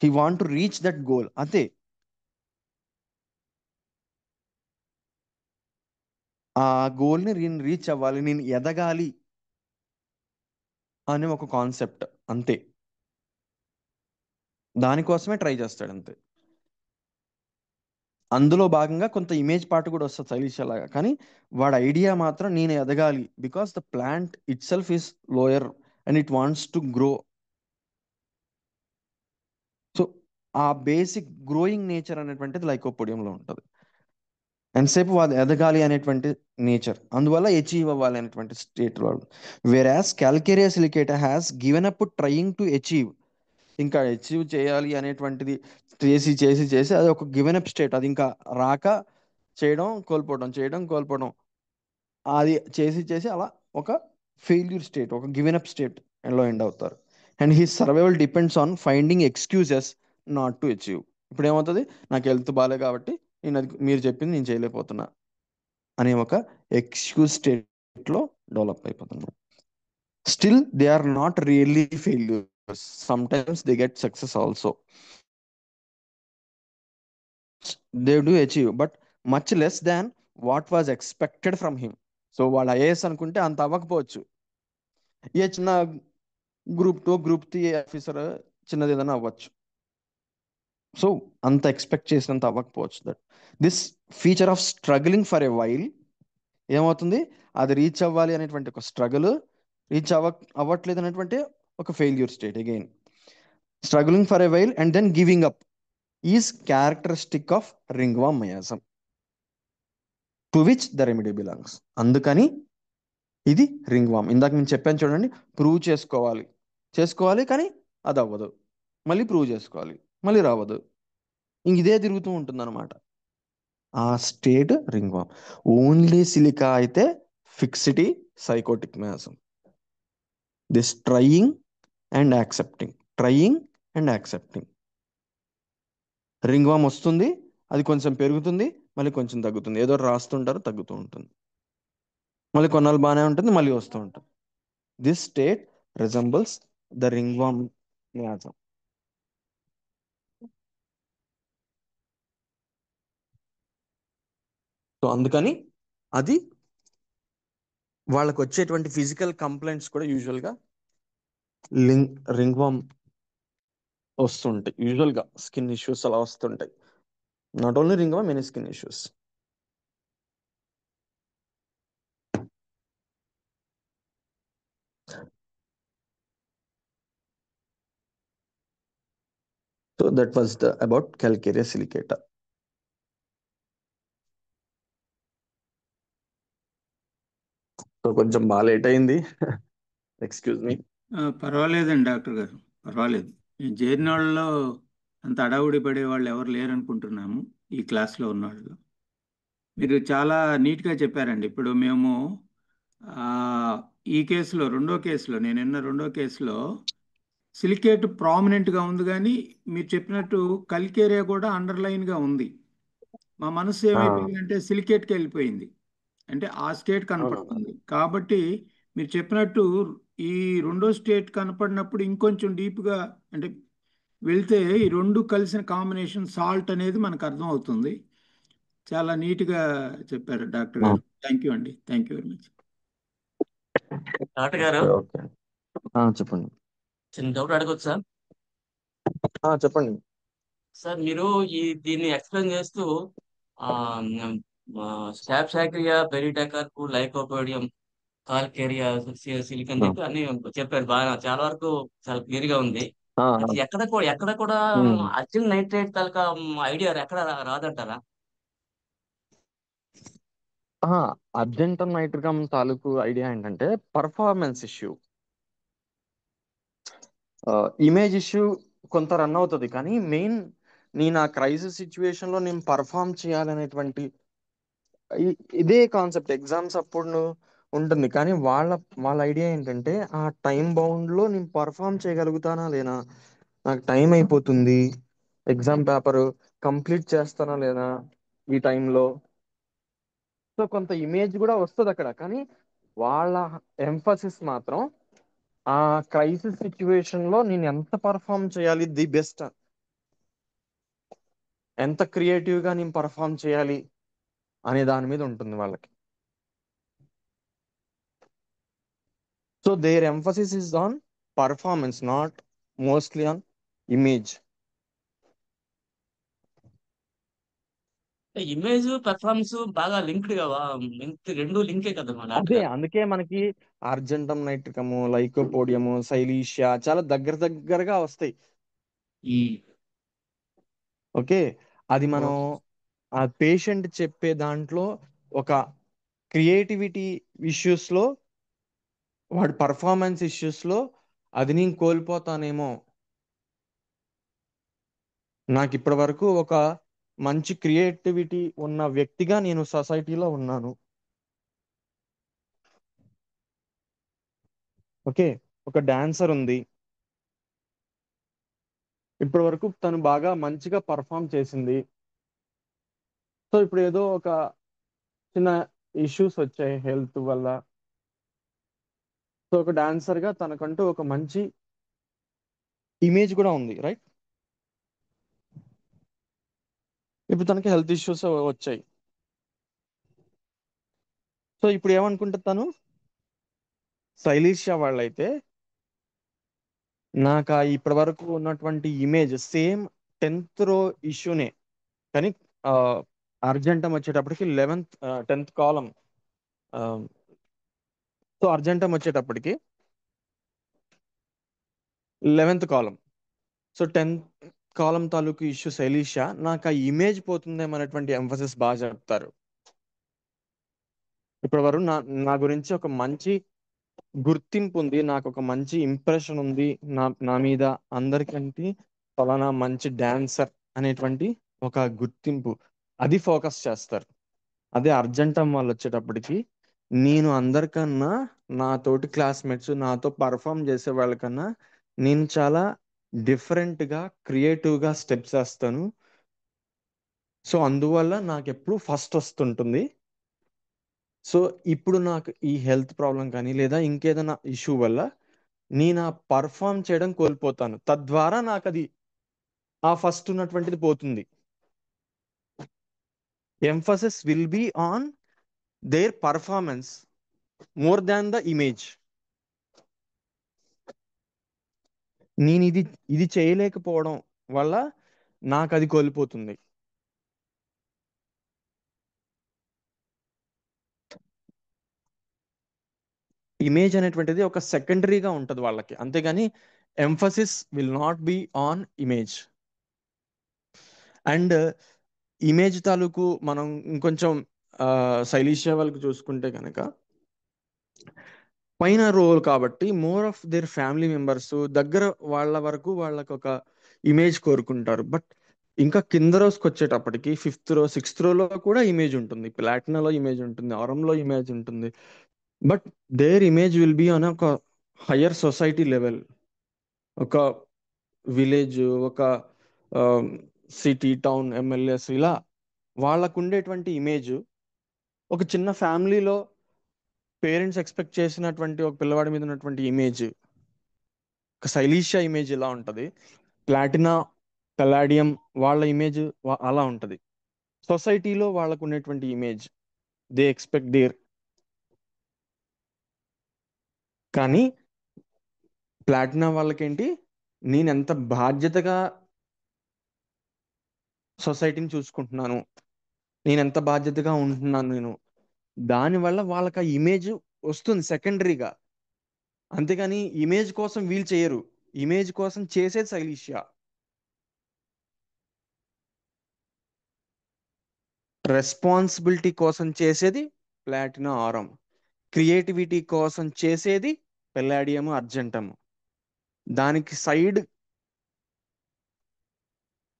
he want to reach that goal. అంతే. ఆ గోల్ని నేను రీచ్ అవ్వాలి, నేను ఎదగాలి అనే ఒక కాన్సెప్ట్, అంతే. దానికోసమే ట్రై చేస్తాడు, అంతే. అందులో భాగంగా కొంత ఇమేజ్ పార్ట్ కూడా వస్తుంది శైలీష లాగా, కానీ వాడి ఐడియా మాత్రం నేను ఎదగాలి, because the plant it self is lower and it wants to grow. So ఆ బేసిక్ గ్రోయింగ్ నేచర్ అనేటువంటిది లైకోపోడియంలో ఉంటుంది. ఎంతసేపు అది ఎదగాలి అనేటువంటి నేచర్, అందువల్ల అచీవ్ అవ్వాలి అనేటువంటి స్టేట్లో. Whereas Calcarea silicata has given up trying to achieve. ఇంకా అచీవ్ చేయాలి అనేటువంటిది చేసి చేసి చేసి అది ఒక గివెన్ అప్ స్టేట్, అది ఇంకా రాక చేయడం కోల్పోవడం, చేయడం కోల్పోవడం, అది చేసి చేసి అలా ఒక ఫెయిల్యూర్ స్టేట్, ఒక గివెన్ అప్ స్టేట్ లో ఎండ్ అవుతారు. And he survival depends on finding excuses not to achieve. ఇప్పుడు ఏమవుతుంది, నాకు హెల్త్ బాగాలే కాబట్టి నేను అది మీరు చెప్పింది నేను చేయలేకపోతున్నా అనే ఒక ఎక్స్క్యూజ్ స్టేట్లో డెవలప్ అయిపోతున్నాను. Still they are not really failures, sometimes they get success also. They do achieve but much less than what was expected from him. So వాడు ఐఏఎస్ అనుకుంటే అంత అవ్వకపోవచ్చు, ఏ చిన్న గ్రూప్ 2 గ్రూప్ 3 ఆఫీసర్ చిన్నది ఏదైనా అవ్వచ్చు. సో అంత ఎక్స్పెక్ట్ చేసినంత అవ్వకపోవచ్చు. That this feature of struggling for a while ఏమవుతుంది, అది రీచ్ అవ్వాలి అనేటువంటి ఒక స్ట్రగుల్, రీచ్ అవ్వట్లేదు అనేటువంటి ఒక failure state. Again struggling for a while and then giving up is characteristic of ringworm miasm, to which the remedy belongs. అందుకని ఇది రింగ్వామ్. ఇందాక నేను చెప్పాను చూడండి, ప్రూవ్ చేసుకోవాలి చేసుకోవాలి కానీ అది అవ్వదు, మళ్ళీ ప్రూవ్ చేసుకోవాలి, మళ్ళీ రావదు, ఇంక ఇదే తిరుగుతూ ఉంటుంది అనమాట. ఆ స్టేట్ రింగ్వామ్. ఓన్లీ సిలికా అయితే fixity, psychotic miasm. This trying and accepting, trying and accepting. Ringworm వస్తుంది, అది కొంచెం పెరుగుతుంది, మళ్ళీ కొంచెం తగ్గుతుంది, ఏదో రాస్తుంటారు తగ్గుతూ ఉంటుంది, మళ్ళీ కొన్నాళ్ళు బాగానే ఉంటుంది, మళ్ళీ వస్తూ ఉంటుంది. This state resembles the ringworm miasm. So అందుకని అది వాళ్ళకు వచ్చేటువంటి ఫిజికల్ కంప్లైంట్స్ కూడా యూజువల్గా రింగ్వామ్ వస్తుంటాయి. యూజువల్గా స్కిన్ ఇష్యూస్ అలా వస్తుంటాయి. Not only ringworm, many skin issues. So that was the about calcarea silicata. So కొంచెం బాగా లేట్ అయింది, ఎక్స్క్యూజ్ మీ. పర్వాలేదండి డాక్టర్ గారు, పర్వాలేదు. నేను చేరిన వాళ్ళలో అంత అడావుడి పడే వాళ్ళు ఎవరు లేరనుకుంటున్నాము ఈ క్లాస్లో ఉన్న వాళ్ళు. మీరు చాలా నీట్గా చెప్పారండి. ఇప్పుడు మేము ఆ, ఈ కేసులో నేను విన్న రెండో కేసులో సిలికేట్ ప్రామినెంట్గా ఉంది, కానీ మీరు చెప్పినట్టు కల్కేరియా కూడా అండర్లైన్గా ఉంది. మా మనసు ఏమైపోయింది అంటే సిలికేట్కి వెళ్ళిపోయింది, అంటే ఆ స్టేట్ కనపడుతుంది. కాబట్టి మీరు చెప్పినట్టు ఈ రెండో స్టేట్ కనపడినప్పుడు ఇంకొంచెం డీప్గా, అంటే వెళ్తే ఈ రెండు కలిసిన కాంబినేషన్ సాల్ట్ అనేది మనకు అర్థం అవుతుంది. చాలా నీట్గా చెప్పారు డాక్టర్ గారు. థ్యాంక్ యూ అండి. Thank you very much. Doctor గారు ఓకే చెప్పండి. చిన్న డౌట్ అడగొచ్చు సార్? చెప్పండి. సార్ మీరు దీన్ని ఎక్స్ప్లెయిన్ చేస్తూ స్టాప్సాక్రియా, పెరిటెకార్పు, లైకోపోడియం, కాల్కేరియా, సిలికన్ చెప్పి అన్ని చెప్పారు. బాగా చాలా వరకు చాలా క్లియర్ గా ఉంది. ఆ, అది ఎక్కడ కూడా ఉమ్. అర్జున్ నైట్రేట్ తాలూకా ఐడియా ఎక్కడ రాదంటారా? అర్జెంటమ్ నైట్రికమ్ తాలూకు ఐడియా ఏంటంటే పర్ఫార్మెన్స్ ఇష్యూ, ఇమేజ్ ఇష్యూ కొంత రన్ అవుతుంది. కానీ మెయిన్ నేను ఆ క్రైసిస్ సిచ్యువేషన్ లో నేను పర్ఫామ్ చేయాలనేటువంటి ఇదే కాన్సెప్ట్ ఎగ్జామ్స్ అప్పుడు ఉంటుంది. కానీ వాళ్ళ వాళ్ళ ఐడియా ఏంటంటే ఆ టైం బౌండ్ లో నేను పర్ఫామ్ చేయగలుగుతానా లేనా, నాకు టైం అయిపోతుంది, ఎగ్జామ్ పేపర్ కంప్లీట్ చేస్తానా లేదా ఈ టైంలో. సో కొంత ఇమేజ్ కూడా వస్తుంది అక్కడ. కానీ వాళ్ళ ఎంఫసిస్ మాత్రం ఆ క్రైసిస్ సిచ్యువేషన్ లో నేను ఎంత పర్ఫామ్ చేయాలి ది బెస్ట్, ఎంత క్రియేటివ్ గా నేను పర్ఫామ్ చేయాలి అనే దాని మీద ఉంటుంది వాళ్ళకి. So their emphasis is on performance, not mostly on image. Image performance బాగా లింక్డ్ గా రెండు లింకే కదా మా డాక్టర్ అదే గారు. అందుకే మనకి ఆర్జెంటమ్ నైట్రికము, లైకోపోడియము, సైలీషియా చాలా దగ్గరగా వస్తాయి. ఉమ్. ఓకే, అది మనం ఓకే. ఆ పేషెంట్ చెప్పే దాంట్లో ఒక క్రియేటివిటీ ఇష్యూస్ లో, వాడి పర్ఫార్మెన్స్ ఇష్యూస్ లో అది నేను కోల్పోతానేమో, నాకు ఇప్పటి వరకు ఒక మంచి క్రియేటివిటీ ఉన్న వ్యక్తిగా నేను సొసైటీలో ఉన్నాను. ఓకే, ఒక డాన్సర్ ఉంది, ఇప్పటి వరకు తను బాగా మంచిగా పర్ఫామ్ చేసింది. సో ఇప్పుడు ఏదో ఒక చిన్న ఇష్యూస్ వచ్చాయి హెల్త్ వల్ల. సో ఒక డాన్సర్ గా తనకంటూ ఒక మంచి ఇమేజ్ కూడా ఉంది, రైట్? ఇప్పుడు తనకి హెల్త్ ఇష్యూస్ వచ్చాయి. సో ఇప్పుడు ఏమనుకుంటుంది తను, శైలీష వాళ్ళైతే నాకు ఇప్పటి వరకు ఉన్నటువంటి ఇమేజ్ సేమ్ 10th రో ఇష్యూనే. కానీ అర్జెంటం వచ్చేటప్పటికి 10th కాలం. సో అర్జెంటం వచ్చేటప్పటికి 11th కాలం. సో 10th కాలం తాలూకు ఇష్యూ శైలీష, నాకు ఆ ఇమేజ్ పోతుందేమో అనేటువంటి ఎంఫసిస్ బాగా చెప్తారు. ఇప్పటి వరకు నా నా గురించి ఒక మంచి గుర్తింపు ఉంది, నాకు ఒక మంచి ఇంప్రెషన్ ఉంది నా మీద అందరికంటే, ఫలానా మంచి డాన్సర్ అనేటువంటి ఒక గుర్తింపు, అది ఫోకస్ చేస్తారు. అదే అర్జెంటమ్ వాళ్ళు వచ్చేటప్పటికి నేను అందరికన్నా, నా తోటి క్లాస్మేట్స్ నాతో పర్ఫామ్ చేసే వాళ్ళకన్నా నేను చాలా డిఫరెంట్గా క్రియేటివ్గా స్టెప్స్ వేస్తాను. సో అందువల్ల నాకు ఎప్పుడు ఫస్ట్ వస్తుంటుంది. సో ఇప్పుడు నాకు ఈ హెల్త్ ప్రాబ్లం కానీ లేదా ఇంకేదైనా ఇష్యూ వల్ల నేను ఆ పర్ఫామ్ చేయడం కోల్పోతాను, తద్వారా నాకు అది ఆ ఫస్ట్ ఉన్నటువంటిది పోతుంది. Emphasis will be on their performance more than the image. నేను ఇది చేయలేకపోవడం వల్ల నాకు అది కోల్పోతుంది. ఇమేజ్ అనేటువంటిది ఒక సెకండరీగా ఉంటుంది వాళ్ళకి, అంతేగాని emphasis will not be on image. And image తాలూకు మనం ఇంకొంచెం శైలీష వాళ్ళకి చూసుకుంటే కనుక పైన రోల్ కాబట్టి more of their family members దగ్గర వాళ్ళ వరకు వాళ్ళకి ఒక ఇమేజ్ కోరుకుంటారు. బట్ ఇంకా కింద రోజుకి వచ్చేటప్పటికి 5th రో 6th రోలో కూడా ఇమేజ్ ఉంటుంది, ప్లాటినాలో ఇమేజ్ ఉంటుంది, ఆరంలో ఇమేజ్ ఉంటుంది. But their image will be on ఒక హయ్యర్ సొసైటీ లెవెల్, ఒక విలేజ్, ఒక సిటీ, టౌన్, ఎమ్మెల్యేస్, ఇలా వాళ్ళకు ఉండేటువంటి ఇమేజ్ ఒక చిన్న ఫ్యామిలీలో పేరెంట్స్ ఎక్స్పెక్ట్ చేసినటువంటి ఒక పిల్లవాడి మీద ఉన్నటువంటి ఇమేజ్, ఒక శైలీష ఇమేజ్ ఇలా ఉంటుంది. ప్లాటినా, పల్లాడియం వాళ్ళ ఇమేజ్ అలా ఉంటుంది. సొసైటీలో వాళ్ళకు ఉన్నటువంటి ఇమేజ్ దే ఎక్స్పెక్ట్ దేర్. కానీ ప్లాటినా వాళ్ళకేంటి, నేను ఎంత బాధ్యతగా సొసైటీని చూసుకుంటున్నాను, నేను ఎంత బాధ్యతగా ఉంటున్నాను నేను, దానివల్ల వాళ్ళకి ఆ ఇమేజ్ వస్తుంది సెకండరీగా. అంతేగాని ఇమేజ్ కోసం వీళ్ళు చేయరు, ఇమేజ్ కోసం చేసేది శైలీషియా. రెస్పాన్సిబిలిటీ కోసం చేసేది ప్లాటినా ఆరం, క్రియేటివిటీ కోసం చేసేది పెల్లాడియం అర్జెంటం. దానికి సైడ్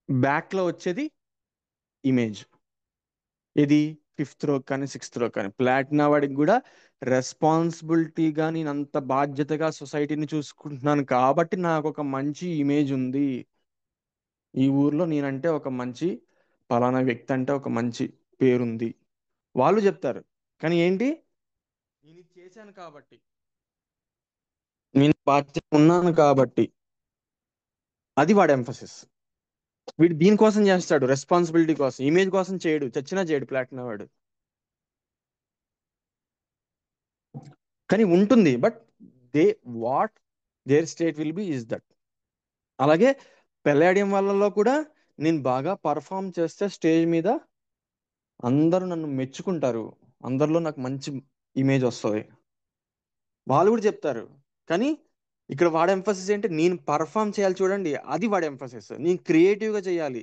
బ్యాక్ లో వచ్చేది ఇమేజ్. ఇది ఫిఫ్త్ రో కానీ సిక్స్త్ రో కానీ ప్లాటినా వాడికి కూడా రెస్పాన్సిబిలిటీగా నేను అంత బాధ్యతగా సొసైటీని చూసుకుంటున్నాను కాబట్టి నాకు ఒక మంచి ఇమేజ్ ఉంది, ఈ ఊర్లో నేనంటే ఒక మంచి పలానా వ్యక్తి అంటే ఒక మంచి పేరుంది వాళ్ళు చెప్తారు. కానీ ఏంటి, నేను ఇది చేశాను కాబట్టి, నేను బాధ్యత ఉన్నాను కాబట్టి, అది వాడి ఎంఫసిస్. వీడు దీనికోసం చేస్తాడు, రెస్పాన్సిబిలిటీ కోసం, ఇమేజ్ కోసం చేయడు, చచ్చినా చేయడు ప్లాటినా వాడు. కానీ ఉంటుంది, but they what their state will be is that. అలాగే పెల్లాడియం వాళ్ళలో కూడా నేను బాగా పర్ఫామ్ చేస్తే స్టేజ్ మీద అందరూ నన్ను మెచ్చుకుంటారు, అందరిలో నాకు మంచి ఇమేజ్ వస్తుంది, వాళ్ళు కూడా చెప్తారు. కానీ ఇక్కడ వాడి ఎంఫసిస్ ఏంటి, నేను పర్ఫామ్ చేయాలి చూడండి, అది వాడి ఎంఫసిస్. నేను క్రియేటివ్గా చేయాలి,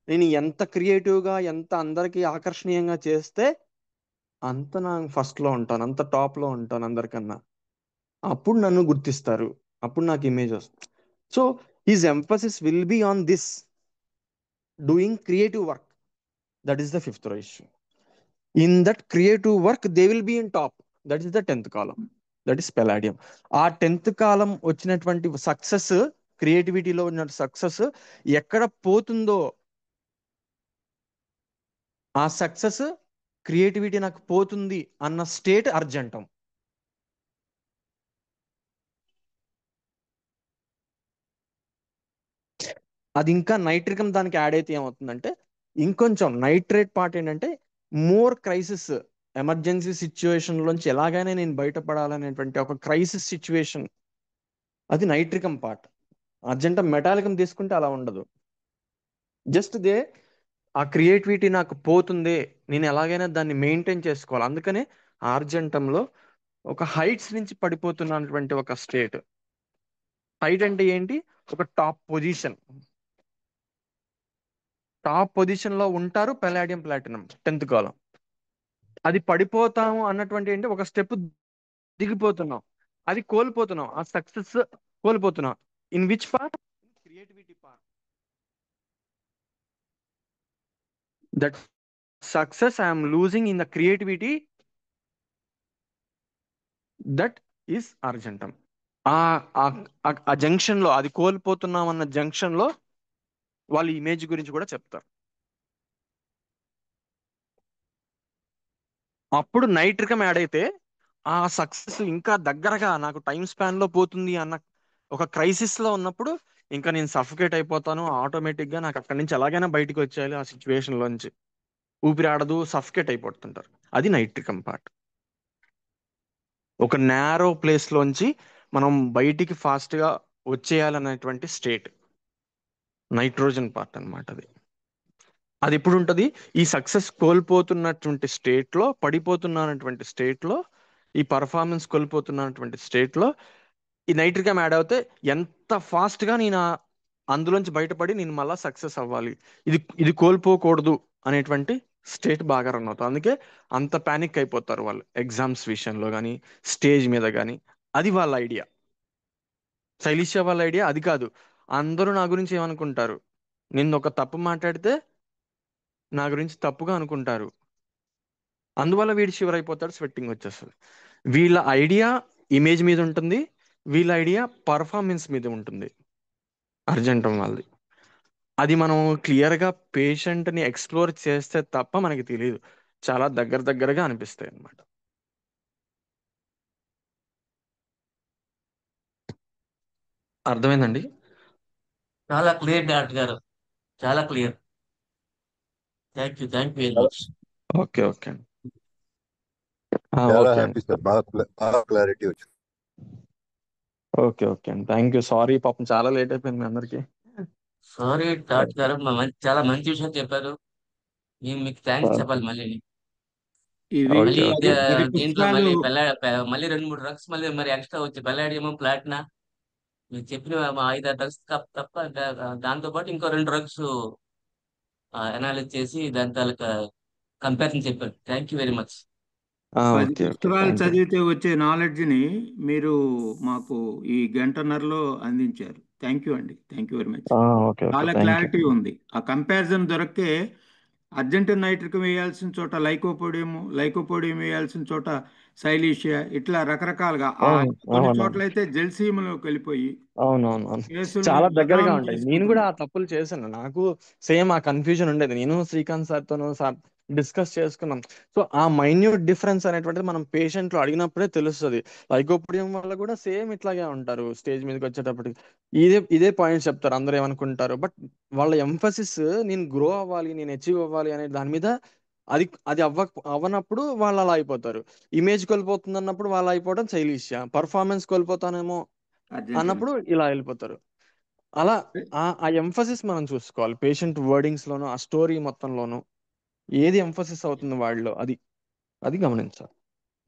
నేను ఎంత క్రియేటివ్గా ఎంత అందరికీ ఆకర్షణీయంగా చేస్తే అంత నా ఫస్ట్లో ఉంటాను, అంత టాప్లో ఉంటాను అందరికన్నా, అప్పుడు నన్ను గుర్తిస్తారు, అప్పుడు నాకు ఇమేజ్ వస్తుంది. So his emphasis will be on this doing creative work. That is the fifth రో issue. In that creative work they will be in top. That is the 10th column, that is palladium. ఆ 10th కాలం వచ్చినటువంటి success, క్రియేటివిటీలో ఉన్న success ఎక్కడ పోతుందో, ఆ success creativity నాకు పోతుంది అన్న స్టేట్ అర్జెంటం. అది ఇంకా నైట్రికం దానికి యాడ్ అయితే ఏమవుతుందంటే, ఇంకొంచెం నైట్రేట్ పార్ట్ ఏంటంటే మోర్ క్రైసిస్, ఎమర్జెన్సీ సిచ్యువేషన్ లోంచి ఎలాగైనా నేను బయటపడాలనేటువంటి ఒక క్రైసిస్ సిచ్యువేషన్, అది నైట్రికం పార్ట్. అర్జెంటం మెటాలికం తీసుకుంటే అలా ఉండదు. జస్ట్ దే ఆ క్రియేటివిటీ నాకు పోతుంది, నేను ఎలాగైనా దాన్ని మెయింటైన్ చేసుకోవాలి, అందుకనే ఆర్జెంటంలో ఒక హైట్స్ నుంచి పడిపోతున్నటువంటి ఒక స్టేట్. హైట్ అంటే ఏంటి, ఒక టాప్ పొజిషన్, టాప్ పొజిషన్ లో ఉంటారు పెలాడియం ప్లాటినం 10th కాలం. అది పడిపోతాము అన్నటువంటి ఏంటి, ఒక స్టెప్ దిగిపోతున్నాం, అది కోల్పోతున్నాం, ఆ సక్సెస్ కోల్పోతున్నాం. In which part, creativity part. That success I'm losing in the creativity, that is argentum. ఆ ఆ జంక్షన్ లో, అది కోల్పోతున్నాం అన్న జంక్షన్ లో వాళ్ళ ఇమేజ్ గురించి కూడా చెప్తారు. అప్పుడు నైట్రికం యాడ్ అయితే ఆ సక్సెస్ ఇంకా దగ్గరగా నాకు టైం స్పాన్ లో పోతుంది అన్న ఒక క్రైసిస్ లో ఉన్నప్పుడు, ఇంకా నేను సఫికేట్ అయిపోతాను ఆటోమేటిక్ గా, నాకు అక్కడి నుంచి ఎలాగైనా బయటకు వచ్చేయాలి ఆ సిచ్యువేషన్ లోంచి, ఊపిరి ఆడదు, సఫికేట్ అయిపోతుంటారు. అది నైట్రికం పార్ట్. ఒక నేరో ప్లేస్ లోంచి మనం బయటికి ఫాస్ట్ గా వచ్చేయాలనేటువంటి స్టేట్ నైట్రోజన్ పార్ట్ అన్నమాట. అది అది ఎప్పుడు ఉంటుంది, ఈ సక్సెస్ కోల్పోతున్నటువంటి స్టేట్ లో, పడిపోతున్నటువంటి స్టేట్ లో, ఈ పర్ఫార్మెన్స్ కోల్పోతున్నటువంటి స్టేట్ లో ఈ నైట్రికం యాడ్ అవుతే ఎంత ఫాస్ట్ గా నేను అందులోంచి బయటపడి నేను మళ్ళీ సక్సెస్ అవ్వాలి, ఇది ఇది కోల్పోకూడదు అనేటువంటి స్టేట్ బాగా రన్ అవుతుంది. అందుకే అంత పానిక్ అయిపోతారు వాళ్ళు ఎగ్జామ్స్ విషయంలో కానీ, స్టేజ్ మీద కానీ. అది వాళ్ళ ఐడియా. శైలిష వాళ్ళ ఐడియా అది కాదు. అందరూ నా గురించి ఏమనుకుంటారు, నిన్ను ఒక తప్పు మాట్లాడితే నా గురించి తప్పుగా అనుకుంటారు, అందువల్ల వీడు షివర్ అయిపోతాడు, స్వెట్టింగ్ వచ్చేస్తుంది. వీళ్ళ ఐడియా ఇమేజ్ మీద ఉంటుంది, వీళ్ళ ఐడియా పర్ఫార్మెన్స్ మీద ఉంటుంది అర్జెంటం వాళ్ళది. అది మనం క్లియర్గా పేషెంట్ని ఎక్స్ప్లోర్ చేస్తే తప్ప మనకి తెలియదు, చాలా దగ్గరగా అనిపిస్తాయి అన్నమాట. అర్థమైందండి? చాలా క్లియర్ డాక్టర్ గారు, చాలా clear. Thank you very much. Okay okay చాలా ఓకే హ్యాపీ సార్, బాగా క్లారిటీ వచ్చింది. ఓకే ఓకే అండి, థ్యాంక్ యూ. సారీ పాపం చాలా లేట్ అయిపోయింది మీ అందరికి. సారీ డాక్టర్ గారు, చాలా మంచి విషయం చెప్పారు. నేను మీకు థ్యాంక్స్ చెప్పాలి మళ్ళీ. ఇవి ఓకే మళ్ళీ ఓకే 10 దీంట్లో పుస్తకాలు. మళ్ళీ మళ్ళీ 2 3 డ్రగ్స్ మళ్ళీ మరి ఎక్స్ట్రా వచ్చి బెల్లాడియము ప్లాటినా మీరు చెప్పిన మా 5 6 డ్రగ్స్ తప్ప దాంతో పాటు ఇంకో 2 డ్రగ్స్ అనాలిసిస్ చేసి దాని తాలూకా కంపారిజన్ చెప్పారు. Thank you very much. 10 okay okay పుస్తకాలు థ్యాంక్ యూ. చదివితే వచ్చే నాలెడ్జ్ని మీరు మాకు ఈ గంటన్నరలో అందించారు. థ్యాంక్ యూ అండి, thank you very much. Okay okay చాలా థ్యాంక్ యూ. క్లారిటీ ఉంది. ఆ కంపారిజన్ దొరికితే అర్జెంటీన్ నైట్రికం వేయాల్సిన చోట లైకోపోడియం వేయాల్సిన చోట సైలీషియా, ఇట్లా రకరకాలుగా అవును కొన్ని అవును చోట్ల అయితే జెల్సీమ్లోకి వెళ్ళిపోయి అవునవును అవును, కేసుల్ని చాలా దగ్గరగా బదనాం ఉంటాయి. నేను కూడా చేసుకుంటున్నాం. ఆ తప్పులు చేశాను. నాకు సేమ్ ఆ కన్ఫ్యూజన్ ఉండేది. నేను శ్రీకాంత్ సార్తోనూ సార్ డిస్కస్ చేసుకున్నాం. సో ఆ మైన్యూట్ డిఫరెన్స్ అనేటువంటిది మనం పేషెంట్లు అడిగినప్పుడే తెలుస్తుంది. లైకోపోడియం వల్ల కూడా సేమ్ ఇట్లాగే ఉంటారు. స్టేజ్ మీదకి వచ్చేటప్పటికి ఇదే ఇదే పాయింట్స్ చెప్తారు. అందరూ ఏమనుకుంటారు, బట్ వాళ్ళ ఎంఫసిస్ నేను గ్రో అవ్వాలి, నేను అచీవ్ అవ్వాలి అనే దాని మీద. అది అది అవ్వనప్పుడు వాళ్ళు అలా అయిపోతారు. ఇమేజ్ కోల్పోతుంది అన్నప్పుడు వాళ్ళు అయిపోవడం శైలీష్య. పర్ఫార్మెన్స్ కోల్పోతానేమో అర్జెంటీనా అన్నప్పుడు ఇలా వెళ్ళిపోతారు. అలా ఆ ఎంఫసిస్ మనం చూసుకోవాలి. పేషెంట్ వర్డింగ్స్ లోను, ఆ స్టోరీ మొత్తంలోను ఏది ఎంఫసిస్ అవుతుంది వాళ్ళలో, అది అది గమనించాలి.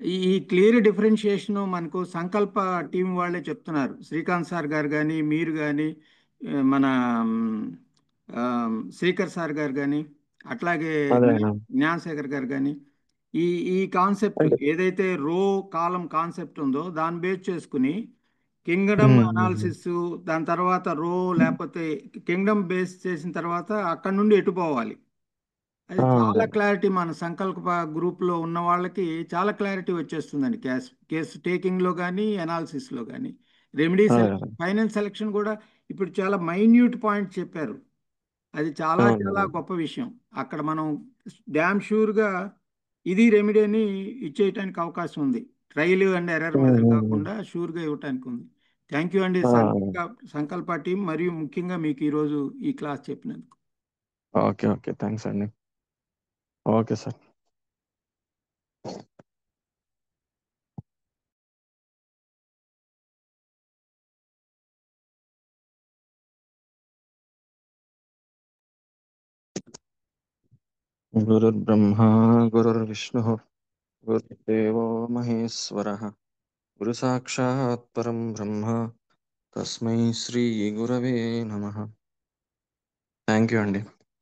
ఈ క్లియర్ డిఫరెన్షియేషన్ మనకు సంకల్ప టీం వాళ్ళే చెప్తున్నారు. శ్రీకాంత్ సార్ గారు కానీ, మీరు కానీ, మన ఆ, శేఖర్ సార్ గారు కానీ, అట్లాగే అదే జ్ఞానశేఖర్ గారు కానీ, ఈ ఈ కాన్సెప్ట్ అంటే ఏదైతే రో కాలం కాన్సెప్ట్ ఉందో దాన్ని బేస్ చేసుకుని కింగ్డమ్ అనాలిసిస్, దాని తర్వాత రో లేకపోతే కింగ్డమ్ బేస్ చేసిన తర్వాత అక్కడ నుండి ఎటు పోవాలి, అది అదే చాలా క్లారిటీ. మన సంకల్ప గ్రూప్లో ఉన్న వాళ్ళకి చాలా క్లారిటీ వచ్చేస్తుందండి. కేసు టేకింగ్లో కానీ, అనాలిసిస్లో కానీ, రెమెడీ అదే సెలెక్షన్, ఫైనల్ సెలెక్షన్ కూడా ఇప్పుడు చాలా మైన్యూట్ పాయింట్ చెప్పారు. అది చాలా చాలా అవును గొప్ప విషయం. అక్కడ మనం డ్యామ్ షూర్గా ఇది రెమెడీ అని ఇచ్చేయటానికి అవకాశం ఉంది. ట్రయల్ అండ్ ఎర్రర్ మెథడ్ కాకుండా షూర్గా ఇవ్వటానికి ఉంది. థ్యాంక్ యూ అండి సంకల్ప టీం, మరియు ముఖ్యంగా మీకు ఈరోజు ఈ క్లాస్ చెప్పినందుకు. ఓకే ఓకే థ్యాంక్స్ అండి. Okay sir. గురుర్బ్రహ్మా గురుర్విష్ణుః గురుర్దేవో మహేశ్వరः గురు సాక్షాత్ పరం బ్రహ్మ తస్మై శ్రీ గురవే నమః. థ్యాంక్ యూ అండి.